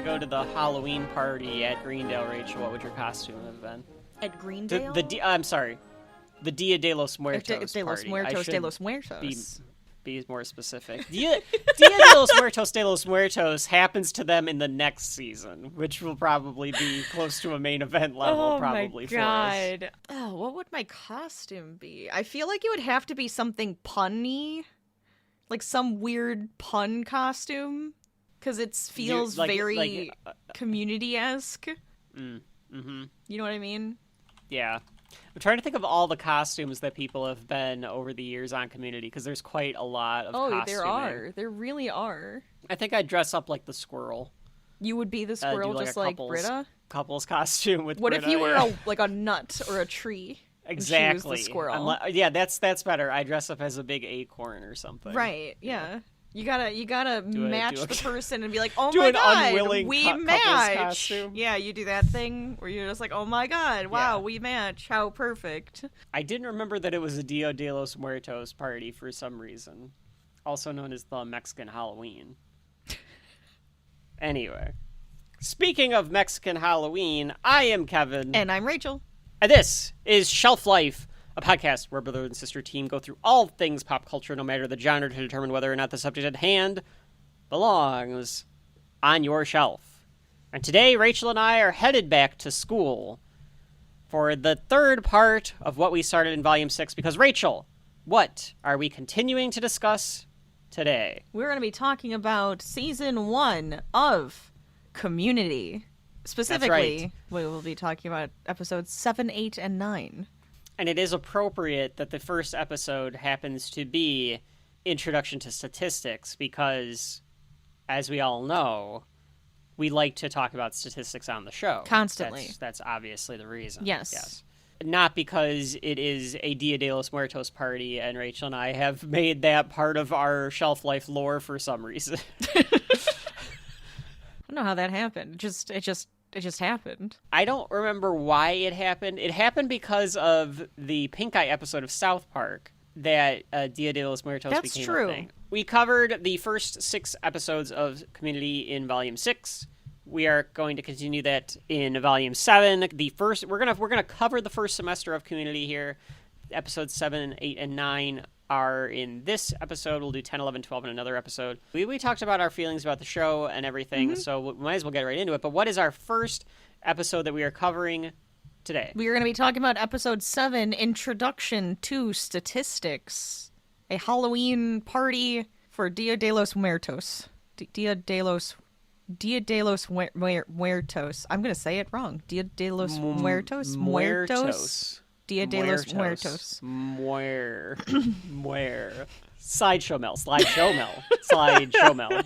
go to the Halloween party at Greendale, Rachel, what would your costume have been? At Greendale? I'm sorry. The Dia de los Muertos De los party. Muertos de los Muertos. Be more specific. Dia de los Muertos happens to them in the next season, which will probably be close to a main event level probably for us. Oh my god. Oh, what would my costume be? I feel like it would have to be something punny. Like some weird pun costume. Because it feels very community-esque. Mm-hmm. You know what I mean? Yeah. I'm trying to think of all the costumes that people have been over the years on Community, because there's quite a lot of costuming. There are. There really are. I think I'd dress up like the squirrel. You would be the squirrel, just like Britta? Couple's costume with What Britta, if you were like a nut or a tree? Exactly. And she was the squirrel. That's better. I dress up as a big acorn or something. Right, yeah. You gotta match the person and be like, oh do my an god, unwilling we couple's match. Costume. Yeah, you do that thing where you're just like, oh my god, wow, we match. How perfect. I didn't remember that it was a Dia de los Muertos party for some reason, also known as the Mexican Halloween. Anyway, speaking of Mexican Halloween, I am Kevin. And I'm Rachel. And this is Shelf Life, a podcast where brother and sister team go through all things pop culture, no matter the genre, to determine whether or not the subject at hand belongs on your shelf. And today, Rachel and I are headed back to school for the third part of what we started in Volume 6, because, Rachel, what are we continuing to discuss today? We're going to be talking about Season 1 of Community. Specifically, we will be talking about episodes 7, 8, and 9. And it is appropriate that the first episode happens to be Introduction to Statistics because, as we all know, we like to talk about statistics on the show. Constantly. That's obviously the reason. Yes. Not because it is a Dia de los Muertos party and Rachel and I have made that part of our Shelf Life lore for some reason. I don't know how that happened. It just happened. I don't remember why it happened. It happened because of the Pink Eye episode of South Park that Dia de los Muertos became a thing. We covered the first 6 episodes of Community in Volume 6. We are going to continue that in Volume 7. We're gonna cover the first semester of Community here. Episodes 7, 8, and 9 are in this episode. We'll do 10, 11, 12 in another episode. We talked about our feelings about the show and everything, so we might as well get right into it. But what is our first episode that we are covering today? We are going to be talking about Episode 7, Introduction to Statistics. A Halloween party for Dia de los Muertos. Dia de los Muertos. I'm going to say it wrong. Dia de los Muertos? Muertos? Dia de los Muertos. Slideshow Mel.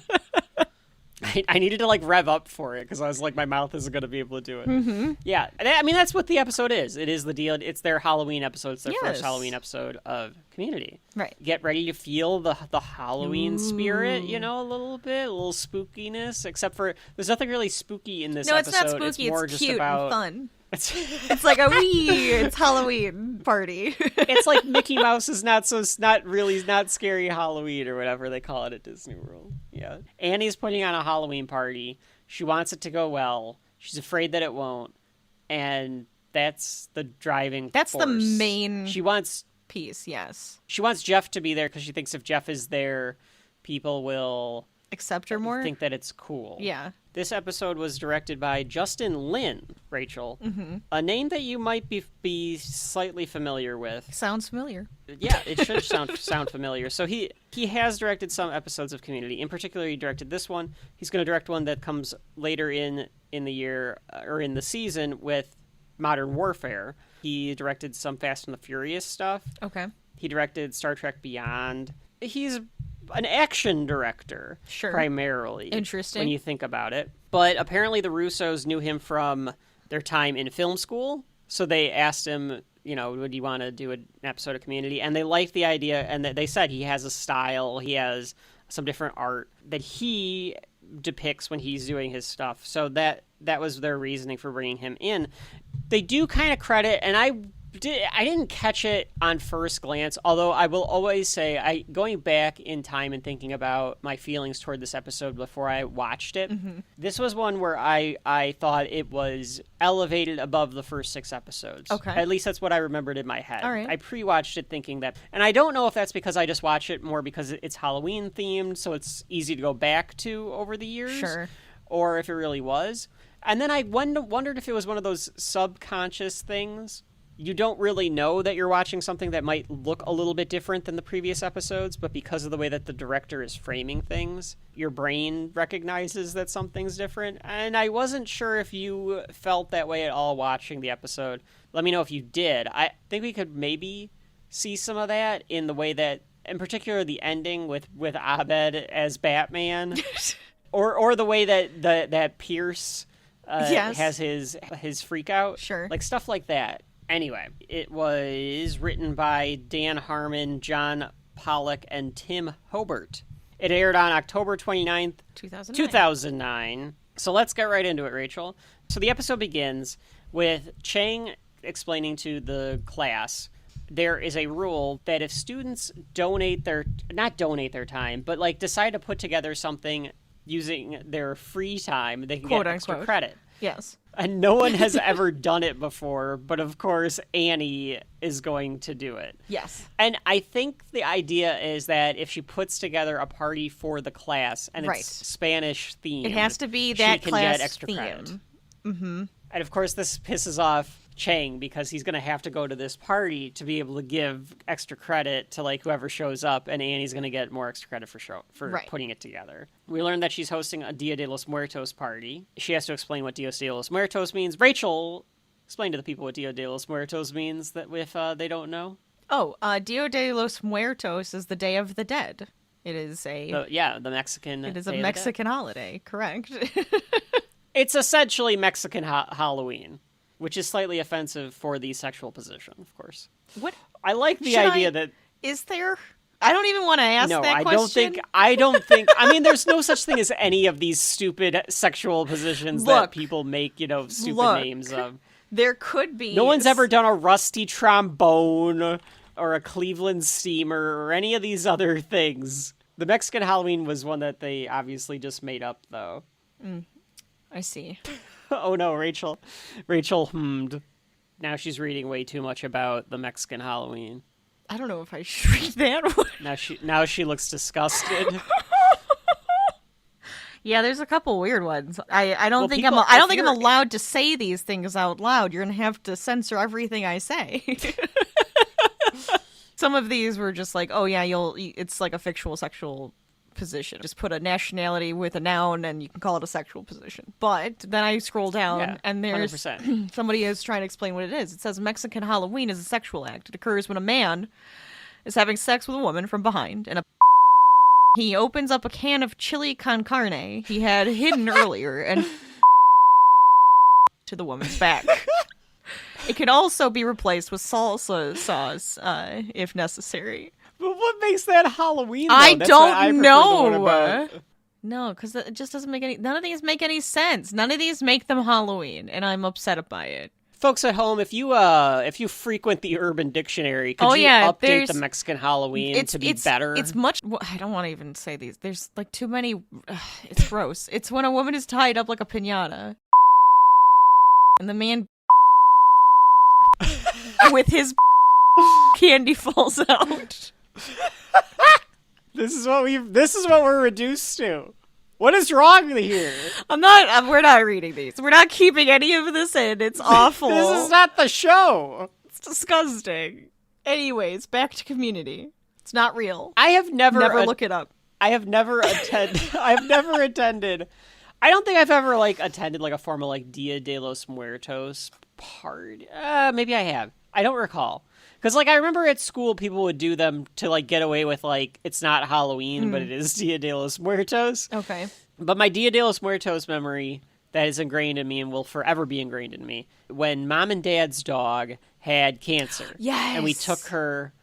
I needed to rev up for it because I was like, my mouth isn't going to be able to do it. Mm-hmm. Yeah, I mean that's what the episode is. It is the deal. It's their Halloween episode. It's their first Halloween episode of Community. Right. Get ready to feel the Halloween spirit. A little bit, a little spookiness. Except for there's nothing really spooky in this episode. No, it's not spooky. It's more it's just cute about and fun. It's like it's Halloween party. It's like Mickey Mouse is not scary Halloween or whatever they call it at Disney World. Yeah. Annie's putting on a Halloween party. She wants it to go well. She's afraid that it won't. And that's the driving force. That's the main piece, yes. She wants Jeff to be there because she thinks if Jeff is there, people will accept her more. Think that it's cool. Yeah. This episode was directed by Justin Lin, Rachel. Mm-hmm. A name that you might be slightly familiar with. Sounds familiar. Yeah, it should sound familiar. So he has directed some episodes of Community. In particular, he directed this one. He's going to direct one that comes later in the year or in the season with Modern Warfare. He directed some Fast and the Furious stuff. Okay. He directed Star Trek Beyond. He's an action director, primarily. Interesting. When you think about it. But apparently the Russos knew him from their time in film school, so they asked him, would you want to do an episode of Community? And they liked the idea, and they said he has a style, he has some different art that he depicts when he's doing his stuff. So that was their reasoning for bringing him in. They do kind of credit, and I I didn't catch it on first glance, although I will always say, going back in time and thinking about my feelings toward this episode before I watched it, this was one where I thought it was elevated above the first 6 episodes. Okay. At least that's what I remembered in my head. All right. I pre-watched it thinking that, and I don't know if that's because I just watch it more because it's Halloween themed, so it's easy to go back to over the years. Sure. Or if it really was. And then I wondered if it was one of those subconscious things. You don't really know that you're watching something that might look a little bit different than the previous episodes, but because of the way that the director is framing things, your brain recognizes that something's different. And I wasn't sure if you felt that way at all watching the episode. Let me know if you did. I think we could maybe see some of that in the way that, in particular, the ending with Abed as Batman, or the way that Pierce has his freak out. Sure. Like stuff like that. Anyway, it was written by Dan Harmon, John Pollock, and Tim Hobart. It aired on October 29th, 2009. So let's get right into it, Rachel. So the episode begins with Chang explaining to the class there is a rule that if students not donate their time, but like decide to put together something using their free time, they can quote, get extra unquote. credit. Yes. And no one has ever done it before, but of course Annie is going to do it. Yes. And I think the idea is that if she puts together a party for the class and it's Spanish themed, it has to be that she can class get extra theme. credit. Mm-hmm. And of course this pisses off Chang because he's going to have to go to this party to be able to give extra credit to like whoever shows up, and Annie's going to get more extra credit for putting it together. We learned that she's hosting a Dia de los Muertos party. She has to explain what Dia de los Muertos means. Rachel, explain to the people what Dia de los Muertos means that if they don't know. Oh, Dia de los Muertos is the Day of the Dead. It is the Mexican. It is a Mexican holiday, correct? It's essentially Mexican Halloween, which is slightly offensive for the sexual position, of course. What? I like the idea that... Is there? I don't even want to ask that question. I don't think... I mean, there's no such thing as any of these stupid sexual positions that people make, stupid names of. There could be... No one's ever done a rusty trombone or a Cleveland steamer or any of these other things. The Mexican Halloween was one that they obviously just made up, though. I see. Oh no, Rachel hummed. Now she's reading way too much about the Mexican Halloween. I don't know if I should read that. Now she looks disgusted. Yeah, there's a couple weird ones. I don't think I'm allowed to say these things out loud. You're gonna have to censor everything I say. Some of these were just like, oh yeah, it's like a fictional sexual position. Just put a nationality with a noun and you can call it a sexual position. But then I scroll down and there's 100%. Somebody is trying to explain what it is. It says Mexican Halloween is a sexual act. It occurs when a man is having sex with a woman from behind and he opens up a can of chili con carne he had hidden earlier and to the woman's back. It can also be replaced with salsa sauce if necessary. But what makes that Halloween, though? I don't know. No, because it just doesn't make none of these make any sense. None of these make them Halloween, and I'm upset by it. Folks at home, if you frequent the Urban Dictionary, could you update the Mexican Halloween to be better? It's much... I don't want to even say these. There's like too many... it's gross. It's when a woman is tied up like a piñata, and the man with his candy falls out. This is what we're reduced to. What is wrong here? We're not reading these. We're not keeping any of this in. It's awful. This is not the show. It's disgusting. Anyways, back to Community. It's not real. I have never look it up. I have never attended. I've never attended. I don't think I've ever attended a formal Dia de los Muertos party. Maybe I have. I don't recall. Because, I remember at school, people would do them to, get away with, it's not Halloween, but it is Dia de los Muertos. Okay. But my Dia de los Muertos memory that is ingrained in me and will forever be ingrained in me, when Mom and Dad's dog had cancer. Yes. And we took her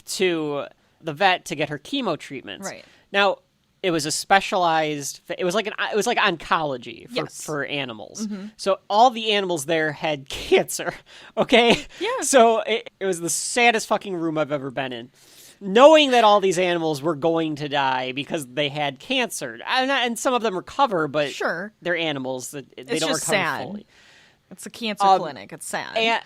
to the vet to get her chemo treatments. Right. Now, it was a specialized, it was like oncology for animals. Mm-hmm. So all the animals there had cancer. Okay. Yeah. So it was the saddest fucking room I've ever been in. Knowing that all these animals were going to die because they had cancer, and some of them recover, but sure, they're animals that they it's don't just recover sad. fully. It's a cancer clinic. It's sad. And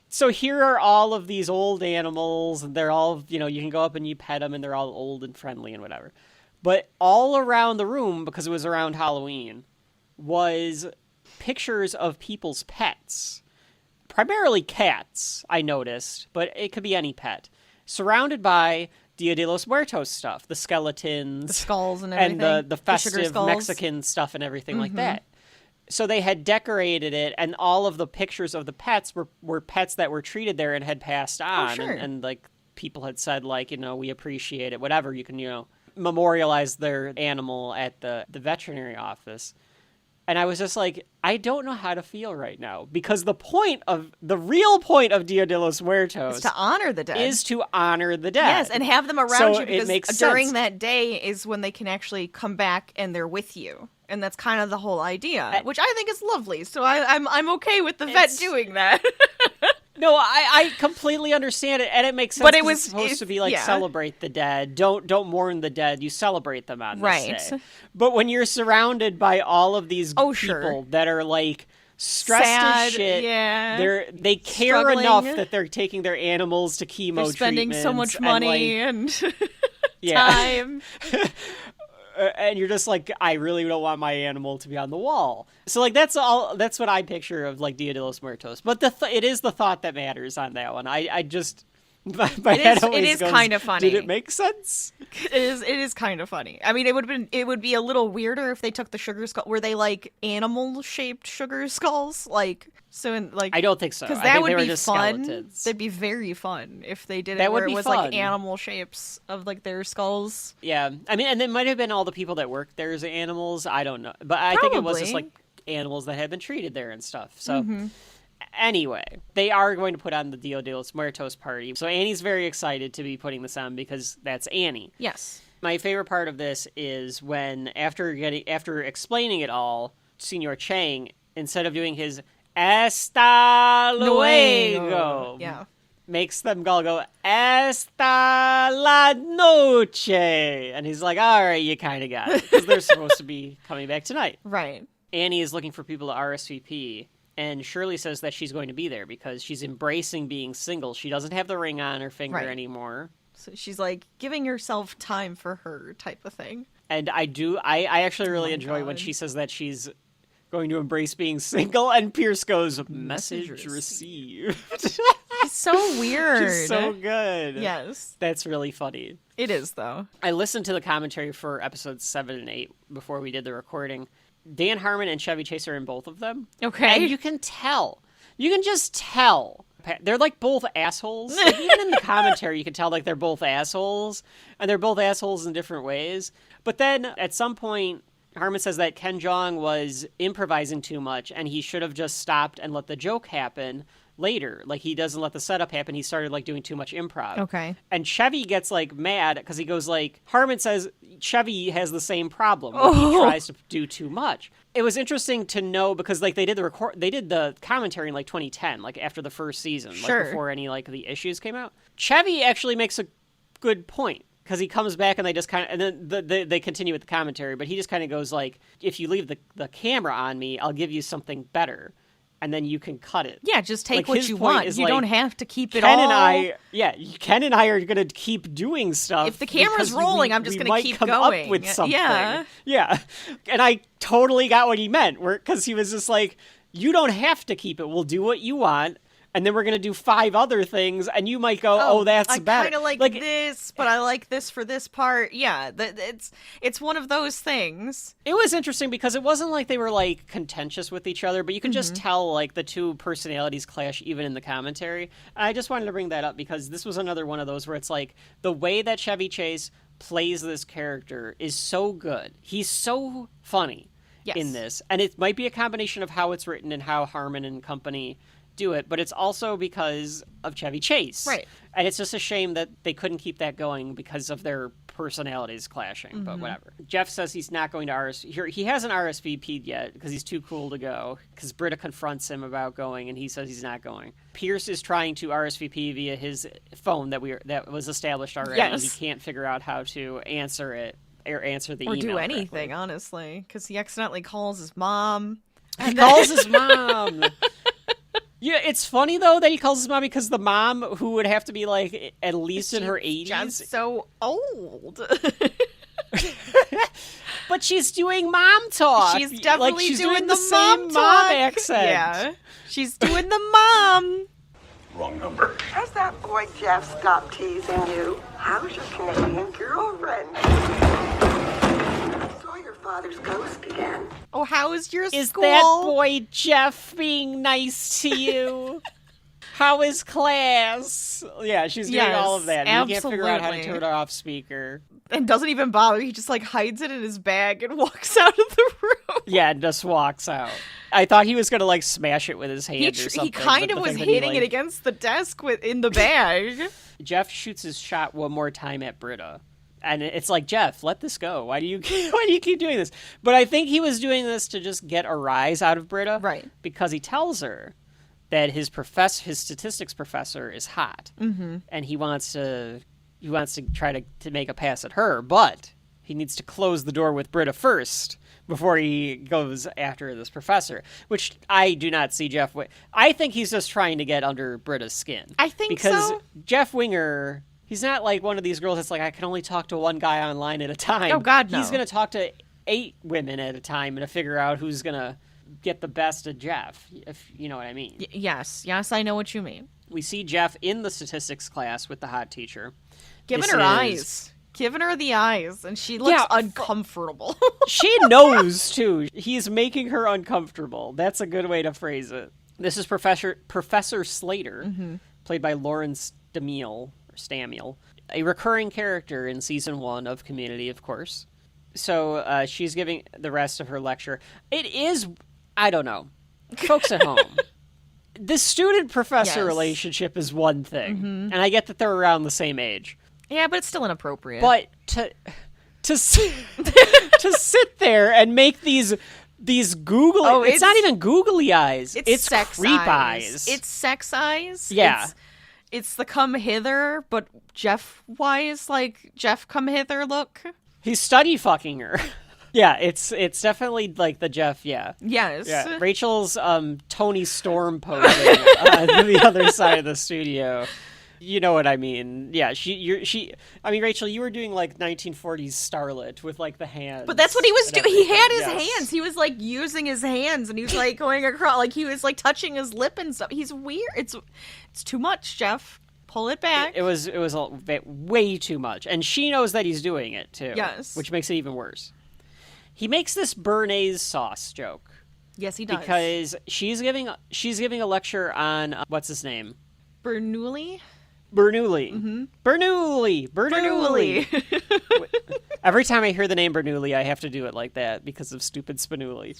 so here are all of these old animals, and they're all, you can go up and you pet them, and they're all old and friendly and whatever. But all around the room, because it was around Halloween, was pictures of people's pets, primarily cats. I noticed, but it could be any pet. Surrounded by Dia de los Muertos stuff, the skeletons, the skulls and everything, and the festive Mexican stuff and everything like that. So they had decorated it, and all of the pictures of the pets were pets that were treated there and had passed on. Oh, sure. And like people had said, like, we appreciate it, whatever. You can, memorialize their animal at the veterinary office. And I was just like, I don't know how to feel right now, because the real point of Dia de los Muertos is to honor the dead. Yes, and have them around you, because during that day is when they can actually come back and they're with you. And that's kind of the whole idea, which I think is lovely. So I'm okay with the vet doing that. No, I completely understand it, and it makes sense. But it's supposed to be like, celebrate the dead. Don't mourn the dead. You celebrate them on this day. But when you're surrounded by all of these people that are like stressed as shit, they care enough that they're taking their animals to chemo treatments. They're spending so much money and time. And you're just like, I really don't want my animal to be on the wall. So like that's what I picture of like Dia de los Muertos. But it is the thought that matters on that one. I just my head always goes, kind of funny. Did it make sense? It is kind of funny. I mean, it would be a little weirder if they took the sugar skull. Were they like animal shaped sugar skulls? I don't think so. Because that would be fun. Skeletons. That'd be very fun if they did it where it was fun. Like animal shapes of like their skulls. Yeah, I mean, and it might have been all the people that worked there as animals. I don't know, but I think it was just like animals that had been treated there and stuff. So anyway, they are going to put on the Dia de los Muertos party. So Annie's very excited to be putting this on because that's Annie. Yes. My favorite part of this is when after explaining it all, Senor Chang, instead of doing his Hasta luego. Yeah. Makes them all go, Hasta la noche. And he's like, all right, you kind of got it. Because they're supposed to be coming back tonight. Right. Annie is looking for people to RSVP. And Shirley says that she's going to be there because she's embracing being single. She doesn't have the ring on her finger anymore. So she's like giving herself time for her type of thing. And I actually really enjoy when she says that she's going to embrace being single, and Pierce goes, message received. It's so weird. It's so good. Yes. That's really funny. It is, though. I listened to the commentary for episodes 7 and 8 before we did the recording. Dan Harmon and Chevy Chase are in both of them. Okay. And you can tell. You can just tell. They're like both assholes. Like, even in the commentary, you can tell like they're both assholes. And they're both assholes in different ways. But then at some point, Harmon says that Ken Jeong was improvising too much and he should have just stopped and let the joke happen later. Like, he doesn't let the setup happen. He started like doing too much improv. Okay. And Chevy gets like mad because he goes like, Harmon says Chevy has the same problem. Like, he tries to do too much. It was interesting to know because like they did the commentary in like 2010, like after the first season, like before any like the issues came out. Chevy actually makes a good point. Because he comes back and they just kind of, and then they continue with the commentary, but he just kind of goes like, if you leave the camera on me, I'll give you something better. And then you can cut it. Yeah, just take what you want. You don't have to keep it Ken all. Ken and I are going to keep doing stuff. If the camera's rolling, I'm just going to keep going. Up with something. Yeah. And I totally got what he meant, because he was just like, you don't have to keep it. We'll do what you want. And then we're going to do 5 other things, and you might go, that's better. I kind of like this, but I like this for this part. Yeah, it's one of those things. It was interesting because it wasn't like they were, like, contentious with each other, but you can just tell, like, the two personalities clash even in the commentary. And I just wanted to bring that up because this was another one of those where it's like, the way that Chevy Chase plays this character is so good. He's so funny in this. And it might be a combination of how it's written and how Harmon and company do it, but it's also because of Chevy Chase. Right. And it's just a shame that they couldn't keep that going because of their personalities clashing, but whatever. Jeff says he's not going to RSVP. He hasn't RSVP'd yet because he's too cool to go, because Britta confronts him about going, and he says he's not going. Pierce is trying to RSVP via his phone that was established already. Yes. He can't figure out how to answer it or answer the or email do anything, correctly. Honestly, because he accidentally calls his mom. He calls his mom. Yeah, it's funny, though, that he calls his mom, because the mom, who would have to be, like, at least in her 80s. Just so old. But she's doing mom talk. She's definitely like, she's doing the same mom accent. Yeah. She's doing the mom. Wrong number. Has that boy Jeff stopped teasing you? How's your Canadian girlfriend? I saw your father's ghost again. Oh, how is your Is school? that boy Jeff being nice to you? How is class? Yeah, she's doing all of that. And he can't figure out how to turn it off speaker. And doesn't even bother. He just, like, hides it in his bag and walks out of the room. Yeah, and just walks out. I thought he was going to, like, smash it with his hand or something. He kind of was hitting it against the desk in the bag. Jeff shoots his shot one more time at Britta. And it's like, Jeff, let this go. Why do you keep doing this? But I think he was doing this to just get a rise out of Britta. Right. Because he tells her that his statistics professor is hot. Mm-hmm. And he wants to try to make a pass at her, but he needs to close the door with Britta first before he goes after this professor, which I do not see Jeff. I think he's just trying to get under Britta's skin. I think because so. Jeff Winger, he's not like one of these girls that's like, I can only talk to one guy online at a time. Oh, God, no. He's going to talk to 8 women at a time and to figure out who's going to get the best of Jeff, if you know what I mean. Yes, I know what you mean. We see Jeff in the statistics class with the hot teacher. Giving her eyes. Giving her the eyes, and she looks uncomfortable. She knows, too. He's making her uncomfortable. That's a good way to phrase it. This is Professor Slater, played by Lauren Stamiel, a recurring character in Season 1 of Community, of course. So she's giving the rest of her lecture. It is, I don't know, folks at home. The student-professor relationship is one thing, and I get that they're around the same age. Yeah, but it's still inappropriate. But to sit there and make these googly, it's not even googly eyes. It's sex creep eyes. It's sex eyes. Yeah. It's the come hither, but Jeff wise, like Jeff come hither look. He's study fucking her. Yeah, it's definitely like the Jeff, yeah. Yes. Yeah. Rachel's Tony Storm posing on the other side of the studio. You know what I mean? Yeah, I mean, Rachel, you were doing like 1940s starlet with like the hands. But that's what he was doing. He had his hands. He was like using his hands, and he was like going across, like he was like touching his lip and stuff. He's weird. It's too much, Jeff. Pull it back. It was way too much, and she knows that he's doing it too. Yes, which makes it even worse. He makes this béarnaise sauce joke. Yes, he does. Because she's giving a lecture on what's his name? Bernoulli. Bernoulli. Every time I hear the name Bernoulli, I have to do it like that because of stupid Spinulli.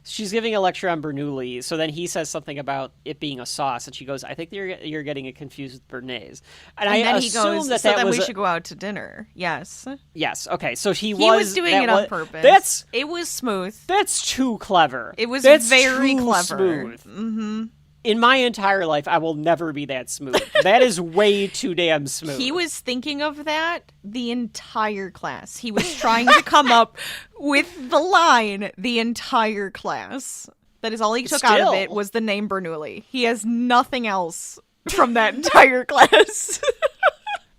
She's giving a lecture on Bernoulli, so then he says something about it being a sauce, and she goes, I think you're getting it confused with Béarnaise. And I then assume he goes, that so that then was we should go out to dinner. Yes. Yes, okay, so he was doing it on purpose. It was smooth. That's too clever. It was That's very too clever. Smooth. Mm-hmm. In my entire life, I will never be that smooth. That is way too damn smooth. He was thinking of that the entire class. He was trying to come up with the line the entire class. That is all he took out of it was the name Bernoulli. He has nothing else from that entire class.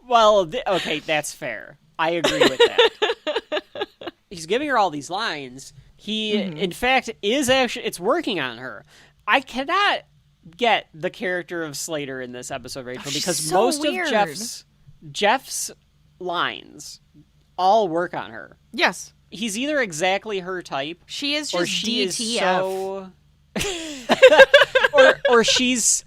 Well, okay, that's fair. I agree with that. He's giving her all these lines. He, in fact, is actually, it's working on her. I cannot get the character of Slater in this episode, Rachel, because so most weird. of Jeff's lines all work on her. Yes. He's either exactly her type, she is just or she DTF. is so, or she's.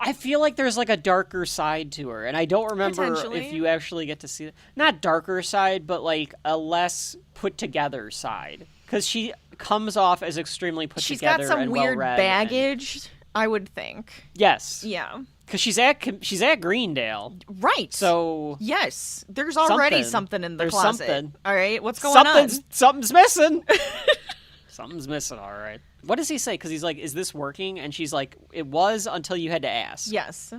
I feel like there's like a darker side to her, and I don't remember if you actually get to see it. Not darker side, but like a less put together side. Because she comes off as extremely put together and well-read. She's got some weird baggage, I would think. Yes. Yeah. Because she's at Greendale. Right. So... Yes. There's already something in the closet. Something. All right? What's going on? Something's missing. Something's missing, all right. What does he say? Because he's like, is this working? And she's like, it was until you had to ask. Yes.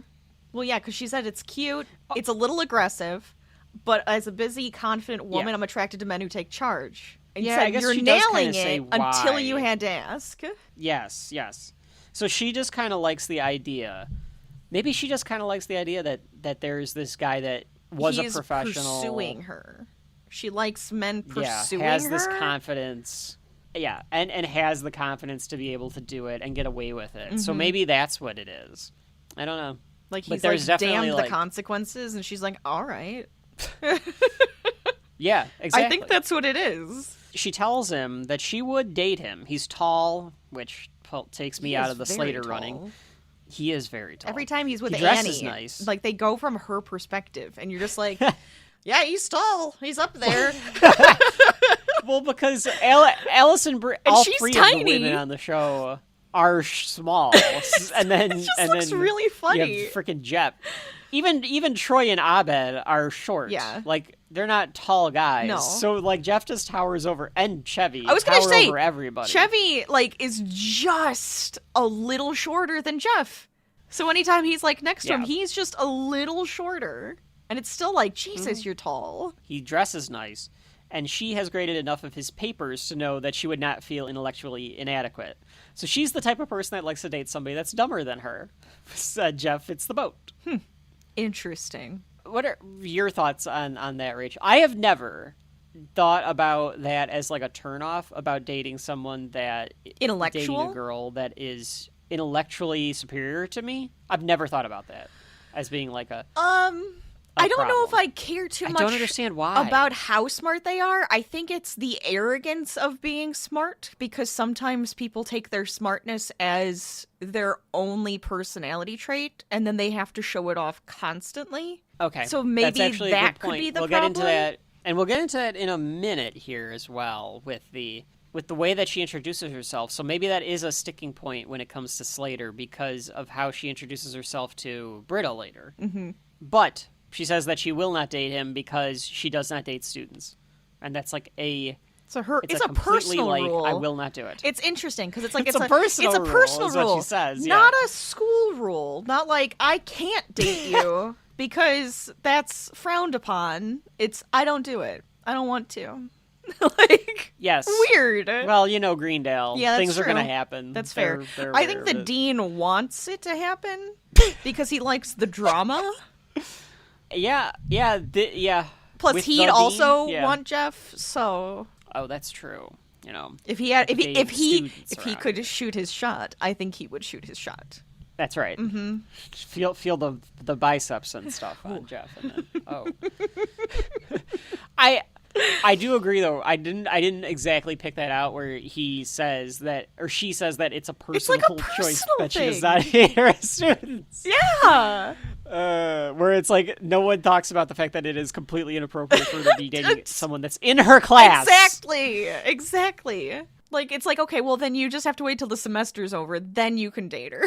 Well, yeah, because she said it's cute. It's a little aggressive. But as a busy, confident woman, I'm attracted to men who take charge. And yeah, I guess you're she nailing does say it why. until you had to ask. Yes, yes. So she just kind of likes the idea. Maybe she just kind of likes the idea that there's this guy that was a professional. Pursuing her. She likes men pursuing her. Has this confidence. Yeah, and has the confidence to be able to do it and get away with it. Mm-hmm. So maybe that's what it is. I don't know. Like, he's like, damn the consequences, and she's like, all right. Yeah, exactly. I think that's what it is. She tells him that she would date him. He's tall, which takes me out of the Slater running. He is very tall. Every time he's with Annie, nice. Like, they go from her perspective, and you're just like, yeah, he's tall. He's up there. Well, because Allison, all three tiny. of the women on the show are small, and then it just looks really funny. You have freaking Jeff. Even Troy and Abed are short. Yeah, like they're not tall guys. No. So like Jeff just towers over, and Chevy. I was gonna say over everybody. Chevy is just a little shorter than Jeff. So anytime he's next to him, he's just a little shorter, and it's still Jesus, you're tall. He dresses nice. And she has graded enough of his papers to know that she would not feel intellectually inadequate. So she's the type of person that likes to date somebody that's dumber than her. Jeff fits the boat. Interesting. What are your thoughts on that, Rachel? I have never thought about that as a turnoff about dating someone that... Intellectual? Dating a girl that is intellectually superior to me. I've never thought about that as being I don't know if I care too much. I don't understand why. About how smart they are. I think it's the arrogance of being smart, because sometimes people take their smartness as their only personality trait, and then they have to show it off constantly. Okay. So maybe that could be the problem. We'll get into that, and we'll get into that in a minute here as well with the way that she introduces herself. So maybe that is a sticking point when it comes to Slater because of how she introduces herself to Britta later. Mm-hmm. But... she says that she will not date him because she does not date students, and that's it's a personal rule. I will not do it. It's interesting because it's a personal rule. It's what she says, not a school rule. Not I can't date you because that's frowned upon. It's I don't do it. I don't want to. Yes, weird. Well, Greendale. Yeah, things true. are going to happen. That's fair. They're I think the dean wants it to happen because he likes the drama. Yeah. Plus, he'd also want Jeff. So. Oh, that's true. If he could shoot his shot, I think he would shoot his shot. That's right. Mm-hmm. Feel the biceps and stuff on Jeff, and then I do agree though. I didn't exactly pick that out where he says that or she says that it's a personal choice that she does not hate her students. Yeah. Where it's no one talks about the fact that it is completely inappropriate for her to be dating someone that's in her class. Exactly. It's okay, well then you just have to wait till the semester's over, then you can date her.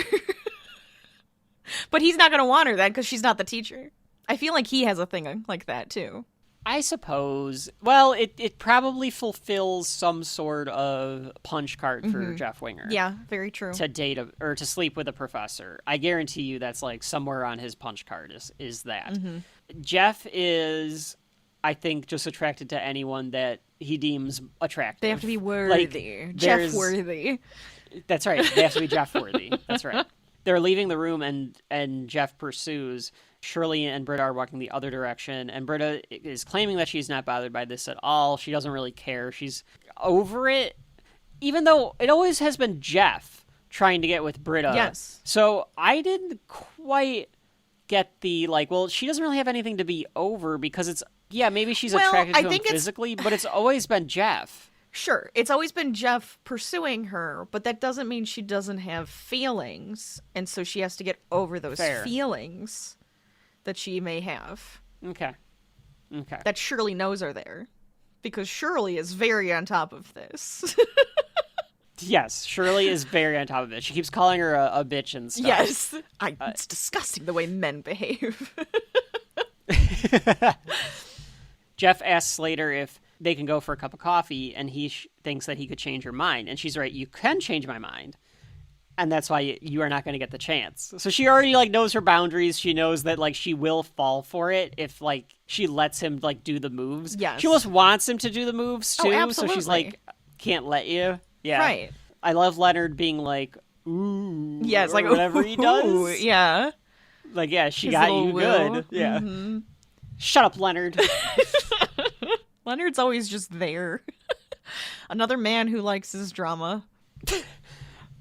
But he's not going to want her then because she's not the teacher. I feel like he has a thing like that too. I suppose. Well, it probably fulfills some sort of punch card for Jeff Winger. Yeah, very true. To date or to sleep with a professor. I guarantee you that's somewhere on his punch card is that. Mm-hmm. Jeff is, I think, just attracted to anyone that he deems attractive. They have to be worthy. Jeff worthy. That's right. They have to be Jeff worthy. That's right. They're leaving the room and Jeff pursues. Shirley and Britta are walking the other direction, and Britta is claiming that she's not bothered by this at all. She doesn't really care. She's over it, even though it always has been Jeff trying to get with Britta. Yes. So I didn't quite get the, she doesn't really have anything to be over because it's, maybe she's attracted to him physically, but it's always been Jeff. Sure, it's always been Jeff pursuing her, but that doesn't mean she doesn't have feelings, and so she has to get over those feelings that she may have. Okay. That Shirley knows are there. Because Shirley is very on top of this. Yes, Shirley is very on top of it. She keeps calling her a bitch and stuff. Yes. It's disgusting the way men behave. Jeff asks Slater if they can go for a cup of coffee, and he thinks that he could change her mind. And she's right, you can change my mind. And that's why you are not going to get the chance. So she already, like, knows her boundaries. She knows that, like, she will fall for it if, like, she lets him, like, do the moves. Yes. She almost wants him to do the moves, too. Absolutely. So she's like, can't let you. Yeah. Right. I love Leonard being like, ooh. Yeah, it's like, whatever he does. Yeah. Like, yeah, she His got little you will. good. Yeah. Mm-hmm. Shut up, Leonard. Leonard's always just there. Another man who likes his drama.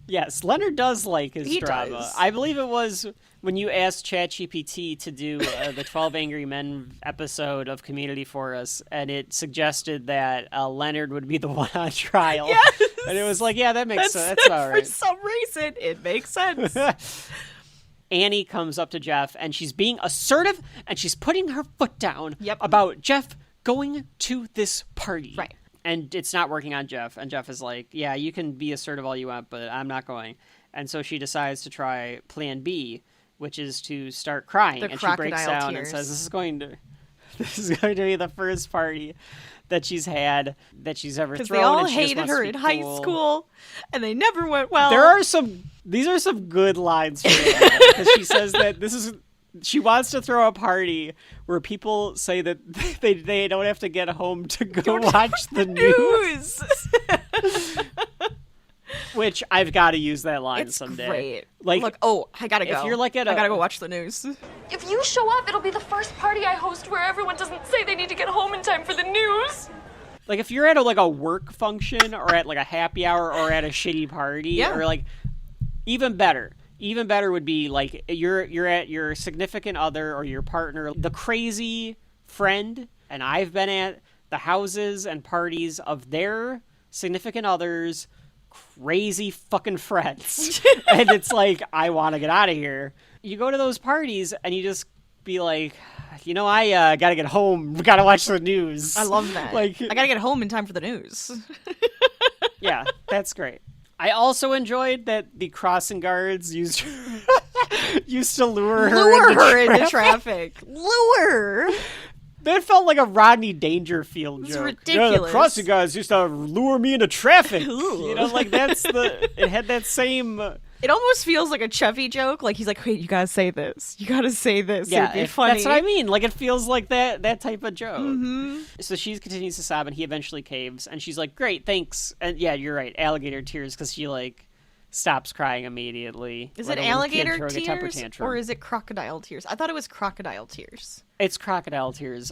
Yes, Leonard does like his He drama. does. I believe it was when you asked ChatGPT to do the 12 Angry Men episode of Community for us, and it suggested that Leonard would be the one on trial. Yes! And it was like, yeah, that makes sense. That's all right. For some reason, it makes sense. Annie comes up to Jeff, and she's being assertive, and she's putting her foot down Yep. about Jeff going to this party. Right. And it's not working on Jeff. And Jeff is like, yeah, you can be assertive all you want, but I'm not going. And so she decides to try plan B, which is to start crying. The and she breaks crocodile down tears. and says, this is going to be the first party that she's had, that she's ever thrown. Because they all and she just hated wants her to in be high cool. school, and they never went well. These are some good lines for her. Because she says that she wants to throw a party where people say that they don't have to get home to go watch the news. Which I've got to use that line It's someday. great. Like, look, I gotta go. if you're like I gotta go watch the news. If you show up, it'll be the first party I host where everyone doesn't say they need to get home in time for the news. Like if you're at a work function or at like a happy hour or at a shitty party, Yeah. or like even better would be like you're at your significant other or your partner, the crazy friend, and I've been at the houses and parties of their significant others, crazy fucking friends. And it's like, I want to get out of here. You go to those parties and you just be like, I gotta get home, gotta watch the news. I love that. Like, I gotta get home in time for the news. yeah, that's great. I also enjoyed that the crossing guards used to lure her into traffic. Lure. That felt like a Rodney Dangerfield It's joke. ridiculous. Yeah, the crossing guards used to lure me into traffic. Ooh. Like it had that same. It almost feels like a Chevy joke. Like he's like, "Wait, you gotta say this. You gotta say this. Yeah, It'd be funny." that's what I mean. Like it feels like that type of joke. Mm-hmm. So she continues to sob, and he eventually caves, and she's like, "Great, thanks." And yeah, you're right, alligator tears, because she like stops crying immediately. Is like it a little kid alligator throwing a temper tears tantrum. or is it crocodile tears? I thought it was crocodile tears. It's crocodile tears.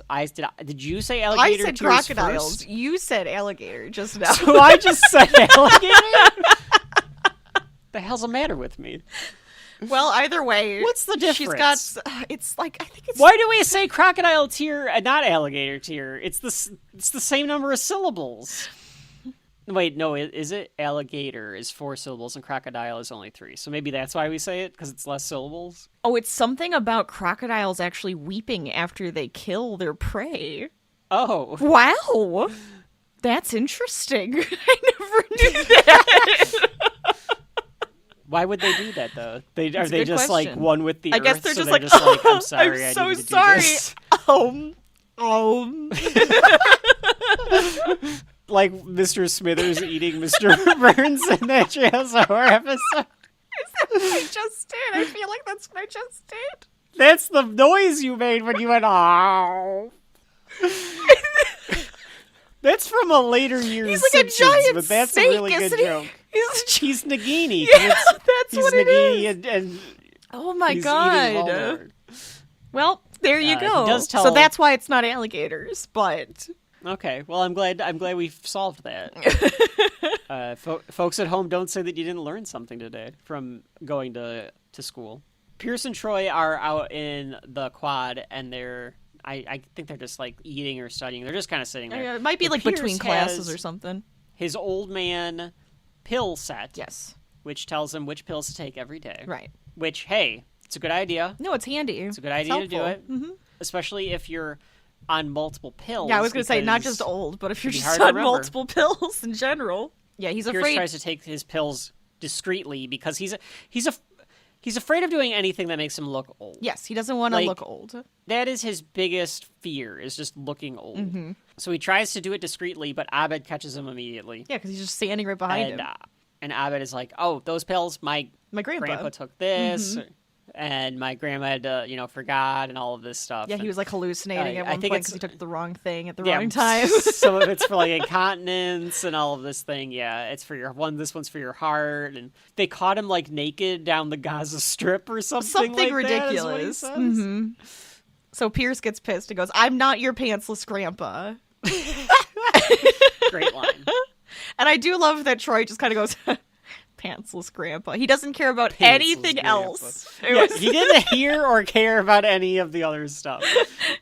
Did you say alligator I said tears crocodiles. first? You said alligator just now. So I just said alligator? The hell's the matter with me? Well, either way, What's the difference? She's got. It's like I think it's. Why do we say crocodile tear and not alligator tear? It's the same number of syllables. Wait, no, is it? Alligator is 4 syllables and crocodile is only 3. So maybe that's why we say it, because it's less syllables. Oh, it's something about crocodiles actually weeping after they kill their prey. Oh. Wow. That's interesting. I never knew that. Why would they do that, though? Are they just question. like one with the I earth? guess they're so just they're like, just like, I'm sorry, I'm I so need to do sorry. this. Like Mr. Smithers eating Mr. Burns in that Jail's Horror episode. Is that what I just did? I feel like that's what I just did. That's the noise you made when you went, "Ow." That's from a later year's He's like Simpsons, a giant but that's snake, a really good isn't he? joke. He's Nagini. Yeah, that's he's what it Nagini is. And Oh my he's god. eating Voldemort. Well, there you He go. does tell- So that's why it's not alligators, but Okay, well, I'm glad we've solved that. Folks at home, don't say that you didn't learn something today from going to school. Pierce and Troy are out in the quad, and I think they're just like eating or studying. They're just kind of sitting there. it might be But like Pierce between classes has or something. his old man pill set, Yes. which tells him which pills to take every day. Right. Which, hey, it's a good idea. No, it's handy. It's a good idea to do it, Mm-hmm. especially if you're on multiple pills. Yeah, I was going to say, not just old, but if you're just on multiple pills in general. Yeah, he's afraid. Pierce tries to take his pills discreetly because he's afraid of doing anything that makes him look old. Yes, he doesn't want to look old. That is his biggest fear, is just looking old. Mm-hmm. So he tries to do it discreetly, but Abed catches him immediately. Yeah, because he's just standing right behind him. And Abed is like, oh, those pills, my grandpa took this. Mm-hmm. And my grandma had, forgot and all of this stuff. Yeah, he was like hallucinating at one point because he took the wrong thing at the wrong time. Some of it's for like incontinence and all of this thing. Yeah, it's for this one's for your heart. And they caught him like naked down the Gaza Strip or something like ridiculous. That, mm-hmm. So Pierce gets pissed and goes, "I'm not your pantsless grandpa." Great line. And I do love that Troy just kind of goes, pantsless grandpa. He doesn't care about anything else. He didn't hear or care about any of the other stuff.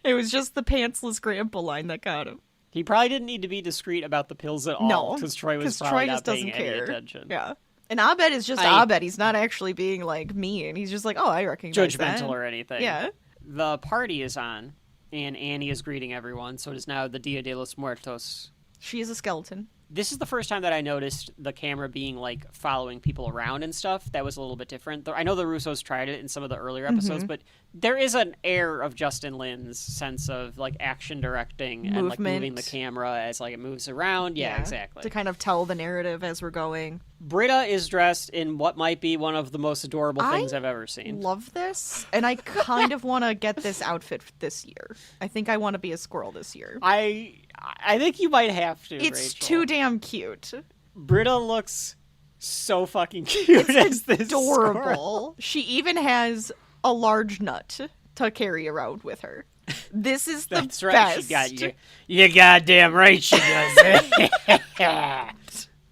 It was just the pantsless grandpa line that got him. He probably didn't need to be discreet about the pills at all. Because Troy was probably not paying any attention. Yeah. And Abed is just Abed. He's not actually being like mean. He's just like, oh, I recognize that. Judgmental or anything. Yeah. The party is on, and Annie is greeting everyone. So it is now the Dia de los Muertos. She is a skeleton. This is the first time that I noticed the camera being, like, following people around and stuff. That was a little bit different. I know the Russos tried it in some of the earlier episodes, but there is an air of Justin Lin's sense of, like, action directing and, like, moving the camera as, like, it moves around. Yeah, exactly. To kind of tell the narrative as we're going. Britta is dressed in what might be one of the most adorable things I've ever seen. I love this, and I kind of want to get this outfit this year. I think I want to be a squirrel this year. I think you might have to, It's Rachel. too damn cute. Britta looks so fucking cute as this adorable. Squirrel. She even has a large nut to carry around with her. This is the That's right. best. She got you. You goddamn right she does it.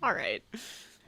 All right.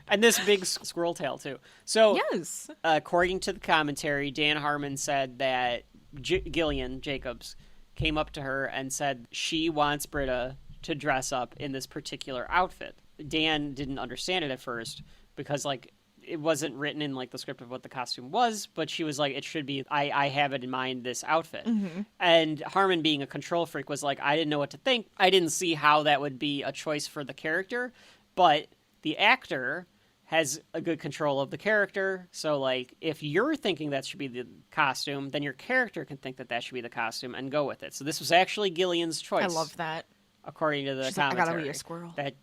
And this big squirrel tail, too. So, yes. According to the commentary, Dan Harmon said that Gillian Jacobs came up to her and said she wants Britta to dress up in this particular outfit. Dan didn't understand it at first because, like, it wasn't written in, like, the script of what the costume was, but she was like, it should be, I have it in mind, this outfit. Mm-hmm. And Harmon, being a control freak, was like, I didn't know what to think. I didn't see how that would be a choice for the character, but the actor has a good control of the character. So, like, if you're thinking that should be the costume, then your character can think that should be the costume and go with it. So this was actually Gillian's choice. I love that. According to the commentary. Like, I gotta be a squirrel. That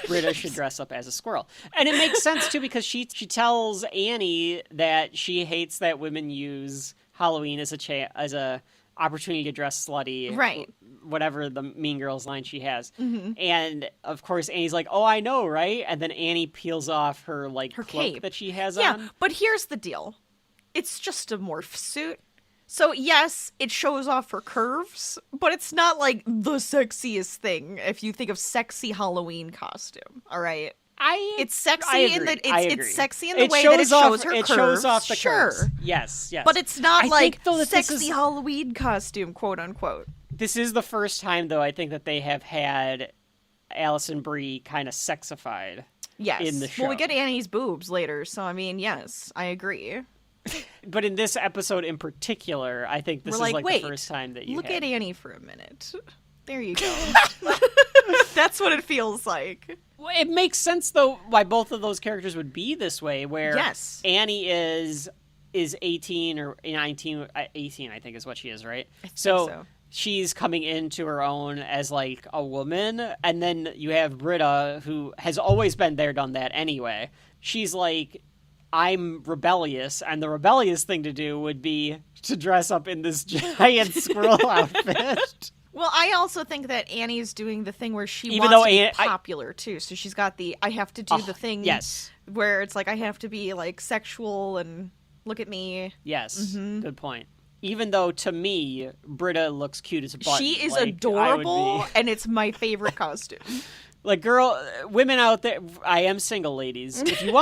Britta should dress up as a squirrel. And it makes sense, too, because she tells Annie that she hates that women use Halloween as a opportunity to dress slutty. Right. Whatever the Mean Girls line she has. Mm-hmm. And, of course, Annie's like, oh, I know, right? And then Annie peels off her cloak cape that she has on. Yeah, but here's the deal. It's just a morph suit. So, yes, it shows off her curves, but it's not, like, the sexiest thing if you think of sexy Halloween costume, all right? It's sexy in that it's sexy in the way that it shows her curves. It shows off the curves. Yes. But it's not sexy Halloween costume, quote unquote. This is the first time, though, I think that they have had Alison Brie kind of sexified. Yes. In the show. Well, we get Annie's boobs later, so I mean, yes, I agree. But in this episode in particular, I think this is the first time that you look at Annie for a minute. There you go. That's what it feels like. Well, it makes sense, though, why both of those characters would be this way, where Annie is 18 or 19, 18, I think is what she is, right? I think so. She's coming into her own as, like, a woman, and then you have Britta, who has always been there, done that anyway. She's like, I'm rebellious, and the rebellious thing to do would be to dress up in this giant squirrel outfit. Well, I also think that Annie's doing the thing where she wants to be popular, too. So she's got I have to do the thing where it's like, I have to be, like, sexual and look at me. Yes, good point. Even though, to me, Britta looks cute as a button. She is adorable, and it's my favorite costume. Like, women out there, I am single, ladies. If you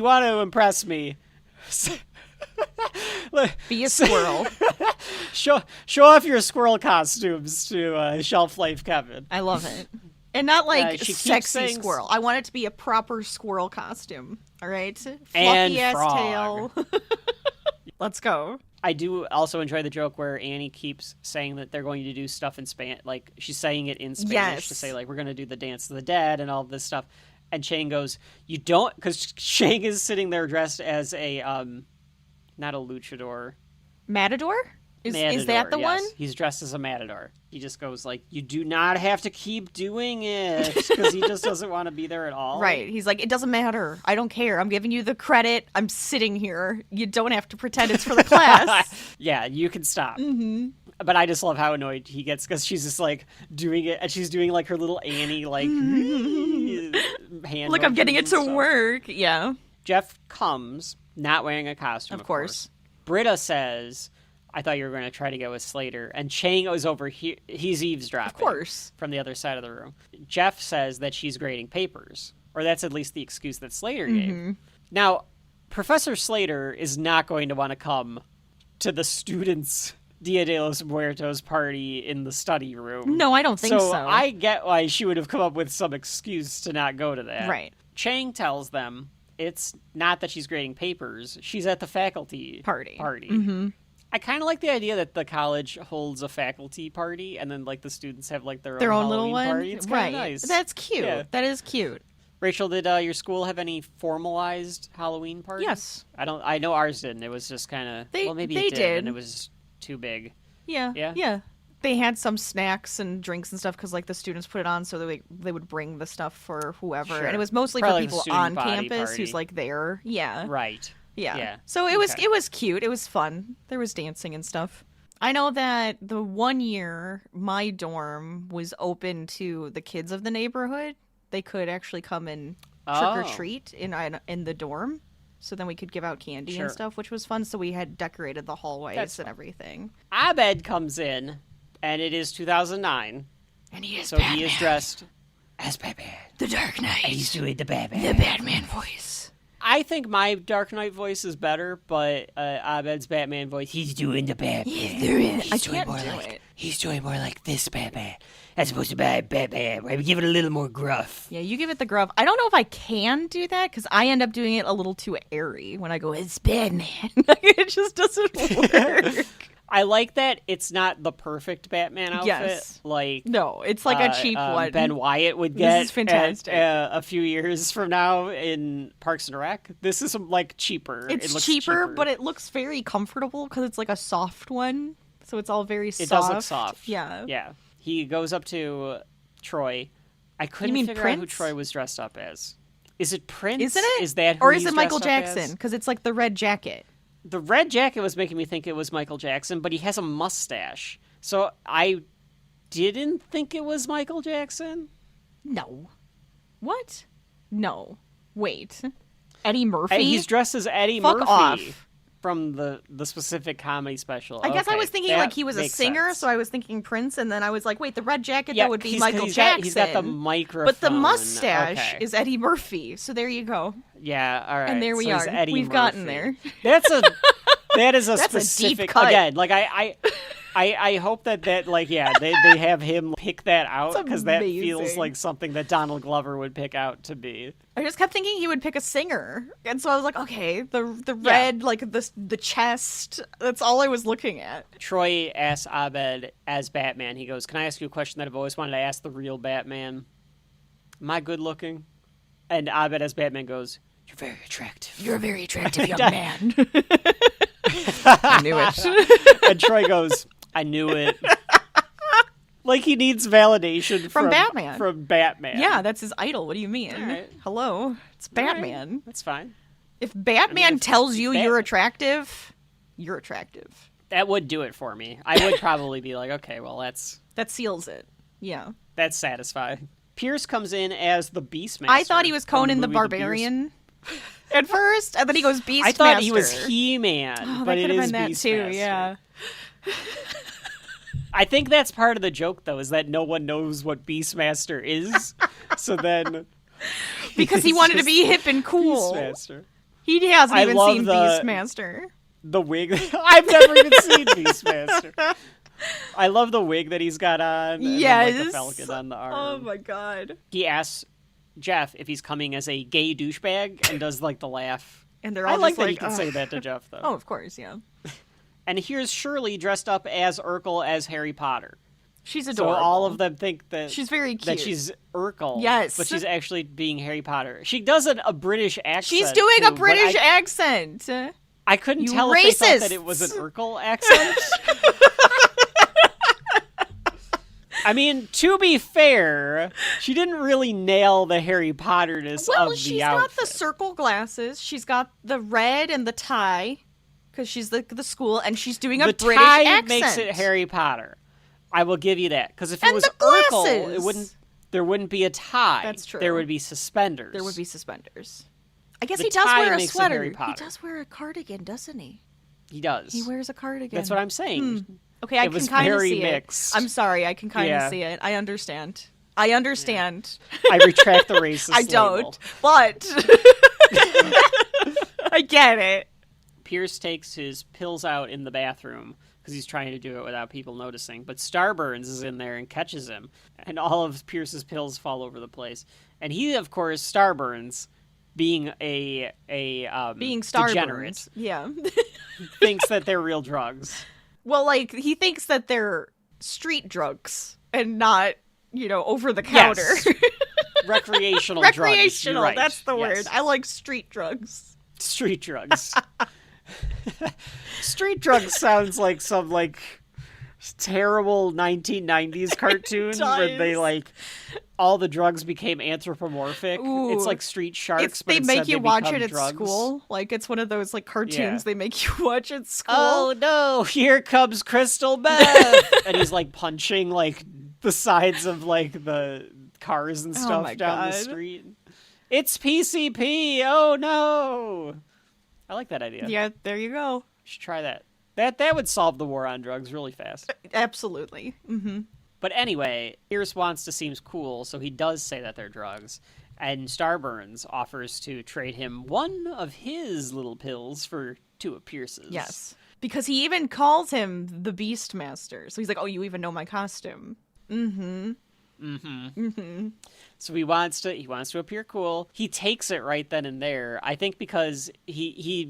wanna impress me, be a squirrel. Show off your squirrel costumes to Shelf Life Kevin. I love it, and not sexy squirrel. I want it to be a proper squirrel costume. All right, fluffy ass tail. Let's go. I do also enjoy the joke where Annie keeps saying that they're going to do stuff in Spanish. Like, she's saying it in Spanish to say, like, we're going to do the Dance of the Dead and all this stuff. And Chang goes, you don't... Because Chang is sitting there dressed as a, not a luchador. Matador? Matador, is that the one? He's dressed as a matador. He just goes like, you do not have to keep doing it, because he just doesn't want to be there at all. Right. He's like, it doesn't matter. I don't care. I'm giving you the credit. I'm sitting here. You don't have to pretend it's for the class. Yeah, you can stop. Mm-hmm. But I just love how annoyed he gets, because she's just like doing it, and she's doing like her little Annie like hand. Look, I'm getting it to stuff. work. Yeah. Jeff comes not wearing a costume. Of course. Britta says, I thought you were going to try to go with Slater. And Chang goes over here. He's eavesdropping. Of course. From the other side of the room. Jeff says that she's grading papers. Or that's at least the excuse that Slater gave. Now, Professor Slater is not going to want to come to the students' Dia de los Muertos party in the study room. No, I don't think so. I get why she would have come up with some excuse to not go to that. Right. Chang tells them it's not that she's grading papers. She's at the faculty party. Mm-hmm. I kind of like the idea that the college holds a faculty party and then like the students have like their own little one. party. It's kind of nice. That's cute. Yeah. That is cute. Rachel, did your school have any formalized Halloween parties? Yes. I know ours didn't. It was just kind of maybe they it did, and it was too big. Yeah. They had some snacks and drinks and stuff because like the students put it on so that they would bring the stuff for whoever, and it was mostly probably for people on campus who's like there. Yeah. Right. Yeah. So it was cute. It was fun. There was dancing and stuff. I know that the one year my dorm was open to the kids of the neighborhood. They could actually come and trick or treat in the dorm. So then we could give out candy and stuff, which was fun. So we had decorated the hallways and everything. Abed comes in, and it is 2009. And he is Batman. He is dressed as Batman. The Dark Knight. And he's doing the Batman. The Batman voice. I think my Dark Knight voice is better, but Abed's Batman voice, he's doing the Batman. I can't do it. He's doing more like this Batman, as opposed to Batman. Maybe give it a little more gruff. Yeah, you give it the gruff. I don't know if I can do that, because I end up doing it a little too airy when I go, it's Batman. It just doesn't work. I like that it's not the perfect Batman outfit. Yes. No, it's like a cheap one. Ben Wyatt would get this is fantastic. A few years from now in Parks and Rec. This is like cheaper. It looks cheaper, but it looks very comfortable because it's like a soft one. So it's all very soft. It does look soft. Yeah. Yeah. He goes up to Troy. I couldn't figure out who Troy was dressed up as. Is it Prince? Isn't it? Is that who or is he's it Michael dressed up Jackson? Because it's like the red jacket. The red jacket was making me think it was Michael Jackson, but he has a mustache. So I didn't think it was Michael Jackson. No. What? No. Wait. Eddie Murphy? He's dressed as Eddie Fuck Murphy off. From the specific comedy special. I guess I was thinking like he was a singer, so I was thinking Prince, and then I was like, wait, the red jacket, that would be Michael Jackson. He's got the microphone. But the mustache is Eddie Murphy, so there you go. Yeah, all right. And there we are. We've gotten there. That is a That's specific, a deep cut. Again, like I hope that they have him pick that out, because that feels like something that Donald Glover would pick out to be. I just kept thinking he would pick a singer, and so I was like, okay, the red, like the chest. That's all I was looking at. Troy asks Abed as Batman. He goes, "Can I ask you a question that I've always wanted to ask the real Batman? Am I good looking?" And Abed as Batman goes, "You're very attractive. You're a very attractive young man." I knew it. And Troy goes, "I knew it." Like he needs validation from Batman. From Batman. Yeah, that's his idol. What do you mean? Right. Hello, it's Batman. Right. That's fine. If Batman tells you you're attractive, you're attractive. That would do it for me. I would probably be like, okay, well, that seals it. Yeah, that's satisfying. Pierce comes in as the Beastmaster. I thought he was Conan the Barbarian at first, and then he goes Beastmaster. I thought he was He-Man, but it is that Beastmaster. Too, yeah. I think that's part of the joke, though, is that no one knows what Beastmaster is. So then, because he wanted to be hip and cool. Beastmaster. He hasn't even seen Beastmaster. The wig. I've never even seen Beastmaster. I love the wig that he's got on. Yes. And like the falcon on the arm. Oh my god. He asks Jeff if he's coming as a gay douchebag and does like the laugh. And they're all I like just that he can say that to Jeff, though. Oh, of course, yeah. And here's Shirley dressed up as Urkel as Harry Potter. She's adorable. So all of them think that she's very cute. That she's Urkel. Yes. But she's actually being Harry Potter. She does a British accent. She's doing a British accent. I couldn't tell racists. If they thought that it was an Urkel accent. I mean, to be fair, she didn't really nail the Harry Potterness of the outfit. Well, she's got the circle glasses. She's got the red and the tie, because she's the school, and she's doing a British accent. The tie makes it Harry Potter. I will give you that. Because if it was Urkel, there wouldn't be a tie. That's true. There would be suspenders. There would be suspenders. I guess he does wear a sweater. He does wear a cardigan, doesn't he? He does. He wears a cardigan. That's what I'm saying. Okay, I can kind of see mixed. it. I'm sorry, I can kind of see it. I understand. I understand. Yeah. I retract the racist I don't, label. But I get it. Pierce takes his pills out in the bathroom because he's trying to do it without people noticing. But Starburns is in there and catches him, and all of Pierce's pills fall over the place. And he, of course, Starburns, being a degenerate, thinks that they're real drugs. Well, like, he thinks that they're street drugs and not, over the counter. Yes. Recreational drugs. Recreational, right. That's the word. I like street drugs. Street drugs. Street drugs sounds like some, terrible 1990s cartoon where they, all the drugs became anthropomorphic. Ooh. It's like Street Sharks, but they make you watch it at drugs. school. Like, it's one of those, cartoons they make you watch at school. Oh, no, here comes Crystal Meth! And he's, punching, the sides of, the cars and stuff down the street. It's PCP! Oh, no! I like that idea. Yeah, there you go. You should try that. That would solve the war on drugs really fast. Absolutely. Mm-hmm. But anyway, Pierce wants to seem cool, so he does say that they're drugs. And Starburns offers to trade him one of his little pills for two of Pierce's. Yes. Because he even calls him the Beastmaster. So he's like, oh, you even know my costume. Mm-hmm. Mm-hmm. Mm-hmm. So he wants to appear cool. He takes it right then and there. I think because he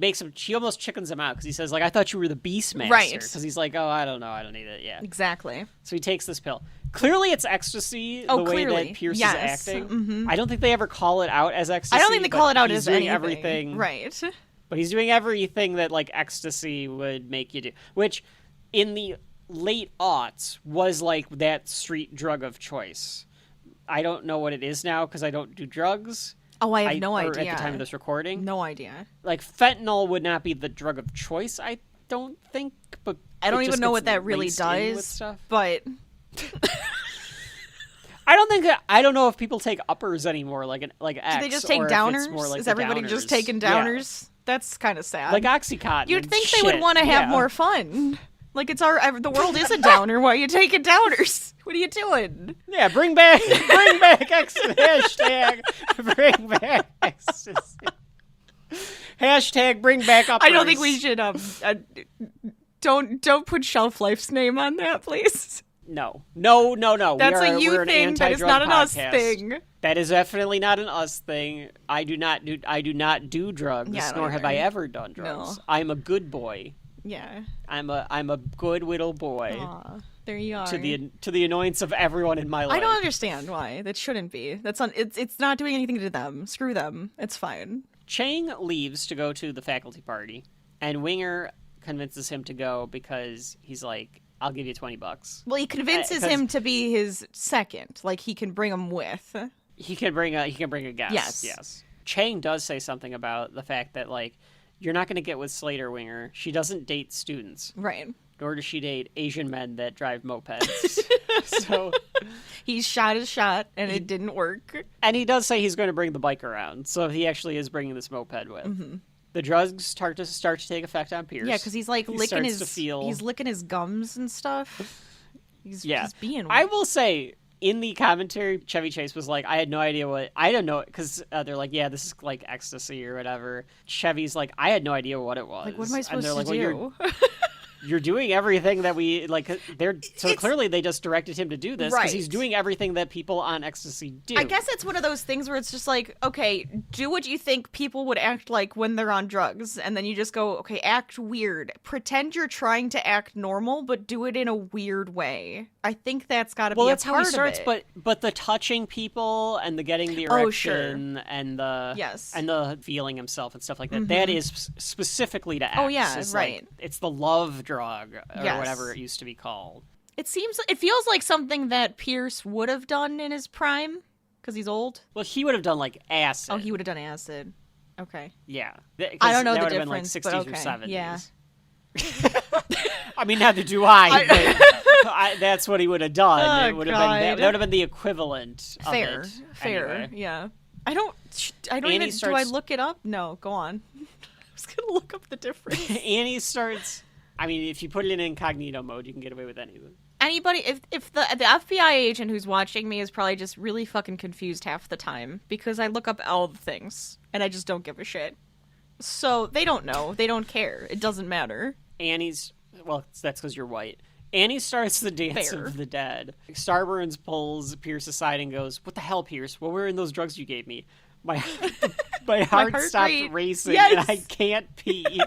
almost chickens him out because he says, I thought you were the Beastmaster. Right. Because he's like, oh, I don't know. I don't need it. Yeah. Exactly. So he takes this pill. Clearly it's ecstasy, the way that Pierce is acting. Mm-hmm. I don't think they ever call it out as ecstasy. I don't think they call it out as anything. Everything. Right. But he's doing everything that, ecstasy would make you do. Which, in the late aughts, was, that street drug of choice. I don't know what it is now because I don't do drugs. Oh, I have no idea. At the time of this recording. No idea. Fentanyl would not be the drug of choice, I don't think. But I don't even know what that really does. But I don't know if people take uppers anymore, like X. Do they just take downers? Is everybody downers. just taking downers? Yeah. That's kind of sad. Like Oxycontin. You'd think they would want to have more fun. The world is a downer. Why are you taking downers? What are you doing? Yeah, bring back hashtag bring back ecstasy. Hashtag bring back uppers. I don't think we should don't put Shelf Life's name on that, please. No. That's a you thing. That is not an us thing. That is definitely not an us thing. I do not do drugs, nor have I ever done drugs. No. I'm a good boy. Yeah. I'm a good little boy. Aw, there you are. To the annoyance of everyone in my life. I don't understand why. That shouldn't be. It's not doing anything to them. Screw them. It's fine. Chang leaves to go to the faculty party, and Winger convinces him to go because he's like, I'll give you $20. Well, he convinces him to be his second. He can bring him with. He can bring a guest. Yes. Chang does say something about the fact that you're not going to get with Slater, Winger. She doesn't date students. Right. Nor does she date Asian men that drive mopeds. So he shot his shot, and it didn't work. And he does say he's going to bring the bike around. So he actually is bringing this moped with. Mm-hmm. The drugs start to take effect on Pierce. Yeah, because he's licking his gums and stuff. He's being weird. I will say, in the commentary, Chevy Chase was like, I had no idea I don't know, because they're like, yeah, this is ecstasy or whatever. Chevy's like, I had no idea what it was. What am I supposed to do? you're doing everything that we like. Clearly they just directed him to do this because he's doing everything that people on ecstasy do. I guess it's one of those things where it's just like, okay, do what you think people would act like when they're on drugs, and then you just go, okay, act weird, pretend you're trying to act normal, but do it in a weird way. I think that's got to be a part of it. Well, that's how he starts, but the touching people and the getting the erection and the feeling himself and stuff like that, that is specifically to X. Oh yeah, it's right. Like, it's the love drug or whatever it used to be called. It feels like something that Pierce would have done in his prime because he's old. Well, he would have done like acid. Oh, he would have done acid. Okay. Yeah. I don't know that the would difference, have been like 60s but or 70s. Yeah. I mean, neither do I. But that's what he would have done. It would have been that would have been the equivalent of it. Fair. Anyway. Yeah. I don't even. Do I look it up? No. Go on. I was gonna look up the difference. Annie starts. I mean, if you put it in incognito mode, you can get away with anything. Anybody, if the FBI agent who's watching me is probably just really fucking confused half the time because I look up all the things and I just don't give a shit. So they don't know. They don't care. It doesn't matter. That's because you're white. Annie starts the dance of the dead. Starburns pulls Pierce aside and goes, "What the hell, Pierce? What were in those drugs you gave me? My heart stopped racing and I can't pee."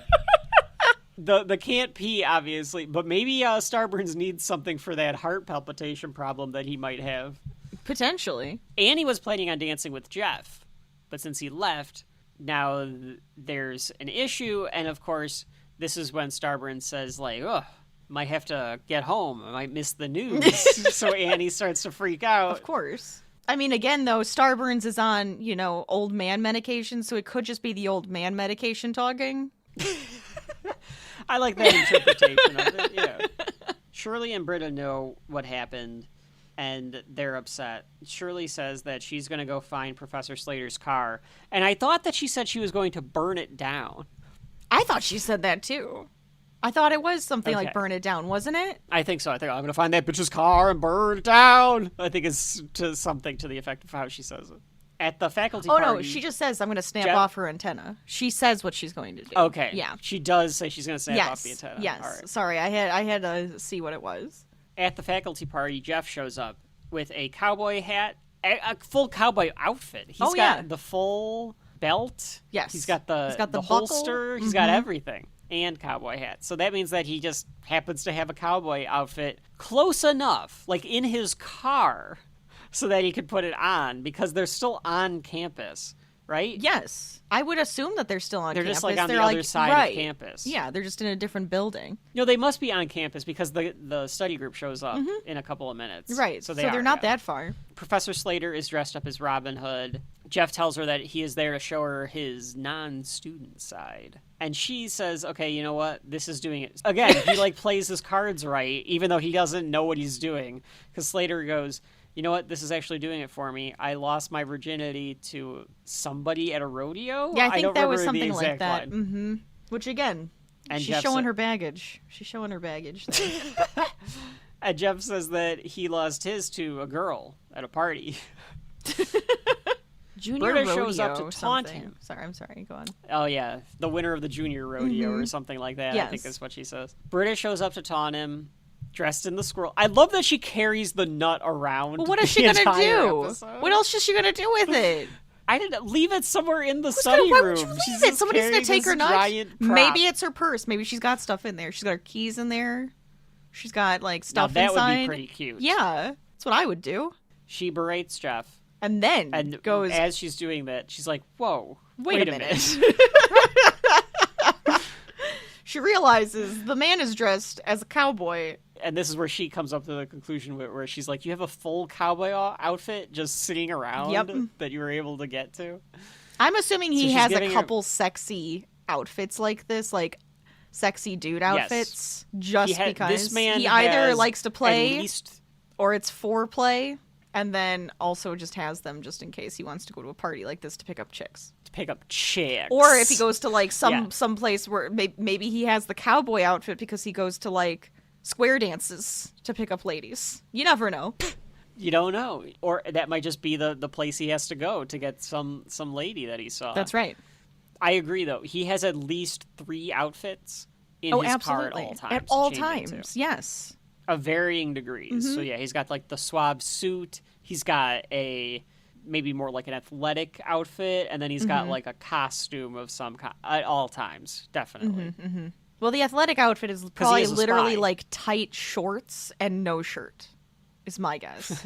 The can't pee, obviously, but maybe Starburns needs something for that heart palpitation problem that he might have. Potentially. Annie was planning on dancing with Jeff, but since he left, now there's an issue, and of course, this is when Starburns says, like, "Oh, might have to get home. I might miss the news." So Annie starts to freak out. Of course. I mean, again, though, Starburns is on, old man medication, so it could just be the old man medication talking. I like that interpretation of it, yeah. Shirley and Britta know what happened, and they're upset. Shirley says that she's going to go find Professor Slater's car, and I thought that she said she was going to burn it down. I thought she said that, too. I thought it was something like burn it down, wasn't it? I think so. I think I'm going to find that bitch's car and burn it down. I think it's something to the effect of how she says it. At the faculty party... Oh, no, she just says, "I'm going to snap off her antenna." She says what she's going to do. Okay. Yeah. She does say she's going to snap off the antenna. Yes. All right. Sorry, I had to see what it was. At the faculty party, Jeff shows up with a cowboy hat, a full cowboy outfit. He's got the full belt. Yes. He's got the holster. He's got everything. And cowboy hat. So that means that he just happens to have a cowboy outfit close enough, like in his car, so that he could put it on, because they're still on campus, right? Yes. I would assume that they're still on campus. They're just like on the other side of campus. Yeah, they're just in a different building. They must be on campus because the study group shows up in a couple of minutes. Right, so they're not that far. Professor Slater is dressed up as Robin Hood. Jeff tells her that he is there to show her his non-student side. And she says, okay, you know what? This is doing it. Again, he plays his cards right, even though he doesn't know what he's doing. Because Slater goes, "You know what? This is actually doing it for me. I lost my virginity to somebody at a rodeo." Yeah, I think that was something like that. Mm-hmm. Which, again, she's Jeff showing her baggage. She's showing her baggage there. And Jeff says that he lost his to a girl at a party. Junior Britta rodeo shows up to taunt him. I'm sorry, go on. Oh, yeah. The winner of the junior rodeo or something like that, I think is what she says. Britta shows up to taunt him, dressed in the squirrel. I love that she carries the nut around. Well, what is she going to do? Episode. What else is she going to do with it? I didn't leave it somewhere in the study room. Why would you leave it? Somebody's going to take her nut. Maybe it's her purse. Maybe she's got stuff in there. She's got her keys in there. She's got stuff that inside. That would be pretty cute. Yeah, that's what I would do. She berates Jeff. And then goes... As she's doing that, she's like, whoa, wait a minute. She realizes the man is dressed as a cowboy. And this is where she comes up to the conclusion where she's like, you have a full cowboy outfit just sitting around that you were able to get to? I'm assuming he has a couple sexy outfits like this, like sexy dude outfits, just because this man he either likes to play or it's foreplay. And then also just has them just in case he wants to go to a party like this to pick up chicks. Or if he goes to some place where maybe he has the cowboy outfit because he goes to square dances to pick up ladies. You never know. You don't know. Or that might just be the place he has to go to get some lady that he saw. That's right. I agree, though. He has at least 3 outfits in his car at all times. At all times, yes. Of varying degrees. Mm-hmm. So yeah, he's got like the suave suit. He's got a maybe more like an athletic outfit, and then he's got like a costume of some kind at all times, definitely. Mm-hmm, mm-hmm. Well, the athletic outfit is probably literally like tight shorts and no shirt, is my guess.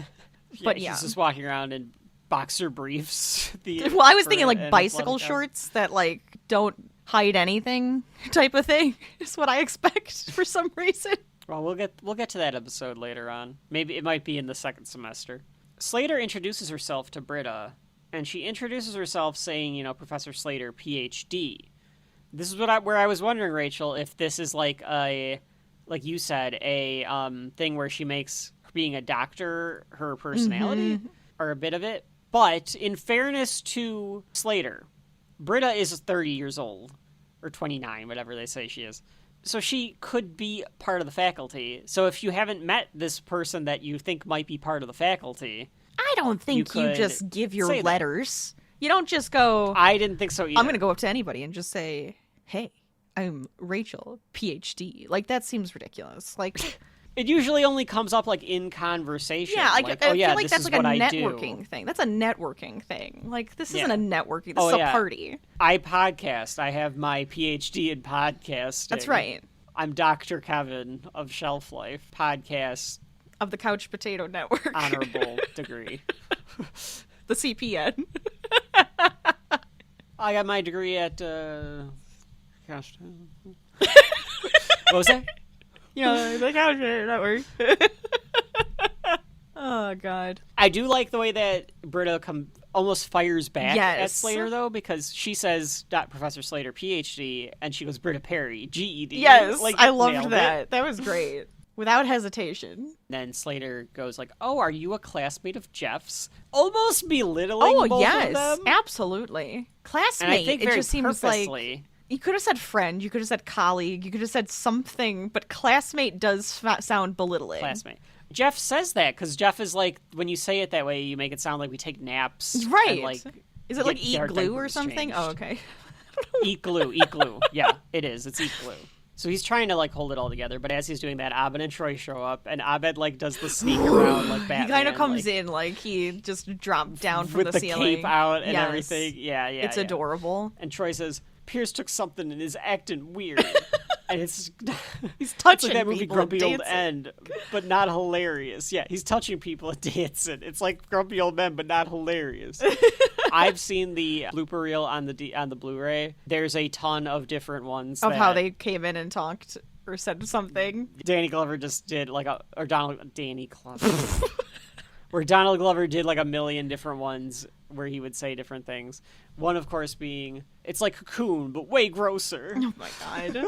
But yeah, he's just walking around in boxer briefs. Well, I was thinking like bicycle shorts that like don't hide anything type of thing is what I expect for some reason. Well, we'll get to that episode later on. Maybe it might be in the second semester. Slater introduces herself to Britta, and she introduces herself saying, Professor Slater, PhD. This is where I was wondering, Rachel, if this is like you said, a thing where she makes being a doctor her personality, or a bit of it. But in fairness to Slater, Britta is 30 years old, or 29, whatever they say she is. So she could be part of the faculty. So if you haven't met this person that you think might be part of the faculty... I don't think you just give your letters. You don't just go... I didn't think so either. I'm going to go up to anybody and just say, hey, I'm Rachel, PhD. Like, that seems ridiculous. Like... It usually only comes up, like, in conversation. Yeah, I feel like that's like a networking thing. That's a networking thing. Like, this isn't a networking. This is a party. I podcast. I have my PhD in podcasting. That's right. I'm Dr. Kevin of Shelf Life Podcast. Of the Couch Potato Network. Honorable degree. The CPN. I got my degree at, What was that? The Couch Potato Network. Oh, God. I do like the way that Britta almost fires back at Slater, though, because she says, Professor Slater, PhD, and she goes, Britta Perry, GED. Yes, like, I loved that. That was great. Without hesitation. Then Slater goes like, oh, are you a classmate of Jeff's? Almost belittling both of them. Absolutely. Classmate, and I think it just seems like... You could have said friend, you could have said colleague, you could have said something, but classmate does sound belittling. Classmate. Jeff says that, because Jeff is like, when you say it that way, you make it sound like we take naps. Right. And, like, is it like eat glue or something? Changed. Oh, okay. Eat glue. Yeah, it is. It's eat glue. So he's trying to, like, hold it all together, but as he's doing that, Abed and Troy show up, and Abed, like, does the sneak around, like, Batman. He kind of comes in, like, he just dropped down from the ceiling. With the cape out and everything. Yeah. It's adorable. And Troy says, Pierce took something and is acting weird. And it's... He's touching like that movie people Grumpy Old End, but not hilarious. Yeah, he's touching people and dancing. It's like Grumpy Old Men, but not hilarious. I've seen the blooper reel on the Blu-ray. There's a ton of different ones of how they came in and talked or said something. Danny Glover just did Danny Glover. Where Donald Glover did like a million different ones where he would say different things. One, of course, being, it's like Cocoon, but way grosser. Oh my God.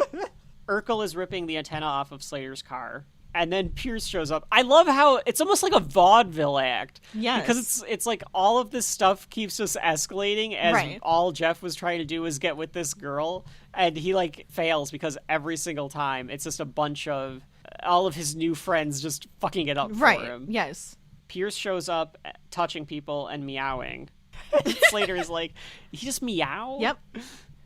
Urkel is ripping the antenna off of Slater's car. And then Pierce shows up. I love how it's almost like a vaudeville act. Yes. Because it's like all of this stuff keeps just escalating as all Jeff was trying to do was get with this girl. And he like fails because every single time it's just a bunch of all of his new friends just fucking it up for him. Yes. Pierce shows up touching people and meowing. Slater is like, he just meow? Yep.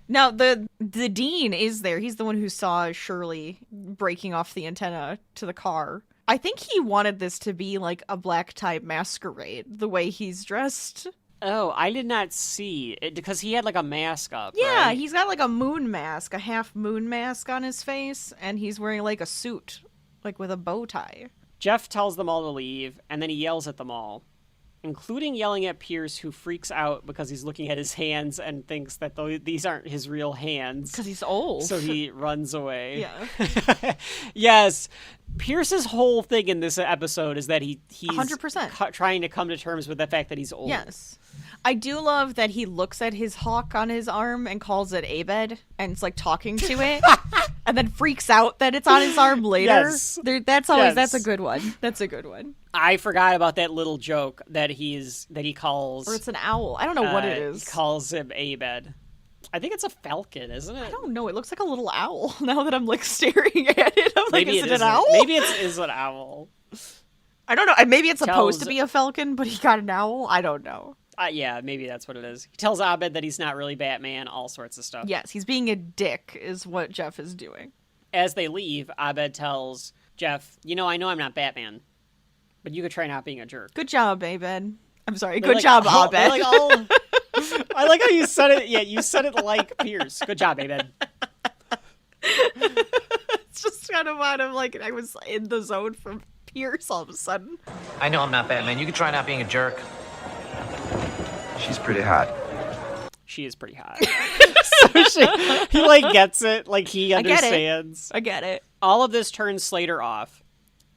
Now, the dean is there. He's the one who saw Shirley breaking off the antenna to the car. I think he wanted this to be like a black tie masquerade, the way he's dressed. Oh, I did not see it because he had like a mask up. Yeah, right? He's got like a moon mask, a half moon mask on his face, and he's wearing like a suit, like with a bow tie. Jeff tells them all to leave, and then he yells at them all, including yelling at Pierce, who freaks out because he's looking at his hands and thinks that these aren't his real hands. Because he's old. So he runs away. Yeah. Yes. Pierce's whole thing in this episode is that he's 100% trying to come to terms with the fact that he's old. Yes. I do love that he looks at his hawk on his arm and calls it Abed, and it's like talking to it, and then freaks out that it's on his arm later. Yes. That's a good one. That's a good one. I forgot about that little joke that he calls, or it's an owl. I don't know what it is. He calls him Abed. I think it's a falcon, isn't it? I don't know. It looks like a little owl. Now that I'm like staring at it, I'm like, maybe is it an owl? Maybe it is an owl. I don't know. Maybe it's supposed to be a falcon, but he got an owl. I don't know. Yeah, maybe that's what it is. He tells Abed that he's not really Batman, all sorts of stuff. Yes, he's being a dick is what Jeff is doing. As they leave, Abed tells Jeff, I know I'm not Batman, but you could try not being a jerk. Good job, Abed. I'm sorry. Good job, Abed. I like how you said it. Yeah, you said it like Pierce. Good job, Abed. It's just kind of what I'm like, I was in the zone from Pierce all of a sudden. I know I'm not Batman. You could try not being a jerk. She's pretty hot. She is pretty hot. So he gets it. He understands. I get it. All of this turns Slater off,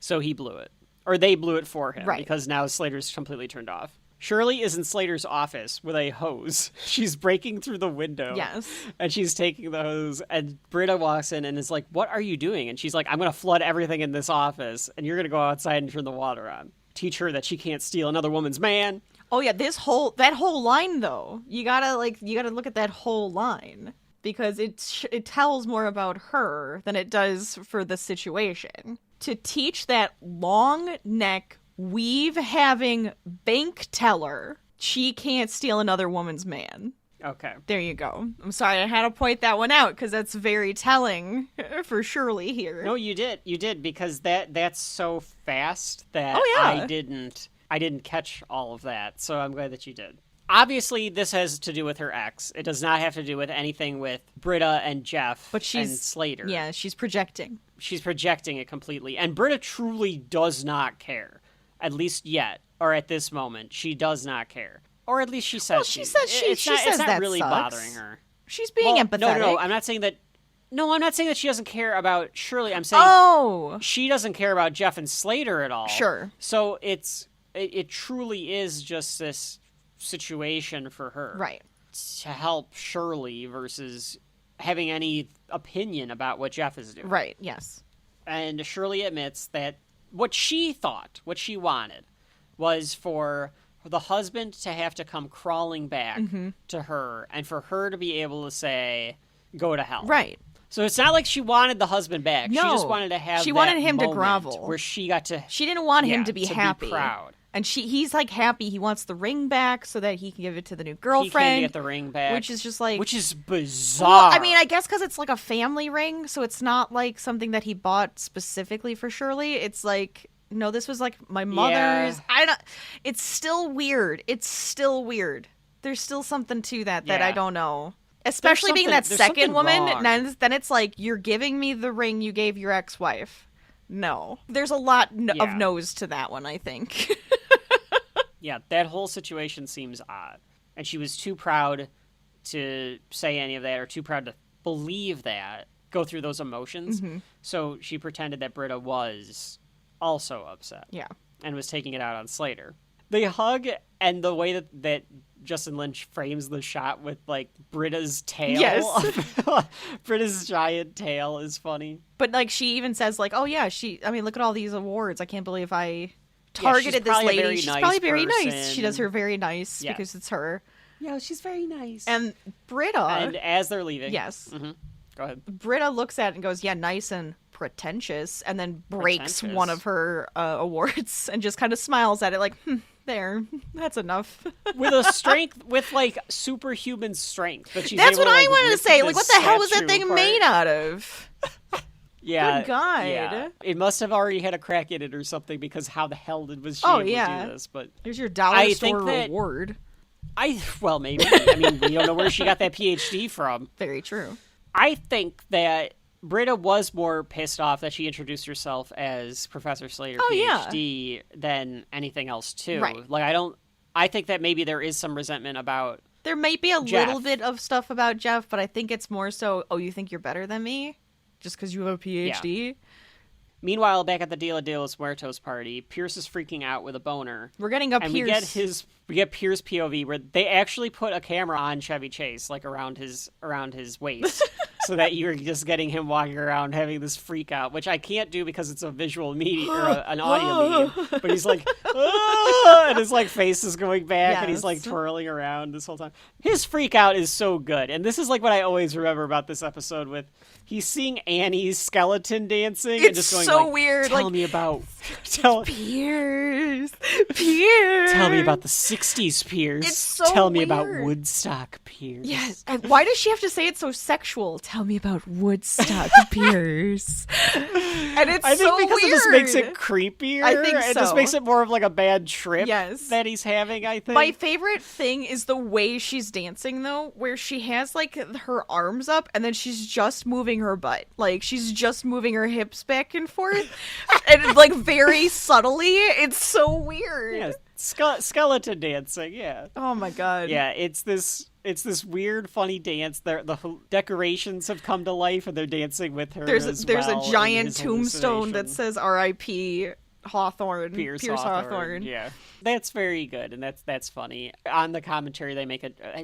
so he blew it. Or they blew it for him, because now Slater's completely turned off. Shirley is in Slater's office with a hose. She's breaking through the window. Yes. And she's taking the hose, and Britta walks in and is like, what are you doing? And she's like, I'm going to flood everything in this office, and you're going to go outside and turn the water on. Teach her that she can't steal another woman's man. Oh yeah, that whole line though. You gotta look at that whole line. Because it tells more about her than it does for the situation. To teach that long neck, weave-having bank teller, she can't steal another woman's man. Okay. There you go. I'm sorry, I had to point that one out, because that's very telling for Shirley here. No, you did, because that's so fast that I didn't catch all of that, so I'm glad that you did. Obviously, this has to do with her ex. It does not have to do with anything with Britta and Jeff and Slater. Yeah, she's projecting. She's projecting it completely. And Britta truly does not care. At least yet. Or at this moment. She does not care. Or at least she says it's not really sucks. bothering her. She's being empathetic. No, I'm not saying that... No, I'm not saying that she doesn't care about Shirley. I'm saying she doesn't care about Jeff and Slater at all. Sure. So it truly is just this situation for her. Right. To help Shirley versus having any opinion about what Jeff is doing. Right, yes. And Shirley admits that what she wanted, was for the husband to have to come crawling back to her and for her to be able to say, go to hell. Right. So it's not like she wanted the husband back. No. She just wanted to have She wanted him to grovel. Where she got to... She didn't want him to be happy. Be proud. And he's happy. He wants the ring back so that he can give it to the new girlfriend. He can get the ring back. Which is just which is bizarre. Well, I mean, I guess because it's a family ring, so it's not something that he bought specifically for Shirley. It's no, this was my mother's. Yeah. It's still weird. There's still something to that I don't know. Especially being that second woman, then it's you're giving me the ring you gave your ex-wife. No. There's a lot of no's to that one, I think. Yeah, that whole situation seems odd. And she was too proud to say any of that, or too proud to believe that, go through those emotions. Mm-hmm. So she pretended that Britta was also upset. Yeah. And was taking it out on Slater. They hug, and the way that Justin Lynch frames the shot with Britta's tail. Yes. Britta's giant tail is funny. But she even says oh yeah, look at all these awards. I can't believe I targeted this lady. She's probably very nice. She does her very nice because it's her. Yeah, she's very nice. And Britta. And as they're leaving. Yes. Mm-hmm. Go ahead. Britta looks at it and goes, yeah, nice and pretentious, and then breaks one of her awards and just kind of smiles at it there, that's enough. With a strength, with superhuman strength. But that's what I wanted to say. What the hell was that thing made out of? Yeah. Good God. Yeah. It must have already had a crack in it or something, because how the hell was she able to do this? But here's your dollar store reward. Well, maybe. I mean, we don't know where she got that PhD from. Very true. I think that Britta was more pissed off that she introduced herself as Professor Slater, PhD, than anything else, too. Right. I think that maybe there is some resentment about There might be a little bit of stuff about Jeff, but I think it's more so, you think you're better than me? Just because you have a PhD? Yeah. Meanwhile, back at the Dia de los Muertos party, Pierce is freaking out with a boner. We're getting a Pierce. We get Pierce POV, where they actually put a camera on Chevy Chase, around his waist, so that you're just getting him walking around having this freak out, which I can't do because it's a visual medium or an audio medium. But he's and his face is going back, and he's twirling around this whole time. His freak out is so good, and this is what I always remember about this episode. He's seeing Annie's skeleton dancing and just going so weird. Tell me about Pierce. Tell me about the 60s Pierce. It's so Tell me weird. about Woodstock Pierce. Yes. And why does she have to say it so sexual? Tell me about Woodstock Piers. And it's I think so because weird. it just makes it creepier. I think It so. just makes it more of like a bad trip that he's having, I think. My favorite thing is the way she's dancing, though, where she has, like, her arms up, and then she's just moving her butt. Like, she's just moving her hips back and forth. And, like, very subtly. It's so weird. Yeah, skeleton dancing, yeah. Oh, my God. Yeah, it's this weird, funny dance. The decorations have come to life, and they're dancing with her. There's a giant tombstone that says R.I.P. Hawthorne. Pierce Hawthorne. Yeah, that's very good, and that's funny. On the commentary,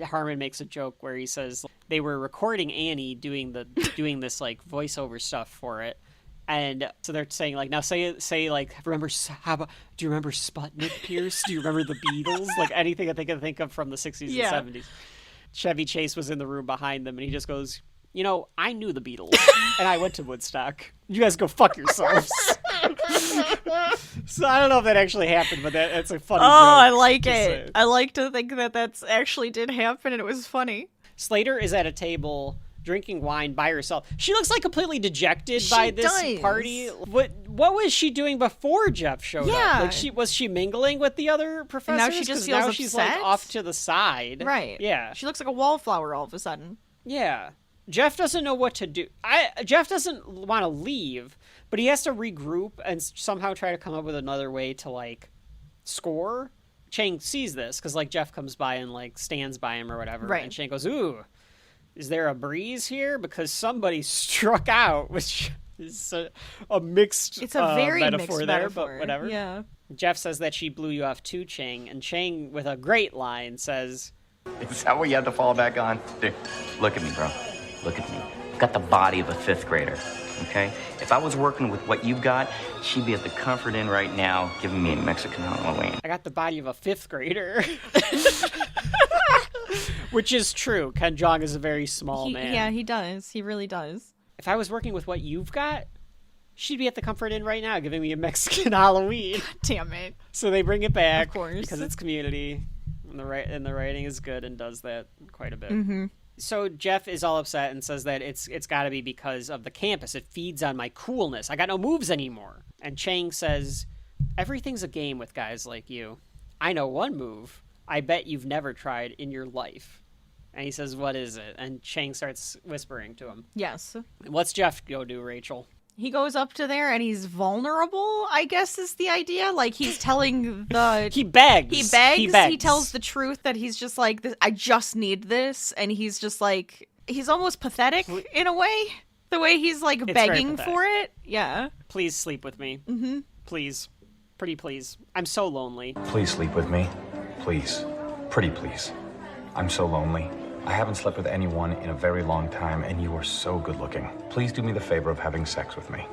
Harmon makes a joke where he says they were recording Annie doing this like voiceover stuff for it. And so they're saying, like, now say like, do you remember Sputnik, Pierce? Do you remember the Beatles? Like, anything that they can think of from the 60s and 70s. Chevy Chase was in the room behind them, and he just goes, I knew the Beatles, and I went to Woodstock. You guys go fuck yourselves. So I don't know if that actually happened, but that's a funny joke. Oh, I like it. I like to think that that's actually did happen, and it was funny. Slater is at a table drinking wine by herself. She looks like completely dejected by this party. What was she doing before Jeff showed up? Like was she mingling with the other professors? And now she just feels upset? She's like off to the side. Right. Yeah. She looks like a wallflower all of a sudden. Yeah. Jeff doesn't know what to do. Jeff doesn't want to leave, but he has to regroup and somehow try to come up with another way to like score. Chang sees this because like Jeff comes by and like stands by him or whatever. Right. And Chang goes, "Ooh, is there a breeze here? Because somebody struck out," which is a mixed it's a very metaphor mixed there, metaphor. But whatever. Yeah. Jeff says that she blew you off too, Chang, and Chang, with a great line, says, Is that what you have to fall back on? Dude, look at me, bro. Look at me. I've got the body of a 5th grader, okay? If I was working with what you've got, she'd be at the Comfort Inn right now giving me a Mexican Halloween. I got the body of a 5th grader. Which is true. Ken Jeong is a very small man. Yeah, he does. He really does. If I was working with what you've got, she'd be at the Comfort Inn right now giving me a Mexican Halloween. God damn it. So they bring it back. Of course. Because it's Community. And the writing is good and does that quite a bit. Mm-hmm. So Jeff is all upset and says that it's got to be because of the campus. It feeds on my coolness. I got no moves anymore. And Chang says, everything's a game with guys like you. I know one move I bet you've never tried in your life. And he says, what is it? And Chang starts whispering to him. Yes. What's Jeff go do, Rachel? He goes up to there and he's vulnerable, I guess is the idea. Like, he's telling the... He begs. He tells the truth that he's just like, I just need this. And he's just like, he's almost pathetic in a way. The way he's like begging for it. Yeah. Please sleep with me. Mm-hmm. Please. Pretty please. I'm so lonely. Please sleep with me. Please. Pretty please. I'm so lonely. I haven't slept with anyone in a very long time, and you are so good looking. Please do me the favor of having sex with me.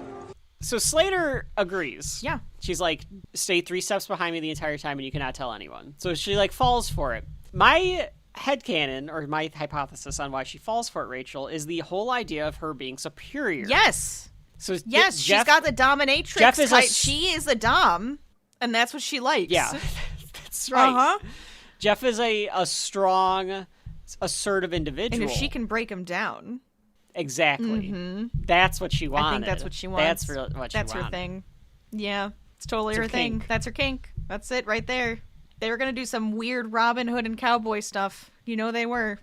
So Slater agrees. Yeah. She's like, stay 3 steps behind me the entire time and you cannot tell anyone. So she like falls for it. My headcanon, or my hypothesis on why she falls for it, Rachel, is the whole idea of her being superior. Yes. So yes, she's got the dominatrix. Jeff is she is a dom, and that's what she likes. Yeah, that's right. Uh-huh. Jeff is a strong, assertive individual. And if she can break him down. Exactly. Mm-hmm. That's what she wanted. I think that's what she wants. That's what she wanted. That's her thing. Yeah, it's totally her thing. Kink. That's her kink. That's it right there. They were going to do some weird Robin Hood and cowboy stuff. You know they were.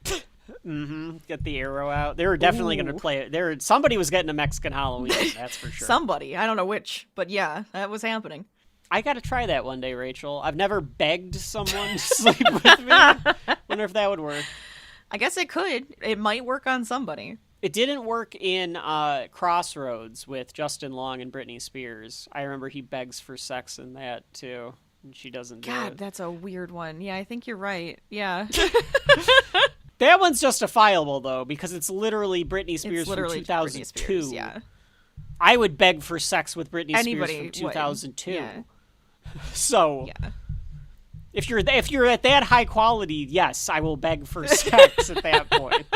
Mm-hmm. Get the arrow out. They were definitely going to play it. Somebody was getting a Mexican Halloween. That's for sure. Somebody. I don't know which. But yeah, that was happening. I got to try that one day, Rachel. I've never begged someone to sleep with me. Wonder if that would work. I guess it could. It might work on somebody. It didn't work in Crossroads with Justin Long and Britney Spears. I remember he begs for sex in that, too. And she doesn't do it. God, that's a weird one. Yeah, I think you're right. Yeah. That one's justifiable, though, because it's literally Britney Spears from 2002. Britney Spears, yeah. I would beg for sex with Britney Spears from 2002. Yeah. So, yeah. If you're at that high quality, yes, I will beg for sex at that point.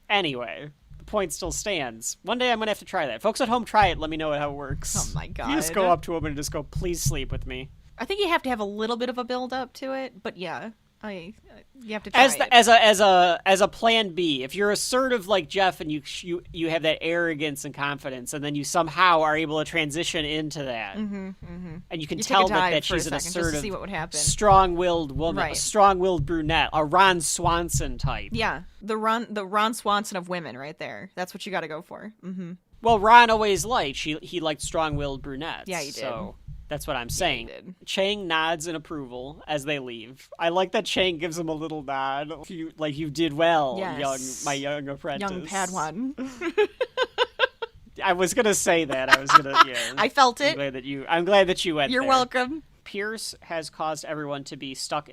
Anyway, the point still stands. One day I'm going to have to try that. Folks at home, try it. Let me know how it works. Oh, my God. You just go up to him and just go, please sleep with me. I think you have to have a little bit of a build-up to it, but yeah. You have to try it. As a plan B. If you're assertive like Jeff and you have that arrogance and confidence, and then you somehow are able to transition into that, and you can tell that she's an assertive, see what would happen. Strong-willed woman, a strong-willed brunette, a Ron Swanson type. Yeah, the Ron Swanson of women, right there. That's what you got to go for. Mm-hmm. Well, Ron always liked he liked strong-willed brunettes. Yeah, he did. So that's what I'm saying. Chang nods in approval as they leave. I like that Chang gives him a little nod. You did well, my young apprentice. Young Padawan. I was going to say that. I felt it. I'm glad that you went You're there. welcome. Pierce has caused everyone to be stuck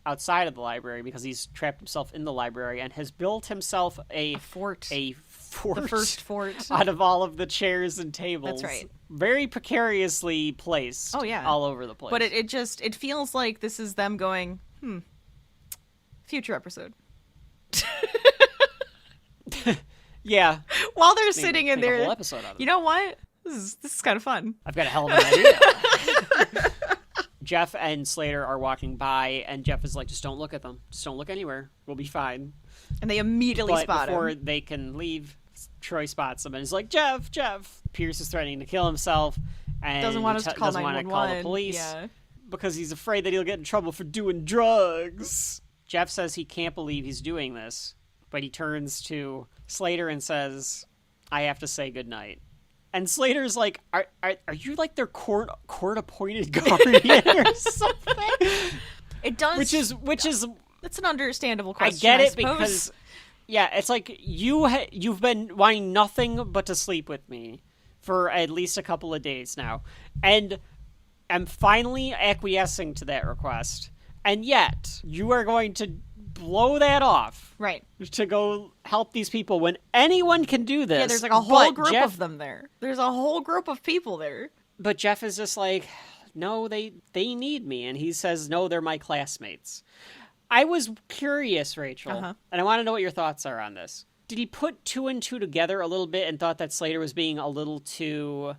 outside of the library because he's trapped himself in the library and has built himself a fort. The first fort. Out of all of the chairs and tables. That's right. Very precariously placed. Oh, yeah. All over the place. But it feels like this is them going, future episode. Yeah. While they're sitting in there. A whole episode out of you know what? This is kind of fun. I've got a hell of an idea. Jeff and Slater are walking by, and Jeff is like, just don't look at them. Just don't look anywhere. We'll be fine. And they immediately spot him. Before they can leave, Troy spots him and is like, Jeff. Pierce is threatening to kill himself and doesn't want to call the police because he's afraid that he'll get in trouble for doing drugs. Jeff says he can't believe he's doing this, but he turns to Slater and says, I have to say goodnight. And Slater's like, are you like their court-appointed guardian or something? It does. Which is that's an understandable question. I get it because, it's like you've been wanting nothing but to sleep with me for at least a couple of days now, and I'm finally acquiescing to that request, and yet you are going to blow that off, right? To go help these people when anyone can do this. Yeah, there's like a whole group of them there. There's a whole group of people there. But Jeff is just like, no, they need me, and he says, no, they're my classmates. I was curious, Rachel, and I want to know what your thoughts are on this. Did he put two and two together a little bit and thought that Slater was being a little too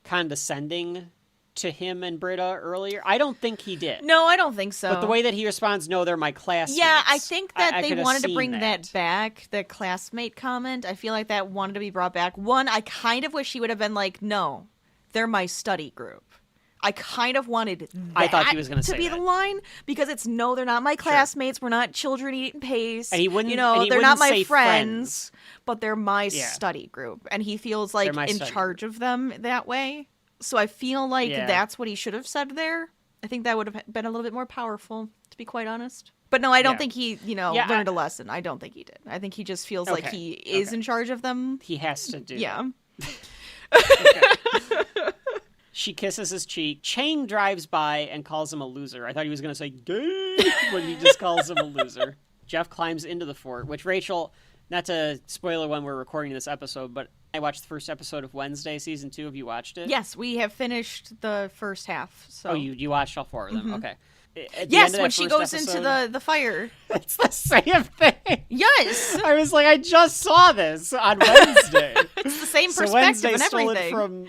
condescending to him and Britta earlier? I don't think he did. No, I don't think so. But the way that he responds, no, they're my classmates. Yeah, I think that they wanted to bring that back, the classmate comment. I feel like that wanted to be brought back. One, I kind of wish he would have been like, no, they're my study group. I kind of wanted I thought he was going to be the line, because it's, no, they're not my classmates. Sure. We're not children eating paste. And he wouldn't, they're not my friends, but they're my study group. And he feels like in charge of them that way. So I feel like that's what he should have said there. I think that would have been a little bit more powerful, to be quite honest. But no, I don't think he, learned a lesson. I don't think he did. I think he just feels like he is in charge of them. He has to do that. She kisses his cheek. Chang drives by and calls him a loser. I thought he was going to say gay, but he just calls him a loser. Jeff climbs into the fort, which Rachel, not to spoil it when we're recording this episode, but I watched the first episode of Wednesday, season 2. Have you watched it? Yes, we have finished the first half. So. Oh, you watched all 4 of them? Mm-hmm. Okay. Yes, when she goes into the fire. It's the same thing. Yes. I was like, I just saw this on Wednesday. It's the same perspective and everything.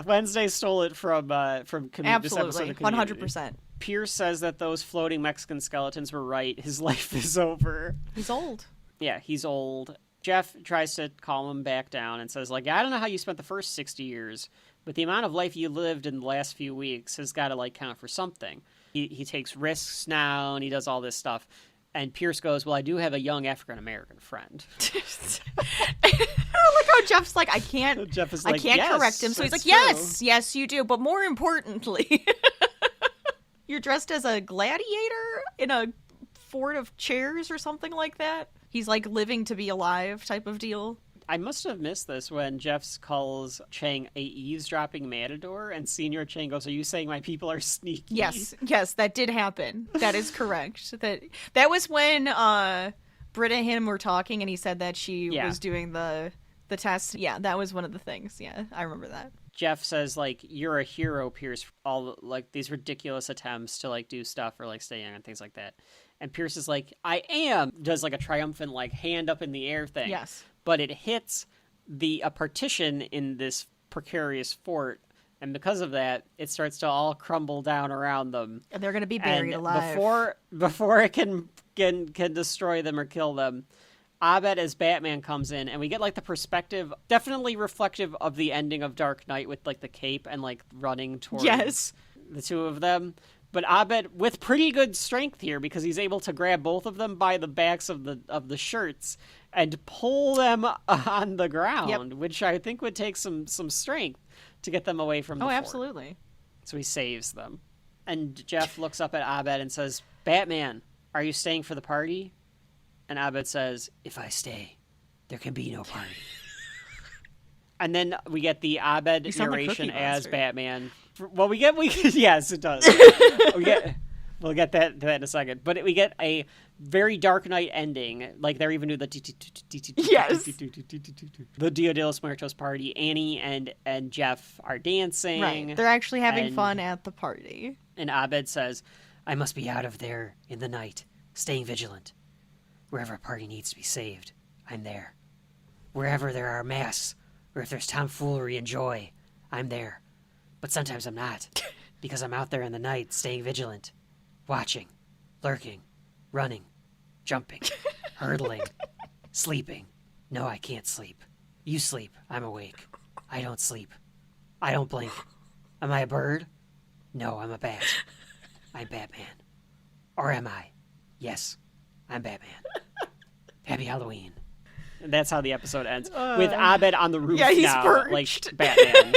Wednesday stole it from Absolutely, 100%. Pierce says that those floating Mexican skeletons were right. His life is over. He's old. Yeah, he's old. Jeff tries to calm him back down and says, like, I don't know how you spent the first 60 years, but the amount of life you lived in the last few weeks has got to, count for something. He takes risks now, and he does all this stuff. And Pierce goes, well, I do have a young African-American friend. I like how Jeff's like, I can't correct him. So he's like, yes, you do. But more importantly, you're dressed as a gladiator in a fort of chairs or something like that. He's like living to be alive type of deal. I must have missed this when Jeff calls Chang a eavesdropping matador, and Senior Chang goes, are you saying my people are sneaky? Yes, that did happen. That is correct. That was when Britta and him were talking, and he said that she was doing the test. Yeah, that was one of the things. Yeah, I remember that. Jeff says, you're a hero, Pierce, all, these ridiculous attempts to, do stuff or, stay young and things like that. And Pierce is like, I am, does, a triumphant, hand up in the air thing. Yes. But it hits a partition in this precarious fort, And because of that, it starts to all crumble down around them. And they're going to be buried alive. Before it can destroy them or kill them, Abed as Batman comes in, and we get like the perspective, definitely reflective of the ending of Dark Knight with like the cape and like running towards the two of them. But Abed with pretty good strength here because he's able to grab both of them by the backs of the shirts and pull them on the ground, which I think would take some strength to get them away from the fort. Absolutely. So he saves them. And Jeff looks up at Abed and says, Batman, are you staying for the party? And Abed says, if I stay, there can be no party. And then we get the Abed narration as Batman. Well, we get yes, it does. We'll get that in a second. But we get a very Dark Knight ending. Like, they're even doing the the Dia de los Muertos party. Annie and Jeff are dancing. Right. They're actually having fun at the party. And Abed says, I must be out of there in the night, staying vigilant. Wherever a party needs to be saved, I'm there. Wherever there are masks, or if there's tomfoolery and joy, I'm there. But sometimes I'm not, because I'm out there in the night, staying vigilant, watching, lurking, running, jumping, hurdling, sleeping. No, I can't sleep. You sleep, I'm awake. I don't sleep. I don't blink. Am I a bird? No, I'm a bat. I'm Batman. Or am I? Yes, I'm Batman. Happy Halloween. And that's how the episode ends. With Abed on the roof now, perched. Like Batman,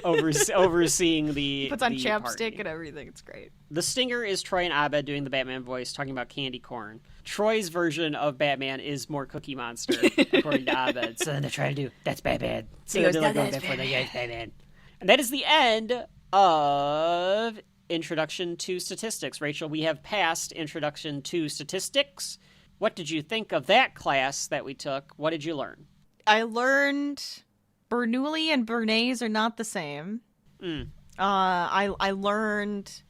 overseeing the He puts on the chapstick party. and everything. It's great. The stinger is Troy and Abed doing the Batman voice, talking about candy corn. Troy's version of Batman is more Cookie Monster, according to Abed. So then they try to do, that's Batman. So they're like, that's Batman. And that is the end of Introduction to Statistics. Rachel, we have passed Introduction to Statistics. What did you think of that class that we took? What did you learn? I learned Bernoulli and Bernays are not the same. I learned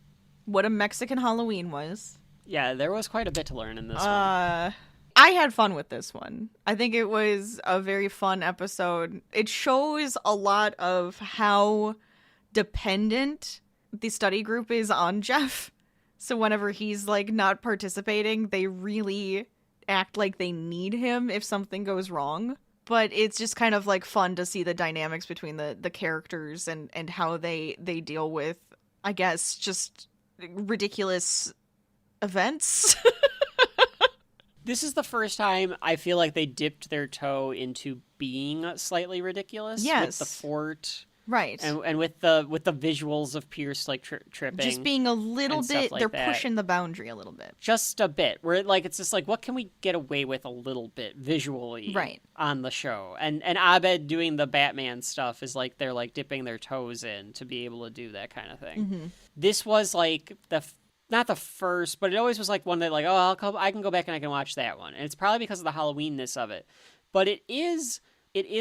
what a Mexican Halloween was. Yeah, there was quite a bit to learn in this one. I had fun with this one. I think it was a very fun episode. It shows a lot of how dependent the study group is on Jeff. So whenever he's like not participating, they really act like they need him if something goes wrong. But it's just kind of like fun to see the dynamics between the characters and how they deal with, I guess, just ridiculous events. This is the first time I feel like they dipped their toe into being slightly ridiculous. Yes. With the fort. Right. And with the visuals of Pierce like tripping. Just being a little bit, like they're that. pushing the boundary a little bit. Just a bit. Where like it's just like, what can we get away with a little bit visually on the show? And Abed doing the Batman stuff is like they're like dipping their toes in to be able to do that kind of thing. Mm-hmm. This was like not the first, but it always was like one that like, oh, I can go back and I can watch that one. And it's probably because of the Halloweenness of it. But it is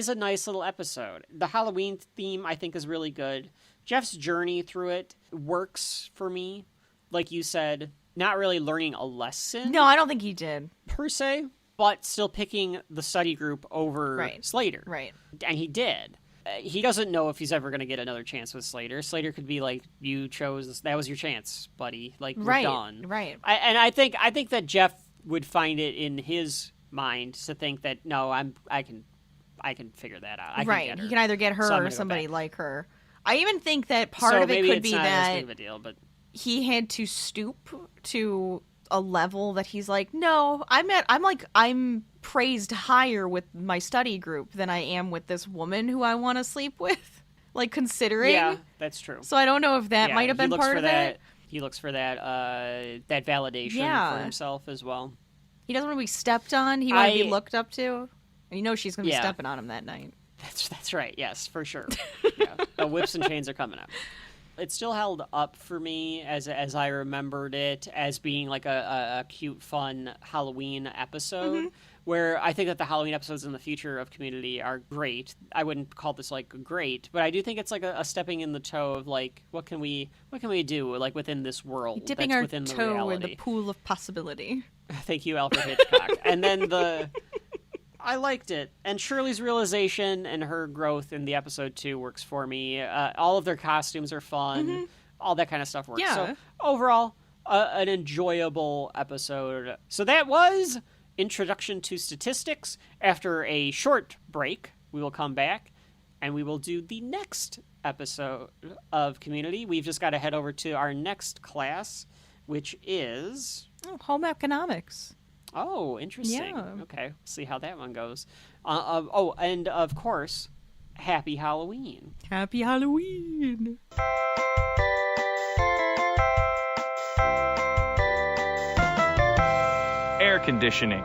a nice little episode. The Halloween theme, I think, is really good. Jeff's journey through it works for me. Like you said, not really learning a lesson. No, I don't think he did. Per se, but still picking the study group over Slater. Right. And he did. He doesn't know if he's ever going to get another chance with Slater. Slater could be like, you chose this. That was your chance, buddy. Like, we're done. Right. I think that Jeff would find it in his mind to think that, no, I can figure that out. He can either get her or somebody like her. I even think that part of it could be that as big of a deal, but he had to stoop to a level that he's like, no, I'm praised higher with my study group than I am with this woman who I want to sleep with. Like, considering. Yeah, that's true. So I don't know if that might have been part of it. He looks for that validation for himself as well. He doesn't want to be stepped on. He wants to be looked up to. And you know she's going to be stepping on him that night. That's right. Yes, for sure. Yeah. The whips and chains are coming up. It still held up for me as I remembered it as being like a cute, fun Halloween episode. Where I think that the Halloween episodes in the future of Community are great. I wouldn't call this like great, but I do think it's like a stepping in the toe of like what can we do like within this world, dipping that's our within toe the in the pool of possibility. Thank you, Alfred Hitchcock. And then I liked it. And Shirley's realization and her growth in the episode 2 works for me. All of their costumes are fun. All that kind of stuff works. Yeah. So overall, an enjoyable episode. So that was Introduction to Statistics. After a short break, we will come back and we will do the next episode of Community. We've just got to head over to our next class, which is... home economics. Oh, interesting. Yeah. Okay, see how that one goes. And of course, Happy Halloween. Happy Halloween. Air conditioning.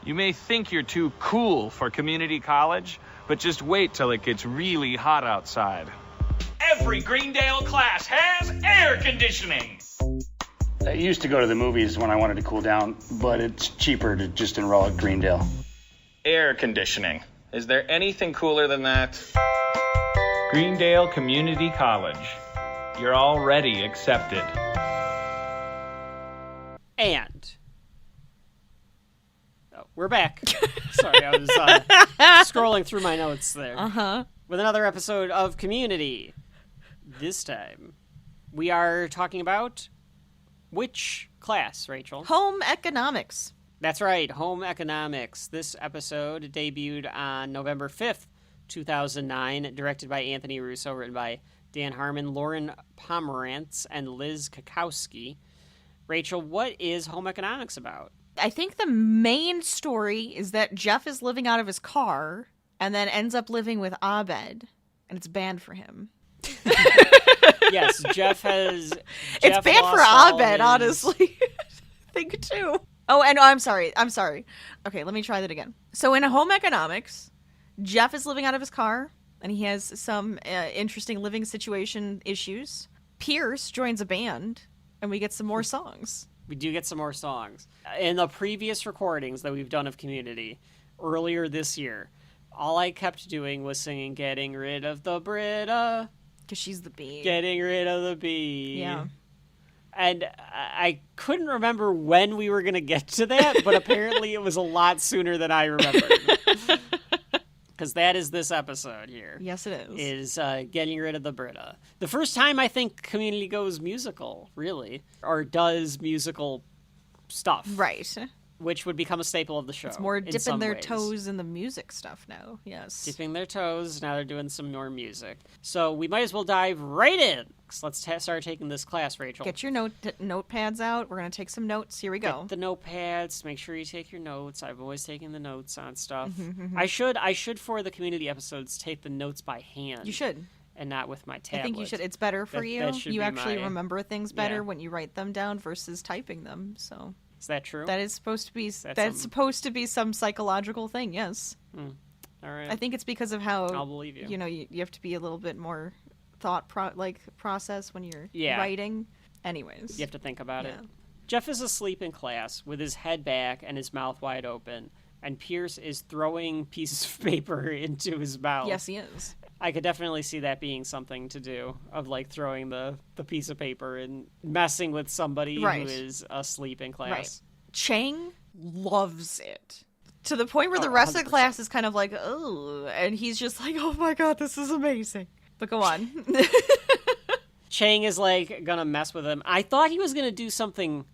You may think you're too cool for community college, but just wait till it gets really hot outside. Every Greendale class has air conditioning. I used to go to the movies when I wanted to cool down, but it's cheaper to just enroll at Greendale. Air conditioning. Is there anything cooler than that? Greendale Community College. You're already accepted. And... we're back. Sorry, I was scrolling through my notes there. With another episode of Community. This time, we are talking about which class, Rachel? Home economics. That's right, home economics. This episode debuted on November 5th, 2009, directed by Anthony Russo, written by Dan Harmon, Lauren Pomerantz, and Liz Kakowski. Rachel, what is home economics about? I think the main story is that Jeff is living out of his car and then ends up living with Abed, and it's banned for him. Yes, Jeff has... It's banned for Abed, honestly. I think, too. Oh, and I'm sorry. Okay, let me try that again. So in home economics, Jeff is living out of his car, and he has some interesting living situation issues. Pierce joins a band, and we get some more songs. We do get some more songs. In the previous recordings that we've done of Community, earlier this year, all I kept doing was singing Getting Rid of the Brita. Because she's the bee. Getting rid of the bee. Yeah. And I couldn't remember when we were going to get to that, but apparently it was a lot sooner than I remembered. Because that is this episode here. Yes, it is. Is Getting Rid of the Brita. The first time I think Community goes musical, really. Or does musical stuff. Right. Which would become a staple of the show. It's more dipping their ways. Toes in the music stuff now. Yes. Dipping their toes. Now they're doing some more music. So we might as well dive right in. So let's start taking this class, Rachel. Get your notepads out. We're going to take some notes. Here we go. Get the notepads. Make sure you take your notes. I've always taken the notes on stuff. I should for the Community episodes take the notes by hand. You should. And not with my tablet. I think you should. It's better for you. That you actually remember things better when you write them down versus typing them. So is that true? That is supposed to be. That's supposed to be some psychological thing. Yes. All right. I think it's because of how I'll believe you. You know, you have to be a little bit more process when you're writing. Anyways, you have to think about it. Jeff is asleep in class with his head back and his mouth wide open, and Pierce is throwing pieces of paper into his mouth. Yes, he is. I could definitely see that being something to do, of like throwing the piece of paper and messing with somebody who is asleep in class. Right. Chang loves it. To the point where the rest 100%. Of the class is kind of like, oh, and he's just like, oh my god, this is amazing. But go on. Chang is like gonna mess with him. I thought he was gonna do something